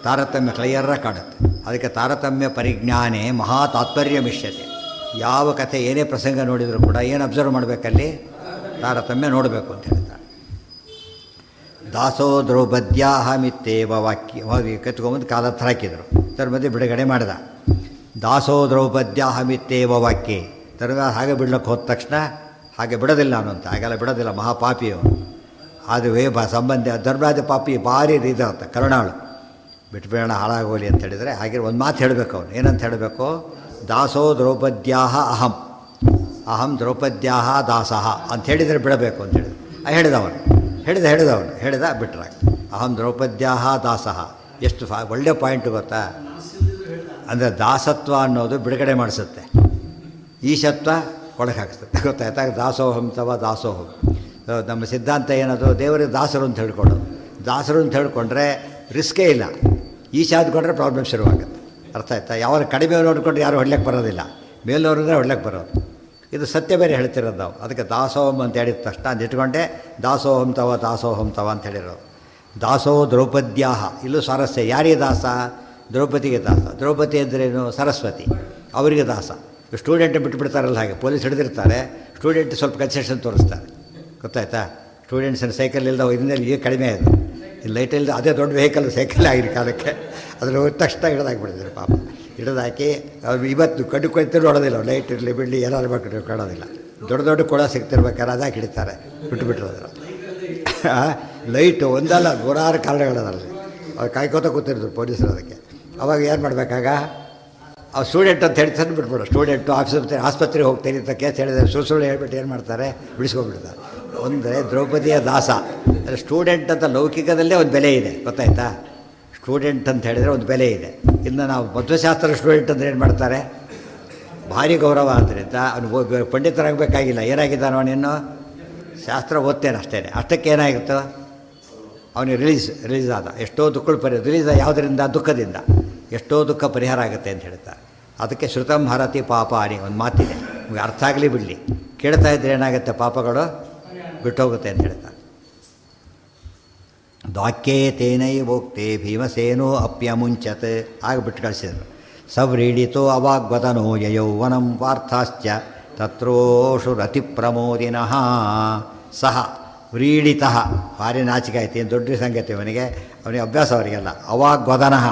ತಾರತಮ್ಯ ಕ್ಲಿಯರಾಗಿ ಕಾಣುತ್ತೆ. ಅದಕ್ಕೆ ತಾರತಮ್ಯ ಪರಿಜ್ಞಾನೇ ಮಹಾ ತಾತ್ಪರ್ಯ ಮಿಷ್ಯತೆ. ಯಾವ ಕಥೆ ಏನೇ ಪ್ರಸಂಗ ನೋಡಿದರೂ ಕೂಡ ಏನು ಅಬ್ಸರ್ವ್ ಮಾಡಬೇಕಲ್ಲಿ? ತಾರತಮ್ಯ ನೋಡಬೇಕು ಅಂತ ಹೇಳ್ತಾರೆ. ದಾಸೋ ದ್ರೌಪದ್ಯಾಹಮಿತ್ತೇವ ವಾಕ್ಯ ಕತ್ಕೊಂಬಂದು ಕಾಲ ಹತ್ರ ಹಾಕಿದರು. ಅದರ ಮಧ್ಯೆ ಬಿಡುಗಡೆ ಮಾಡಿದ. ದಾಸೋ ದ್ರೌಪದ್ಯಾಹಮಿತ್ತೇವ ವಾಕ್ಯೆ. ಧರ್ಮರಾಜ ಹಾಗೆ ಬಿಡ್ಲಿಕ್ಕೆ ಹೋದ ತಕ್ಷಣ ಹಾಗೆ ಬಿಡೋದಿಲ್ಲ ಅನ್ನೋಂತ. ಹಾಗೆಲ್ಲ ಬಿಡೋದಿಲ್ಲ, ಮಹಾಪಾಪಿ ಅವನು. ಅದು ಸಂಬಂಧ ಧರ್ಮರಾಜ ಪಾಪಿ ಭಾರಿ ಇದಾಗುತ್ತೆ, ಕರುಣಾಳು. ಬಿಟ್ಬೇಡ ಹಾಳಾಗೋಲಿ ಅಂತ ಹೇಳಿದರೆ ಹಾಗೆ ಒಂದು ಮಾತು ಹೇಳಬೇಕು ಅವನು. ಏನಂತ ಹೇಳಬೇಕು? ದಾಸೋ ದ್ರೌಪದ್ಯಾಹ ಅಹಂ ದ್ರೌಪದ್ಯಾಹ ದಾಸಃ ಅಂತ ಹೇಳಿದರೆ ಬಿಡಬೇಕು ಅಂತ ಹೇಳಿದ್ರು. ಹೇಳಿದ ಬಿಟ್ರಾಗ. ಅಹಂ ದ್ರೌಪದ್ಯಾಹ ದಾಸಃ. ಎಷ್ಟು ಒಳ್ಳೆ ಪಾಯಿಂಟು ಗೊತ್ತಾ? ಅಂದರೆ ದಾಸತ್ವ ಅನ್ನೋದು ಬಿಡುಗಡೆ ಮಾಡಿಸುತ್ತೆ, ಈಶತ್ವ ಒಳಗೆ ಹಾಕಿಸುತ್ತೆ. ಗೊತ್ತಾಯ್ತಾ? ದಾಸೋಹಂ ತವ ದಾಸೋಹಂ. ನಮ್ಮ ಸಿದ್ಧಾಂತ ಏನದು? ದೇವರಿಗೆ ದಾಸರು ಅಂತ ಹೇಳ್ಕೊಳ್ಳೋದು. ದಾಸರು ಅಂತ ಹೇಳ್ಕೊಂಡ್ರೆ ರಿಸ್ಕೇ ಇಲ್ಲ. ಈಶ ಆದ್ಕೊಂಡ್ರೆ ಪ್ರಾಬ್ಲಮ್ ಶುರುವಾಗುತ್ತೆ. ಅರ್ಥ ಆಯ್ತಾ? ಯಾವಾಗ ಕಡಿಮೆ ನೋಡಿಕೊಂಡ್ರೆ ಯಾರು ಹೊಡ್ಲಿಕ್ಕೆ ಬರೋದಿಲ್ಲ, ಮೇಲವ್ರಂದರೆ ಹೊಡ್ಲಿಕ್ಕೆ ಬರೋದು. ಇದು ಸತ್ಯ ಬೇರೆ ಹೇಳ್ತಿರೋದು ನಾವು. ಅದಕ್ಕೆ ದಾಸೋಹಂ ಅಂತ ಹೇಳಿದ ತಕ್ಷಣ ಅದು ಇಟ್ಕೊಂಡೆ ದಾಸೋಹಂ ತವ ಅಂತ ಹೇಳಿರೋದು. ದಾಸೋ ದ್ರೌಪದ್ಯಾಹ. ಇಲ್ಲೂ ಸ್ವಾರಸ್ಯ. ಯಾರಿಗೆ ದಾಸ? ದ್ರೌಪದಿಗೆ ದಾಸ. ದ್ರೌಪದಿ ಅಂದ್ರೇನು? ಸರಸ್ವತಿ. ಅವರಿಗೆ ದಾಸ. ಸ್ಟೂಡೆಂಟ್ ಬಿಟ್ಟುಬಿಡ್ತಾರಲ್ಲ, ಹಾಗೆ ಪೊಲೀಸ್ ಹಿಡಿದಿರ್ತಾರೆ, ಸ್ಟೂಡೆಂಟ್ ಸ್ವಲ್ಪ ಕನ್ಸೆಷನ್ ತೋರಿಸ್ತಾರೆ. ಗೊತ್ತಾಯ್ತಾ? ಸ್ಟೂಡೆಂಟ್ಸನ್ನು ಸೈಕಲ್ ಇಲ್ಲದ ಇದನ್ನಲ್ಲಿ ಈಗ ಕಡಿಮೆ ಆಯಿತು. ಇಲ್ಲಿ ಲೈಟ್ ಇಲ್ಲದೆ ಅದೇ ದೊಡ್ಡ ವೆಹಿಕಲ್ ಸೈಕಲ್ ಆಗಿರೋ ಕಾಲಕ್ಕೆ ಅದ್ರ ಹೋದ ತಕ್ಷಣ ಹಿಡಿದಾಕಿಬಿಡ್ತಾರೆ ಪಾಪ. ಹಿಡಿದಾಕಿ ಅವ್ರು ಇವತ್ತು ಕಡು ಕೊಯ್ತು ನೋಡೋದಿಲ್ಲ. ಲೈಟ್ ಇರಲಿ ಬಿಡಲಿ ಏನಾದ್ರು ಬೇಕು ಕಾಣೋದಿಲ್ಲ. ದೊಡ್ಡ ಕೊಳ ಸಿಗ್ತಿರ್ಬೇಕಾದ್ರೆ ಅದಾಗಿ ಹಿಡಿತಾರೆ, ಬಿಟ್ಟುಬಿಟ್ರೋದ್ರ. ಲೈಟು ಒಂದಲ್ಲ ನೂರಾರು ಕಾರಣಗಳದಲ್ಲಿ ಅವ್ರು ಕಾಯ್ಕೋತ ಕೂತಿದ್ರು ಪೊಲೀಸರು. ಅದಕ್ಕೆ ಅವಾಗ ಏನು ಮಾಡಬೇಕಾಗ ಅವ್ರು ಸ್ಟೂಡೆಂಟ್ ಅಂತ ಹೇಳಿ ತಂದು ಬಿಟ್ಬಿಡು. ಸ್ಟೂಡೆಂಟು ಆಸ್ಪತ್ರೆಗೆ ಹೋಗ್ತೀನಿ ಅಂತ ಕೇಸ್ ಹೇಳಿದರೆ ಸುಳ್ಳು ಹೇಳ್ಬಿಟ್ಟು ಏನು ಮಾಡ್ತಾರೆ, ಬಿಡಿಸ್ಕೊಂಡ್ಬಿಡ್ತಾರೆ. ಅಂದರೆ ದ್ರೌಪದಿಯ ದಾಸ ಸ್ಟೂಡೆಂಟ್ ಅಂತ ಲೌಕಿಕದಲ್ಲೇ ಒಂದು ಬೆಲೆ ಇದೆ, ಗೊತ್ತಾಯ್ತಾ? ಸ್ಟೂಡೆಂಟ್ ಅಂತ ಹೇಳಿದರೆ ಒಂದು ಬೆಲೆ ಇದೆ. ಇನ್ನು ನಾವು ಮಧ್ವಶಾಸ್ತ್ರ ಸ್ಟೂಡೆಂಟ್ ಅಂದರೆ ಏನು ಮಾಡ್ತಾರೆ, ಭಾರಿ ಗೌರವ. ಆದ್ದರಿಂದ ಅವನು ಪಂಡಿತರಾಗಬೇಕಾಗಿಲ್ಲ. ಏನಾಗಿದ್ದಾನೋ ಅವನಿನ್ನು ಶಾಸ್ತ್ರ ಓದ್ತೇನೆ ಅಷ್ಟೇ. ಅಷ್ಟಕ್ಕೆ ಏನಾಗಿತ್ತು, ಅವನಿಗೆ ರಿಲೀಸ್ ಆದ. ಎಷ್ಟೋ ದುಃಖಗಳು ರಿಲೀಸ್ ಯಾವುದರಿಂದ, ದುಃಖದಿಂದ ಎಷ್ಟೋ ದುಃಖ ಪರಿಹಾರ ಆಗುತ್ತೆ ಅಂತ ಹೇಳ್ತಾರೆ. ಅದಕ್ಕೆ ಶ್ರುತಂ ಹರತಿ ಪಾಪ ಅನಿ ಒಂದು ಮಾತಿದೆ. ನಿಮಗೆ ಅರ್ಥ ಆಗಲಿ ಬಿಡಲಿ, ಕೇಳ್ತಾ ಇದ್ರೆ ಏನಾಗುತ್ತೆ, ಪಾಪಗಳು ಬಿಟ್ಟೋಗುತ್ತೆ ಅಂತ ಹೇಳ್ತಾರೆ. ದಾಕ್ಯೇ ತೇನೈವೋಕ್ತೆ ಭೀಮಸೇನೋ ಅಪ್ಯಮುಂಚತ್ ಆಗಿಬಿಟ್ಟು ಕಳಿಸಿದರು. ಸವ್ರೀಡಿತೋ ಅವಾಗ್ವದನೋ ಯಯೌವನಂ ವಾರ್ಥಾಶ್ಚ ತತ್ರೋಷು ರತಿಪ್ರಮೋದಿನಃ ಸಹ ವ್ರೀಡಿತಃ. ಭಾರಿ ನಾಚಿಕೆ ಆಯ್ತು, ಏನು ದೊಡ್ಡ ಸಂಗತಿ ಅವನಿಗೆ ಅಭ್ಯಾಸ ಅವರಿಗೆಲ್ಲ. ಅವಾಗ್ವದನಃ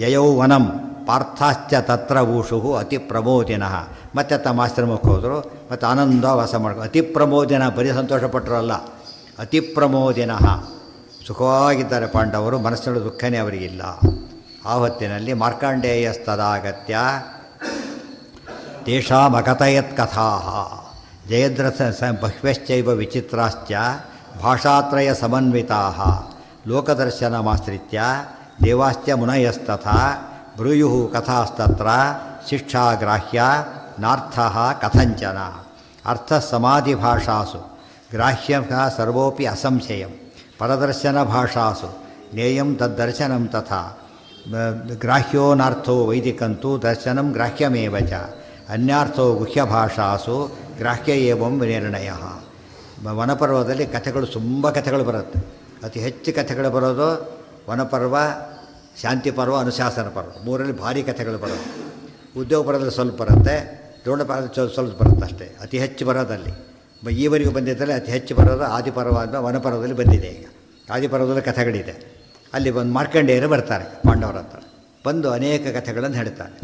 ಯಯೌವನಂ ಪಾರ್ಥಾಶ್ಚ ತತ್ರ ಊಷು ಅತಿ ಪ್ರಮೋದಿನಃ. ಮತ್ತೆ ತಮ್ಮ ಆಶ್ರಮಕ್ಕೆ ಹೋದರು, ಮತ್ತು ಆನಂದ ವಾಸ ಮಾಡ್ಕೊ. ಅತಿ ಪ್ರಮೋದಿನ, ಬರೀ ಸಂತೋಷಪಟ್ಟರು ಅಲ್ಲ, ಅತಿ ಪ್ರಮೋದಿನಃ. ಸುಖವಾಗಿದ್ದಾರೆ ಪಾಂಡವರು, ಮನಸ್ಸಿನ ದುಃಖನೇ ಅವರಿಗಿಲ್ಲ. ಆ ಹೊತ್ತಿನಲ್ಲಿ ಮಾರ್ಕಾಂಡೇಯಸ್ತದಾಗತ್ಯ ತೇಷಾಮಕಥಯತ್ ಕಥಾ ಜಯದ್ರಥ ಬಹ್ವ್ಯಶ್ಚೈವ ವಿಚಿತ್ರಾಶ್ಚ ಭಾಷಾತ್ರಯ ಸಮನ್ವಿತಾ ಲೋಕದರ್ಶನಮಾಶ್ರಿತ್ಯ ದೇವಾಶ್ಚ ಮುನಯಸ್ತಥಾ ಬ್ರೂಯು ಕಥಾಸ್ತತ್ರ ಶಿಕ್ಷಾಗ್ರಾಹ್ಯ ನಾರ್ಥಃ ಕಥಂಚನ. ಅರ್ಥಸಮಾಧಿಭಾಷಾಸು ಗ್ರಾಹ್ಯಃ ಸರ್ವೋಪಿ ಅಸಂಶಯಂ. ಪರದರ್ಶನಭಾಷಾಸು ಜ್ಞೇಯಂ ತದ್ದರ್ಶನಂ ತಥಾ. ಗ್ರಾಹ್ಯೋ ನಾರ್ಥೋ ವೈದಿಕಂತೂ ದರ್ಶನಂ ಗ್ರಾಹ್ಯಮೇವ ಚ. ಅನ್ಯಾರ್ಥೋ ಗುಹ್ಯಭಾಷಾಸು ಗ್ರಾಹ್ಯ ಏವಂ ವಿನಿರ್ಣಯ. ವನಪರ್ವದಲ್ಲಿ ಕಥೆಗಳು ತುಂಬ ಕಥೆಗಳು ಬರುತ್ತೆ. ಅತಿ ಹೆಚ್ಚು ಕಥೆಗಳು ಬರೋದು ವನಪರ್ವ, ಶಾಂತಿ ಪರ್ವ, ಅನುಶಾಸನ ಪರ್ವ, ಮೂರಲ್ಲಿ ಭಾರಿ ಕಥೆಗಳು ಬರೋದು. ಉದ್ಯೋಗ ಪರ್ವದಲ್ಲಿ ಸ್ವಲ್ಪ ಬರುತ್ತೆ, ದ್ರೋಣ ಪರ್ವದಲ್ಲಿ ಸ್ವಲ್ಪ ಬರುತ್ತೆ ಅಷ್ಟೇ. ಅತಿ ಹೆಚ್ಚು ಬರೋದಲ್ಲಿ ಈವರೆಗೂ ಬಂದಿದ್ದರೆ ಅತಿ ಹೆಚ್ಚು ಬರೋದು ಆದಿಪರ್ವ ಅಂತ ವನಪರ್ವದಲ್ಲಿ ಬಂದಿದೆ. ಈಗ ಆದಿಪರ್ವದಲ್ಲಿ ಕಥೆಗಳಿದೆ. ಅಲ್ಲಿ ಒಂದು ಮಾರ್ಕಂಡೇಯರು ಬರ್ತಾರೆ ಪಾಂಡವರ ಹತ್ರ, ಬಂದು ಅನೇಕ ಕಥೆಗಳನ್ನು ಹೇಳ್ತಾರೆ.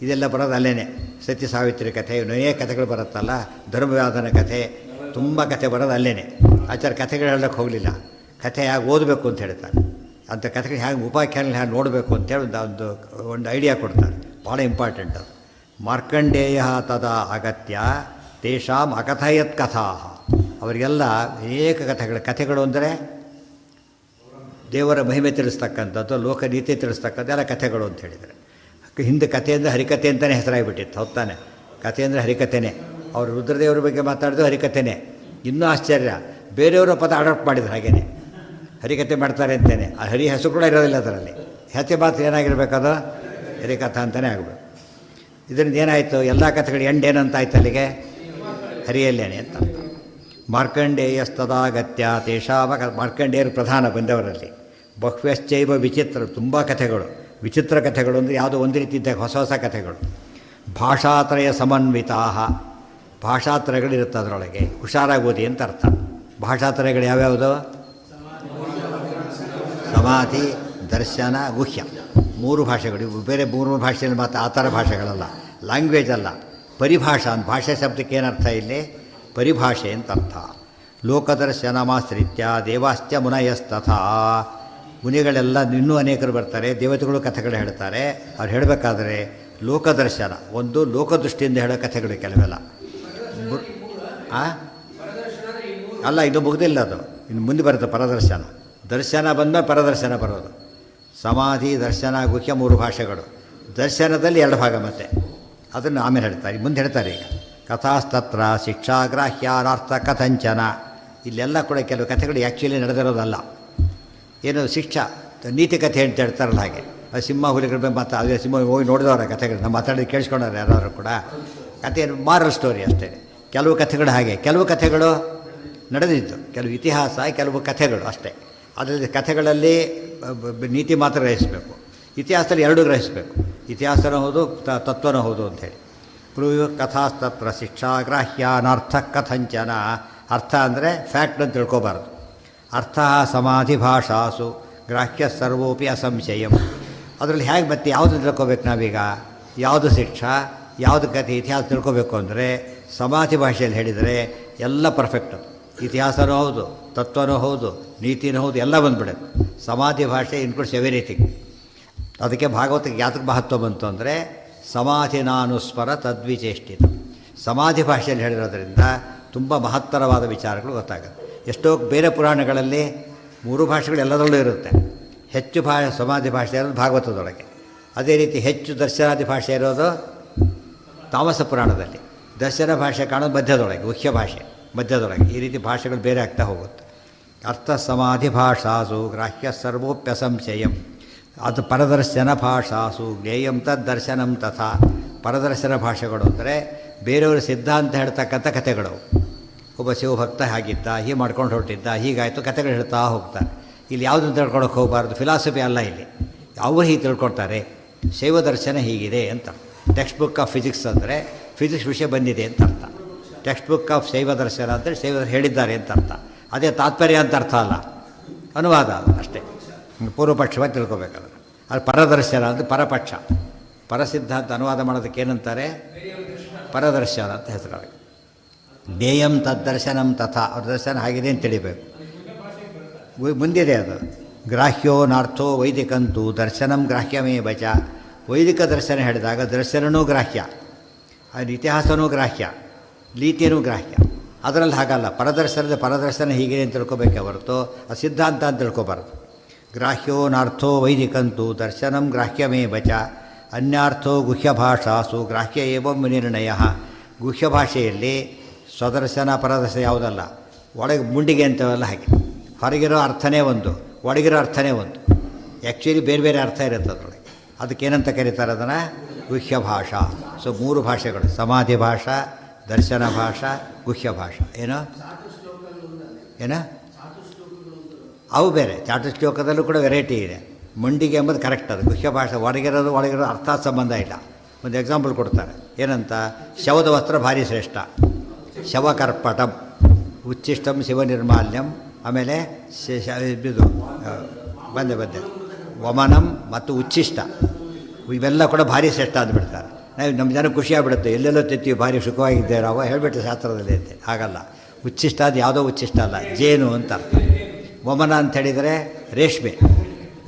ಇದೆಲ್ಲ ಬರೋದು ಅಲ್ಲೇ. ಸತ್ಯ ಸಾವಿತ್ರಿ ಕಥೆ, ಅನೇಕ ಕಥೆಗಳು ಬರುತ್ತಲ್ಲ, ಧರ್ಮವ್ಯಾಧನ ಕಥೆ, ತುಂಬ ಕಥೆ ಬರೋದು ಅಲ್ಲೇ. ಆಚಾರ್ಯ ಕಥೆಗಳು ಹೇಳೋಕ್ಕೆ ಹೋಗಲಿಲ್ಲ, ಕಥೆ ಹೇಗೆ ಓದಬೇಕು ಅಂತ ಹೇಳ್ತಾರೆ. ಅಂಥ ಕಥೆಗಳು ಹೇಗೆ ಉಪಾಖ್ಯಾನ ಹೇಗೆ ನೋಡಬೇಕು ಅಂತೇಳಿ ಒಂದು ಐಡಿಯಾ ಕೊಡ್ತಾರೆ. ಭಾಳ ಇಂಪಾರ್ಟೆಂಟ್ ಅದು. ಮಾರ್ಕಂಡೇಯ ತದಾ ಅಗತ್ಯ ತೇಷಾಂ ಅಕಥಯತ್ ಕಥಾ. ಅವರಿಗೆಲ್ಲ ಅನೇಕ ಕಥೆಗಳು ಅಂದರೆ ದೇವರ ಮಹಿಮೆ ತಿಳಿಸ್ತಕ್ಕಂಥದ್ದು, ಲೋಕನೀತಿ ತಿಳಿಸ್ತಕ್ಕಂಥ ಎಲ್ಲ ಕಥೆಗಳು ಅಂತ ಹೇಳಿದರೆ. ಹಿಂದೆ ಕಥೆ ಅಂದರೆ ಹರಿಕಥೆ ಅಂತಲೇ ಹೆಸರಾಗಿಬಿಟ್ಟಿತ್ತು, ಹೊತ್ತಾನೆ. ಕಥೆ ಅಂದರೆ ಹರಿಕಥೆನೇ. ಅವರು ರುದ್ರದೇವರ ಬಗ್ಗೆ ಮಾತಾಡಿದ್ರು ಹರಿಕಥೆನೇ. ಇನ್ನೂ ಆಶ್ಚರ್ಯ, ಬೇರೆಯವರ ಪದ ಅಡಾಪ್ಟ್ ಮಾಡಿದ್ರು ಹಾಗೇನೆ. ಹರಿಕಥೆ ಮಾಡ್ತಾರೆ ಅಂತಲೇ, ಆ ಹರಿ ಹೆಸರು ಕೂಡ ಇರೋದಿಲ್ಲ ಅದರಲ್ಲಿ. ಹೆಸರು ಮಾತ್ರ ಏನಾಗಿರ್ಬೇಕದು, ಹರಿಕಥಾ ಅಂತಲೇ ಆಗಬೇಕು. ಇದರಿಂದ ಏನಾಯಿತು, ಎಲ್ಲ ಕಥೆಗಳು ಎಂಡ್ ಏನಂತ ಆಯ್ತು ಅಲ್ಲಿಗೆ, ಹರಿಯಲ್ಲೇನೆ ಅಂತ. ಮಾರ್ಕಂಡೇಯಸ್ತದಾಗತ್ಯ ತೇಷಾಮ. ಮಾರ್ಕಂಡೇಯರು ಪ್ರಧಾನ ಬಂದವರಲ್ಲಿ. ಬಹ್ವ್ಯಶ್ಚೈವ ವಿಚಿತ್ರ, ತುಂಬ ಕಥೆಗಳು, ವಿಚಿತ್ರ ಕಥೆಗಳು ಅಂದರೆ ಯಾವುದೋ ಒಂದು ರೀತಿ ಇದ್ದಾಗ ಹೊಸ ಹೊಸ ಕಥೆಗಳು. ಭಾಷಾತ್ರಯ ಸಮನ್ವಿತಾ. ಭಾಷಾತ್ರಯಗಳಿರುತ್ತೆ ಅದರೊಳಗೆ, ಹುಷಾರಾಗಿ ಓದಿ ಅಂತ ಅರ್ಥ. ಭಾಷಾತ್ರಯಗಳು ಯಾವ್ಯಾವುದು, ಸಮಾಧಿ, ದರ್ಶನ, ಗುಹ್ಯ, ಮೂರು ಭಾಷೆಗಳು. ಬೇರೆ ಮೂರು ಭಾಷೆಯಲ್ಲಿ ಮಾತ್ರ ಆ ಥರ ಭಾಷೆಗಳಲ್ಲ, ಲ್ಯಾಂಗ್ವೇಜ್ ಅಲ್ಲ, ಪರಿಭಾಷಾ. ಭಾಷೆ ಶಬ್ದಕ್ಕೆ ಏನರ್ಥ ಇಲ್ಲಿ, ಪರಿಭಾಷೆ ಅಂತ ಅರ್ಥ. ಲೋಕದರ್ಶನಮಾಶ್ರಿತ್ಯ ದೇವಾಶ್ಚ ಮುನಯಸ್ತಥಾ. ಮುನಿಗಳೆಲ್ಲ ಇನ್ನೂ ಅನೇಕರು ಬರ್ತಾರೆ, ದೇವತೆಗಳು ಕಥೆಗಳು ಹೇಳ್ತಾರೆ. ಅವ್ರು ಹೇಳಬೇಕಾದ್ರೆ ಲೋಕದರ್ಶನ, ಒಂದು ಲೋಕದೃಷ್ಟಿಯಿಂದ ಹೇಳೋ ಕಥೆಗಳು ಕೆಲವೆಲ್ಲ. ಅಲ್ಲ, ಇದು ಮುಗ್ದಿಲ್ಲ, ಅದು ಇನ್ನು ಮುಂದೆ ಬರುತ್ತೆ ಪರದರ್ಶನ. ದರ್ಶನ ಬಂದ ಪರದರ್ಶನ ಬರೋದು. ಸಮಾಧಿ, ದರ್ಶನ, ಗುಹ್ಯ ಮೂರು ಭಾಷೆಗಳು. ದರ್ಶನದಲ್ಲಿ ಎರಡು ಭಾಗ, ಮತ್ತೆ ಅದನ್ನು ಆಮೇಲೆ ಹೇಳ್ತಾರೆ, ಮುಂದೆ ಹೇಳ್ತಾರೆ. ಈಗ ಕಥಾಸ್ತತ್ರ ಶಿಕ್ಷಾಗ್ರಾಹ್ಯಾನಾರ್ಥ ಕಥಂಚನ. ಇಲ್ಲೆಲ್ಲ ಕೂಡ ಕೆಲವು ಕಥೆಗಳು ಆ್ಯಕ್ಚುಲಿ ನಡೆದಿರೋದಲ್ಲ. ಏನು ಶಿಕ್ಷಾ ನೀತಿ ಕಥೆ ಅಂತ ಹೇಳ್ತಾರಲ್ಲ ಹಾಗೆ. ಅದು ಸಿಂಹ ಹುಲಿಗಳ ಬಗ್ಗೆ ಅದೇ ಸಿಂಹ ಹೋಗಿ ನೋಡಿದವರ ಕಥೆಗಳು ನಮ್ಮ ಮಾತಾಡಿ ಕೇಳಿಸ್ಕೊಂಡವ್ರು ಯಾರು ಕೂಡ. ಕಥೆ ಮಾರಲ್ ಸ್ಟೋರಿ ಅಷ್ಟೇ. ಕೆಲವು ಕಥೆಗಳು ಹಾಗೆ, ಕೆಲವು ಕಥೆಗಳು ನಡೆದಿತ್ತು, ಕೆಲವು ಇತಿಹಾಸ, ಕೆಲವು ಕಥೆಗಳು ಅಷ್ಟೇ. ಅದರಲ್ಲಿ ಕಥೆಗಳಲ್ಲಿ ನೀತಿ ಮಾತ್ರ ಗ್ರಹಿಸಬೇಕು, ಇತಿಹಾಸದಲ್ಲಿ ಎರಡೂ ಗ್ರಹಿಸಬೇಕು. ಇತಿಹಾಸನೂ ಹೌದು, ತತ್ವನೂ ಹೌದು ಅಂಥೇಳಿ. ಬ್ರೂಯು ಕಥಾಸ್ತತ್ರ ಶಿಕ್ಷಾಗ್ರಾಹ್ಯಾನಾರ್ಥ ಕಥಂಚನ. ಅರ್ಥ ಅಂದರೆ ಫ್ಯಾಕ್ಟ್ ಅಂತ ತಿಳ್ಕೊಬಾರ್ದು. ಅರ್ಥ ಸಮಾಧಿ ಭಾಷಾಸು ಗ್ರಾಹ್ಯ ಸರ್ವೋಪಿ ಅಸಂಶಯಂ. ಅದರಲ್ಲಿ ಹೇಗೆ ಮತ್ತೆ ಯಾವುದು ತಿಳ್ಕೊಬೇಕು ನಾವೀಗ, ಯಾವುದು ಶಿಕ್ಷಾ, ಯಾವುದು ಕಥೆ, ಇತಿಹಾಸ ತಿಳ್ಕೊಬೇಕು ಅಂದರೆ ಸಮಾಧಿ ಭಾಷೆಯಲ್ಲಿ ಹೇಳಿದರೆ ಎಲ್ಲ ಪರ್ಫೆಕ್ಟು. ಇತಿಹಾಸನೂ ಹೌದು, ತತ್ವನೂ ಹೌದು, ನೀತಿನೂ ಹೌದು, ಎಲ್ಲ ಬಂದುಬಿಡುತ್ತೆ. ಸಮಾಧಿ ಭಾಷೆ ಇನ್ಕ್ಲೂಡ್ಸ್ ಎವ್ರಿಥಿಂಗ್. ಅದಕ್ಕೆ ಭಾಗವತಕ್ಕೆ ಯಾತಕ್ಕೆ ಮಹತ್ವ ಬಂತು ಅಂದರೆ ಸಮಾಧಿನಾನುಸ್ಮರ ತದ್ವಿಚೇಷ್ಟಿತ. ಸಮಾಧಿ ಭಾಷೆಯಲ್ಲಿ ಹೇಳಿರೋದ್ರಿಂದ ತುಂಬ ಮಹತ್ತರವಾದ ವಿಚಾರಗಳು ಗೊತ್ತಾಗುತ್ತೆ. ಎಷ್ಟೋ ಬೇರೆ ಪುರಾಣಗಳಲ್ಲಿ 3 ಭಾಷೆಗಳು ಎಲ್ಲದರಲ್ಲೂ ಇರುತ್ತೆ. ಹೆಚ್ಚು ಸಮಾಧಿ ಭಾಷೆ ಇರೋದು ಭಾಗವತದೊಳಗೆ. ಅದೇ ರೀತಿ ಹೆಚ್ಚು ದರ್ಶನಾದಿ ಭಾಷೆ ಇರೋದು ತಾಮಸ ಪುರಾಣದಲ್ಲಿ. ದರ್ಶನ ಭಾಷೆ ಕಾಣೋದು ಮಧ್ಯದೊಳಗೆ, ಮುಖ್ಯ ಭಾಷೆ ಮಧ್ಯದೊಳಗೆ. ಈ ರೀತಿ ಭಾಷೆಗಳು ಬೇರೆ ಆಗ್ತಾ ಹೋಗುತ್ತೆ. ಅರ್ಥ ಸಮಾಧಿ ಭಾಷಾಸು ಗ್ರಾಹ್ಯ ಸರ್ವೋಪ್ಯಸಂಶಯಂ. ಅದು ಪರದರ್ಶನ ಭಾಷಾಸು ಜ್ಞೇಯಂ ತದ್ದರ್ಶನಂ ತಥಾ. ಪರದರ್ಶನ ಭಾಷೆಗಳು ಅಂದರೆ ಬೇರೆಯವರು ಸಿದ್ಧಾಂತ ಹೇಳ್ತಕ್ಕಂಥ ಕಥೆಗಳು. ಒಬ್ಬ ಶಿವಭಕ್ತ ಹಾಗಿದ್ದ, ಹೀಗೆ ಮಾಡ್ಕೊಂಡು ಹೊರಟಿದ್ದ, ಹೀಗಾಯಿತು, ಕಥೆಗಳು ಹೇಳ್ತಾ ಹೋಗ್ತಾರೆ. ಇಲ್ಲಿ ಯಾವುದನ್ನು ತಿಳ್ಕೊಳಕ್ಕೆ ಹೋಗಬಾರ್ದು, ಫಿಲಾಸಫಿ ಅಲ್ಲ ಇಲ್ಲಿ. ಅವರು ಹೀಗೆ ತಿಳ್ಕೊಳ್ತಾರೆ, ಶೈವ ದರ್ಶನ ಹೀಗಿದೆ ಅಂತ. ಟೆಕ್ಸ್ಟ್ ಬುಕ್ ಆಫ್ ಫಿಸಿಕ್ಸ್ ಅಂದರೆ ಫಿಸಿಕ್ಸ್ ವಿಷಯ ಬಂದಿದೆ ಅಂತ ಅರ್ಥ. ಟೆಕ್ಸ್ಟ್ ಬುಕ್ ಆಫ್ ಶೈವ ದರ್ಶನ ಅಂದರೆ ಶೈವ ಹೇಳಿದ್ದಾರೆ ಅಂತ ಅರ್ಥ. ಅದೇ ತಾತ್ಪರ್ಯ ಅಂತ ಅರ್ಥ ಅಲ್ಲ, ಅನುವಾದ ಅದು ಅಷ್ಟೇ. ಪೂರ್ವಪಕ್ಷವಾಗಿ ತಿಳ್ಕೊಬೇಕಾದ್ರೆ ಅದು ಪರದರ್ಶನ ಅಂದರೆ ಪರಪಕ್ಷ. ಪರಸಿದ್ಧಾಂತ ಅನುವಾದ ಮಾಡೋದಕ್ಕೆ ಏನಂತಾರೆ? ಪರದರ್ಶನ ಅಂತ ಹೆಸರು. ಜ್ಞೇಯಂ ತದ್ದರ್ಶನಂ ತಥಾ. ಅವ್ರ ದರ್ಶನ ಆಗಿದೆ ಅಂತ ತಿಳಿಬೇಕು. ಮುಂದಿದೆ ಅದು. ಗ್ರಾಹ್ಯೋ ನಾರ್ಥೋ ವೈದಿಕಂತೂ ದರ್ಶನಂ ಗ್ರಾಹ್ಯವೇ ಬಚ. ವೈದಿಕ ದರ್ಶನ ಹೇಳಿದಾಗ ದರ್ಶನವೂ ಗ್ರಾಹ್ಯ, ಅದು ಇತಿಹಾಸವೂ ಗ್ರಾಹ್ಯ, ನೀತಿಯೂ ಗ್ರಾಹ್ಯ. ಅದರಲ್ಲಿ ಹಾಗಲ್ಲ. ಪರದರ್ಶನ ಹೀಗಿದೆ ಅಂತ ತಿಳ್ಕೊಬೇಕೆ ಹೊರತು ಅದು ಸಿದ್ಧಾಂತ ಅಂತ ತಿಳ್ಕೊಬಾರ್ದು. ಗ್ರಾಹ್ಯೋ ನಾರ್ಥೋ ವೈದಿಕಂತೂ ದರ್ಶನಂ ಗ್ರಾಹ್ಯವೇ ಬಚ. ಅನ್ಯಾರ್ಥೋ ಗುಹ್ಯ ಭಾಷಾಸು ಗ್ರಾಹ್ಯ ಏವಂ ನಿರ್ಣಯ. ಗುಹ್ಯ ಭಾಷೆಯಲ್ಲಿ ಸ್ವದರ್ಶನ ಪರದರ್ಶನ ಯಾವುದಲ್ಲ. ಒಳಗೆ ಮುಂಡಿಗೆ ಅಂತವೆಲ್ಲ ಹಾಗೆ. ಹೊರಗಿರೋ ಅರ್ಥನೇ ಒಂದು, ಒಳಗಿರೋ ಅರ್ಥನೇ ಒಂದು. ಆ್ಯಕ್ಚುಲಿ ಬೇರೆ ಬೇರೆ ಅರ್ಥ ಇರುತ್ತೆ ಅದರೊಳಗೆ. ಅದಕ್ಕೇನಂತ ಕರೀತಾರೆ ಅದನ್ನು? ಗುಹ್ಯ ಭಾಷಾ. ಸೊ 3 ಭಾಷೆಗಳು: ಸಮಾಧಿ ಭಾಷಾ, ದರ್ಶನ ಭಾಷಾ, ಗುಹ್ಯ ಭಾಷಾ. ಏನೋ ಅವು ಬೇರೆ. ಚಾತುಶ್ಲೋಕದಲ್ಲೂ ಕೂಡ ವೆರೈಟಿ ಇದೆ. ಮಂಡಿಗೆ ಎಂಬುದು ಕರೆಕ್ಟ್. ಅದು ಗುಹ್ಯ ಭಾಷೆ. ಒಳಗಿರೋ ಅರ್ಥ ಸಂಬಂಧ ಇಲ್ಲ. ಒಂದು ಎಕ್ಸಾಂಪಲ್ ಕೊಡ್ತಾರೆ. ಏನಂತ? ಶವದ ವಸ್ತ್ರ ಭಾರಿ ಶ್ರೇಷ್ಠ. ಶವಕರ್ಪಟಂ ಉಚ್ಚಿಷ್ಟಂ ಶಿವನಿರ್ಮಾಲ್ಯಂ. ಆಮೇಲೆ ಇದು ಬಂದೆ ವಮನಂ ಮತ್ತು ಉಚ್ಚಿಷ್ಟ, ಇವೆಲ್ಲ ಕೂಡ ಭಾರಿ ಶ್ರೇಷ್ಠ ಅಂದ್ಬಿಡ್ತಾರೆ. ನಮ್ಮ ಜನ ಖುಷಿಯಾಗ್ಬಿಡುತ್ತೆ. ಎಲ್ಲೆಲ್ಲೋ ತೆತ್ತೀವಿ, ಭಾರಿ ಸುಖವಾಗಿದ್ದೇವೆ ನಾವು ಹೇಳ್ಬಿಟ್ಟು ಶಾಸ್ತ್ರದಲ್ಲಿ ಅಂತ. ಹಾಗಲ್ಲ. ಉಚ್ಚಿಷ್ಟ ಅದು ಯಾವುದೋ ಉಚ್ಚಿಷ್ಟ ಅಲ್ಲ, ಜೇನು ಅಂತ ಅರ್ಥ. ವಮನ ಅಂತ ಹೇಳಿದರೆ ರೇಷ್ಮೆ.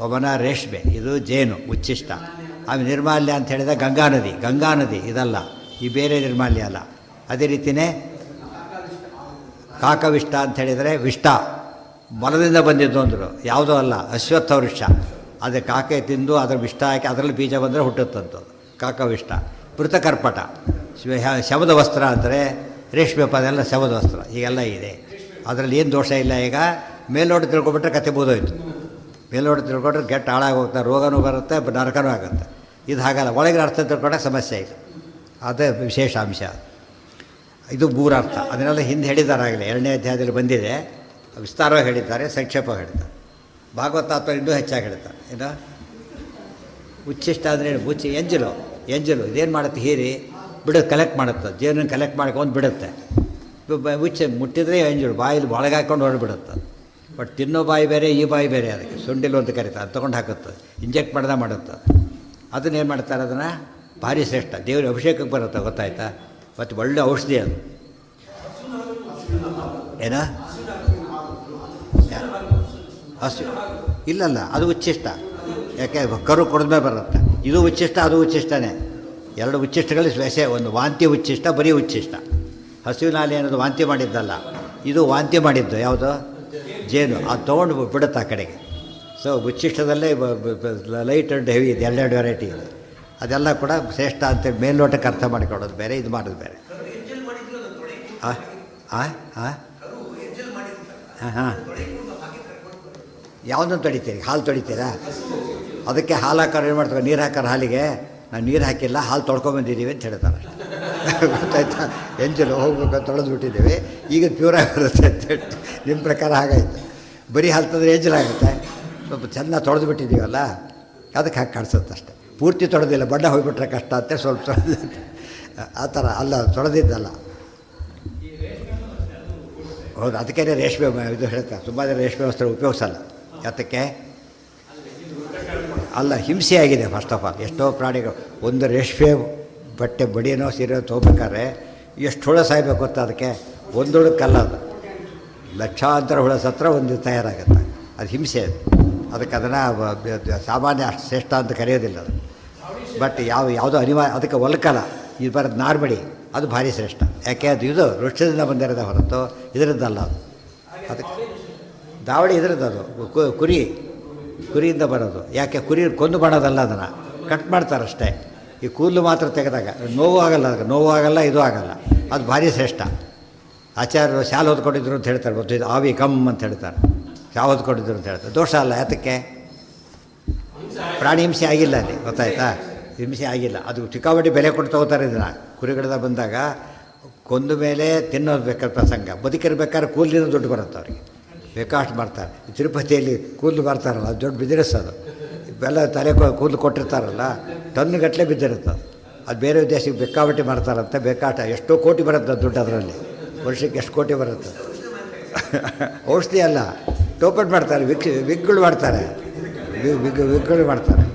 ವಮನ ರೇಷ್ಮೆ, ಇದು ಜೇನು ಉಚ್ಚಿಷ್ಟ. ಆಮೇಲೆ ನಿರ್ಮಾಲ್ಯ ಅಂತ ಹೇಳಿದರೆ ಗಂಗಾ ನದಿ ಇದಲ್ಲ, ಈ ಬೇರೆ ನಿರ್ಮಾಲ್ಯ ಅಲ್ಲ. ಅದೇ ರೀತಿಯೇ ಕಾಕವಿಷ್ಟ ಅಂತ ಹೇಳಿದರೆ ವಿಷ್ಟ, ಮೊಲದಿಂದ ಬಂದಿದ್ದು ಅಂದರು, ಯಾವುದೋ ಅಲ್ಲ, ಅಶ್ವತ್ಥ ವೃಕ್ಷ. ಅದೇ ಕಾಕೆ ತಿಂದು ಅದರ ವಿಷ್ಟ ಹಾಕಿ ಅದರಲ್ಲಿ ಬೀಜ ಬಂದರೆ ಹುಟ್ಟುತ್ತಂಥದ್ದು ಕಾಕವಿಷ್ಟ. ಮೃತಕರ್ಪಟ ಶವದ ವಸ್ತ್ರ ಅಂದರೆ ರೇಷ್ಮೆ ಅದೆಲ್ಲ ಶವದ ವಸ್ತ್ರ. ಹೀಗೆಲ್ಲ ಇದೆ. ಅದರಲ್ಲಿ ಏನು ದೋಷ ಇಲ್ಲ. ಈಗ ಮೇಲ್ನೋಟ ತಿಳ್ಕೊಬಿಟ್ರೆ ಕತೆ ಬೋದೋಯ್ತು. ಮೇಲ್ನೋಟ ತಿಳ್ಕೊಂಡ್ರೆ ಕೆಟ್ಟ ಹಾಳಾಗಿ ಹೋಗ್ತಾರೆ, ರೋಗನೂ ಬರುತ್ತೆ, ನರಕನೂ ಆಗುತ್ತೆ. ಇದು ಹಾಗಲ್ಲ. ಒಳಗಿನ ಅರ್ಥ ತಿಳ್ಕೊಂಡ್ರೆ ಸಮಸ್ಯೆ ಇಲ್ಲ. ಅದೇ ವಿಶೇಷ ಅಂಶ. ಇದು 3 ಅರ್ಥ. ಅದನ್ನೆಲ್ಲ ಹಿಂದೆ ಹೇಳಿದ್ದಾರಾಗಲೇ 2ನೇ ಅಧ್ಯಾಯದಲ್ಲಿ ಬಂದಿದೆ. ವಿಸ್ತಾರವಾಗಿ ಹೇಳಿದ್ದಾರೆ, ಸಂಕ್ಷೇಪವಾಗಿ ಹೇಳಿದ್ದಾರೆ. ಭಾಗವತಾತ್ಮ ಇನ್ನೂ ಹೆಚ್ಚಾಗಿ ಹೇಳ್ತಾರೆ. ಏನು ಉಚ್ಚಿಷ್ಟ ಅಂದರೆ ಎಂಜಲು ಇದೇನು ಮಾಡುತ್ತೆ? ಹೀರಿ ಬಿಡೋದು, ಕಲೆಕ್ಟ್ ಮಾಡುತ್ತೆ. ಜೇನನ್ನು ಕಲೆಕ್ಟ್ ಮಾಡ್ಕೊಂಡು ಬಿಡುತ್ತೆ. ಮುಟ್ಟಿದ್ರೆ ಎಂಜಲು ಬಾಯಲ್ಲಿ ಒಳಗೆ ಹಾಕ್ಕೊಂಡು ಹೊರಬಿಡುತ್ತೆ. ಬಟ್ ತಿನ್ನೋ ಬಾಯಿ ಬೇರೆ, ಈ ಬಾಯಿ ಬೇರೆ. ಅದಕ್ಕೆ ಸುಂಡಿಲು ಅಂತ ಕರೀತಾರೆ. ಅದು ತೊಗೊಂಡು ಹಾಕುತ್ತೆ, ಇಂಜೆಕ್ಟ್ ಮಾಡ್ದೆ ಮಾಡುತ್ತೆ. ಅದನ್ನೇನು ಮಾಡ್ತಾರೆ? ಅದನ್ನು ಭಾರಿ ಶ್ರೇಷ್ಠ ದೇವ್ರ ಅಭಿಷೇಕಕ್ಕೆ ಬರುತ್ತೆ, ಗೊತ್ತಾಯ್ತಾ? ಮತ್ತು ಒಳ್ಳೆ ಔಷಧಿ ಅದು. ಏನೋ ಹಸು ಇಲ್ಲಲ್ಲ, ಅದು ಉಚ್ಚಿಷ್ಟ. ಯಾಕೆ? ಕರು ಕುಡಿದ್ಮೇಲೆ ಬರುತ್ತೆ. ಇದು ಉಚ್ಚಿಷ್ಟ, ಅದು ಉಚ್ಚಿಷ್ಟನೇ. 2 ಉಚ್ಚಿಷ್ಟಗಳಲ್ಲಿ ವ್ಯಸೆ. ಒಂದು ವಾಂತಿ ಉಚ್ಚಿಷ್ಟ, ಬರೀ ಉಚ್ಚಿಷ್ಟ. ಹಸುವಿನಲ್ಲಿ ಏನದು ವಾಂತಿ ಮಾಡಿದ್ದಲ್ಲ, ಇದು ವಾಂತಿ ಮಾಡಿದ್ದು. ಯಾವುದು? ಜೇನು. ಅದು ತೊಗೊಂಡು ಬಿಡುತ್ತೆ ಆ ಕಡೆಗೆ. ಸೊ ಉಚ್ಚಿಷ್ಟದಲ್ಲೇ ಲೈಟ್ ಆ್ಯಂಡ್ ಹೆವಿ ಇದೆ, 2 ವೆರೈಟಿ ಇದೆ. ಅದೆಲ್ಲ ಕೂಡ ಶ್ರೇಷ್ಠ ಅಂತೇಳಿ ಮೇಲ್ನೋಟಕ್ಕೆ ಅರ್ಥ ಮಾಡಿಕೊಡೋದು ಬೇರೆ, ಇದು ಮಾಡೋದು ಬೇರೆ. ಹಾಂ ಯಾವುದನ್ನು ತೊಳಿತೀರಿ? ಹಾಲು ತೊಳಿತೀರಾ? ಅದಕ್ಕೆ ಹಾಲು ಹಾಕೋರು ಏನು ಮಾಡ್ತಾರೆ? ನೀರು ಹಾಕೋರು ಹಾಲಿಗೆ ನಾವು ನೀರು ಹಾಕಿಲ್ಲ, ಹಾಲು ತೊಳ್ಕೊಂಬಂದಿದ್ದೀವಿ ಅಂತ ಹೇಳ್ತಾರೆ. ಗೊತ್ತಾಯ್ತಾ? ಎಂಜಲು ಹೋಗ್ಬೇಕು ತೊಳೆದು ಬಿಟ್ಟಿದ್ದೀವಿ, ಈಗ ಪ್ಯೂರ್ ಆಗಿರುತ್ತೆ ಅಂತ ಹೇಳಿ. ನಿಮ್ಮ ಪ್ರಕಾರ ಹಾಗಾಯಿತು. ಬರೀ ಹಾಲು ತಂದರೆ ಎಂಜಲಾಗುತ್ತೆ. ಸ್ವಲ್ಪ ಚೆನ್ನಾಗಿ ತೊಳೆದು ಬಿಟ್ಟಿದ್ದೀವಲ್ಲ, ಅದಕ್ಕೆ ಹಾಕಿ ಕಾಣಿಸುತ್ತೆ ಅಷ್ಟೆ. ಪೂರ್ತಿ ತೊಳೆದಿಲ್ಲ, ಬಣ್ಣ ಹೋಗಿಬಿಟ್ರೆ ಕಷ್ಟ ಅಂತ ಸ್ವಲ್ಪ ತೊಳೆದ ಆ ಥರ ಅಲ್ಲ, ತೊಳೆದಿದ್ದಲ್ಲ. ಹೌದು, ಅದಕ್ಕೇ ರೇಷ್ಮೆ ಇದು ಹೇಳ್ತಾರೆ. ತುಂಬ ಜನ ರೇಷ್ಮೆ ವಸ್ತ್ರ ಉಪಯೋಗಿಸಲ್ಲ. ಯಾತಕ್ಕೆ? ಅಲ್ಲ, ಹಿಂಸೆಯಾಗಿದೆ. ಫಸ್ಟ್ ಆಫ್ ಆಲ್ ಎಷ್ಟೋ ಪ್ರಾಣಿಗಳು ಒಂದು ರೇಷ್ಮೆ ಬಟ್ಟೆ ಬಡಿಯೋ ಸೀರೆ ತೊಗೋಬೇಕಾದ್ರೆ ಎಷ್ಟು ಹುಳ ಸಾಯ್ಬೇಕು ಗೊತ್ತಾ? ಅದಕ್ಕೆ ಒಂದೊಳಗೆ ಕಲ್ಲ ಅದು. ಲಕ್ಷಾಂತರ ಹುಳ ಸತ್ರ ಒಂದು ತಯಾರಾಗುತ್ತೆ. ಅದು ಹಿಂಸೆ ಅದು. ಅದಕ್ಕೆ ಅದನ್ನು ಸಾಮಾನ್ಯ ಅಷ್ಟು ಶ್ರೇಷ್ಠ ಅಂತ ಕರೆಯೋದಿಲ್ಲ ಅದು. ಬಟ್ ಯಾವುದೋ ಅನಿವಾರ್ಯ ಅದಕ್ಕೆ ಒಲ್ಕಲ ಇದು ಬರೋದು ನಾರ್ಮಡಿ ಅದು ಭಾರಿ ಶ್ರೇಷ್ಠ. ಯಾಕೆ ಅದು ಇದು ವೃಕ್ಷದಿಂದ ಬಂದಿರೋದ ಹೊರತು ಇದರದ್ದಲ್ಲ ಅದು. ಅದಕ್ಕೆ ದಾವಡಿ ಇದರದ್ದು ಅದು ಕುರಿಯಿಂದ ಬರೋದು. ಯಾಕೆ ಕುರಿ ಕೊಂದು ಮಾಡೋದಲ್ಲ, ಅದನ್ನು ಕಟ್ ಮಾಡ್ತಾರಷ್ಟೇ. ಈ ಕೂದಲು ಮಾತ್ರ ತೆಗೆದಾಗ ನೋವು ಆಗಲ್ಲ, ಅದಕ್ಕೆ ನೋವು ಆಗಲ್ಲ, ಇದು ಆಗಲ್ಲ. ಅದು ಭಾರಿ ಶ್ರೇಷ್ಠ. ಆಚಾರ್ಯರು ಶಾಲೆ ಓದ್ಕೊಂಡಿದ್ರು ಅಂತ ಹೇಳ್ತಾರೆ, ಗೊತ್ತು ಇದು ಆವಿ ಕಮ್ ಅಂತ ಹೇಳ್ತಾರೆ. ಶಾಲೆ ಓದ್ಕೊಂಡಿದ್ರು ಅಂತ ಹೇಳ್ತಾರೆ. ದೋಷ ಅಲ್ಲ. ಯಾತಕ್ಕೆ? ಪ್ರಾಣಿ ಹಿಂಸೆ ಆಗಿಲ್ಲ ಅಲ್ಲಿ, ಗೊತ್ತಾಯ್ತಾ? ಹಿಂಸೆ ಆಗಿಲ್ಲ. ಅದು ಸಿಕ್ಕಾಪಟ್ಟೆ ಬೆಲೆ ಕೊಟ್ಟು ತಗೋತಾರೆ ಇದನ್ನು. ಕುರಿಗಳಿಂದ ಬಂದಾಗ ಕೊಂದ ಮೇಲೆ ತಿನ್ನೋದು ಬೇಕಾದ ಪ್ರಸಂಗ. ಬದುಕಿರ್ಬೇಕಾದ್ರೆ ಕೂದಲಿನ ದುಡ್ಡು ಬರುತ್ತೆ ಅವ್ರಿಗೆ, ಬೇಕಾಷ್ಟು ಮಾಡ್ತಾರೆ. ತಿರುಪತಿಯಲ್ಲಿ ಕೂದಲು ಮಾಡ್ತಾರಲ್ಲ, ಅದು ದೊಡ್ಡ ಬಿಸ್ನೆಸ್ ಅದು. ಬೆಲ್ಲ ತಲೆ ಕೂದಲು ಕೊಟ್ಟಿರ್ತಾರಲ್ಲ, ಟನ್ನುಗಟ್ಟಲೆ ಬಿದ್ದಿರುತ್ತೆ ಅದು. ಬೇರೆ ದೇಶಕ್ಕೆ ಬೇಕಾಬಟ್ಟಿ ಮಾಡ್ತಾರಂತೆ, ಬೇಕಾಟ ಎಷ್ಟೋ ಕೋಟಿ ಬರುತ್ತೆ ದುಡ್ಡು ಅದರಲ್ಲಿ. ವರ್ಷಕ್ಕೆ ಎಷ್ಟು ಕೋಟಿ ಬರುತ್ತೆ. ಔಷಧಿ ಅಲ್ಲ, ಟೋಪಟ್ ಮಾಡ್ತಾರೆ, ವಿಗ್ಗಳು ಮಾಡ್ತಾರೆ, ವಿಗ್ಗಳು ಮಾಡ್ತಾರೆ.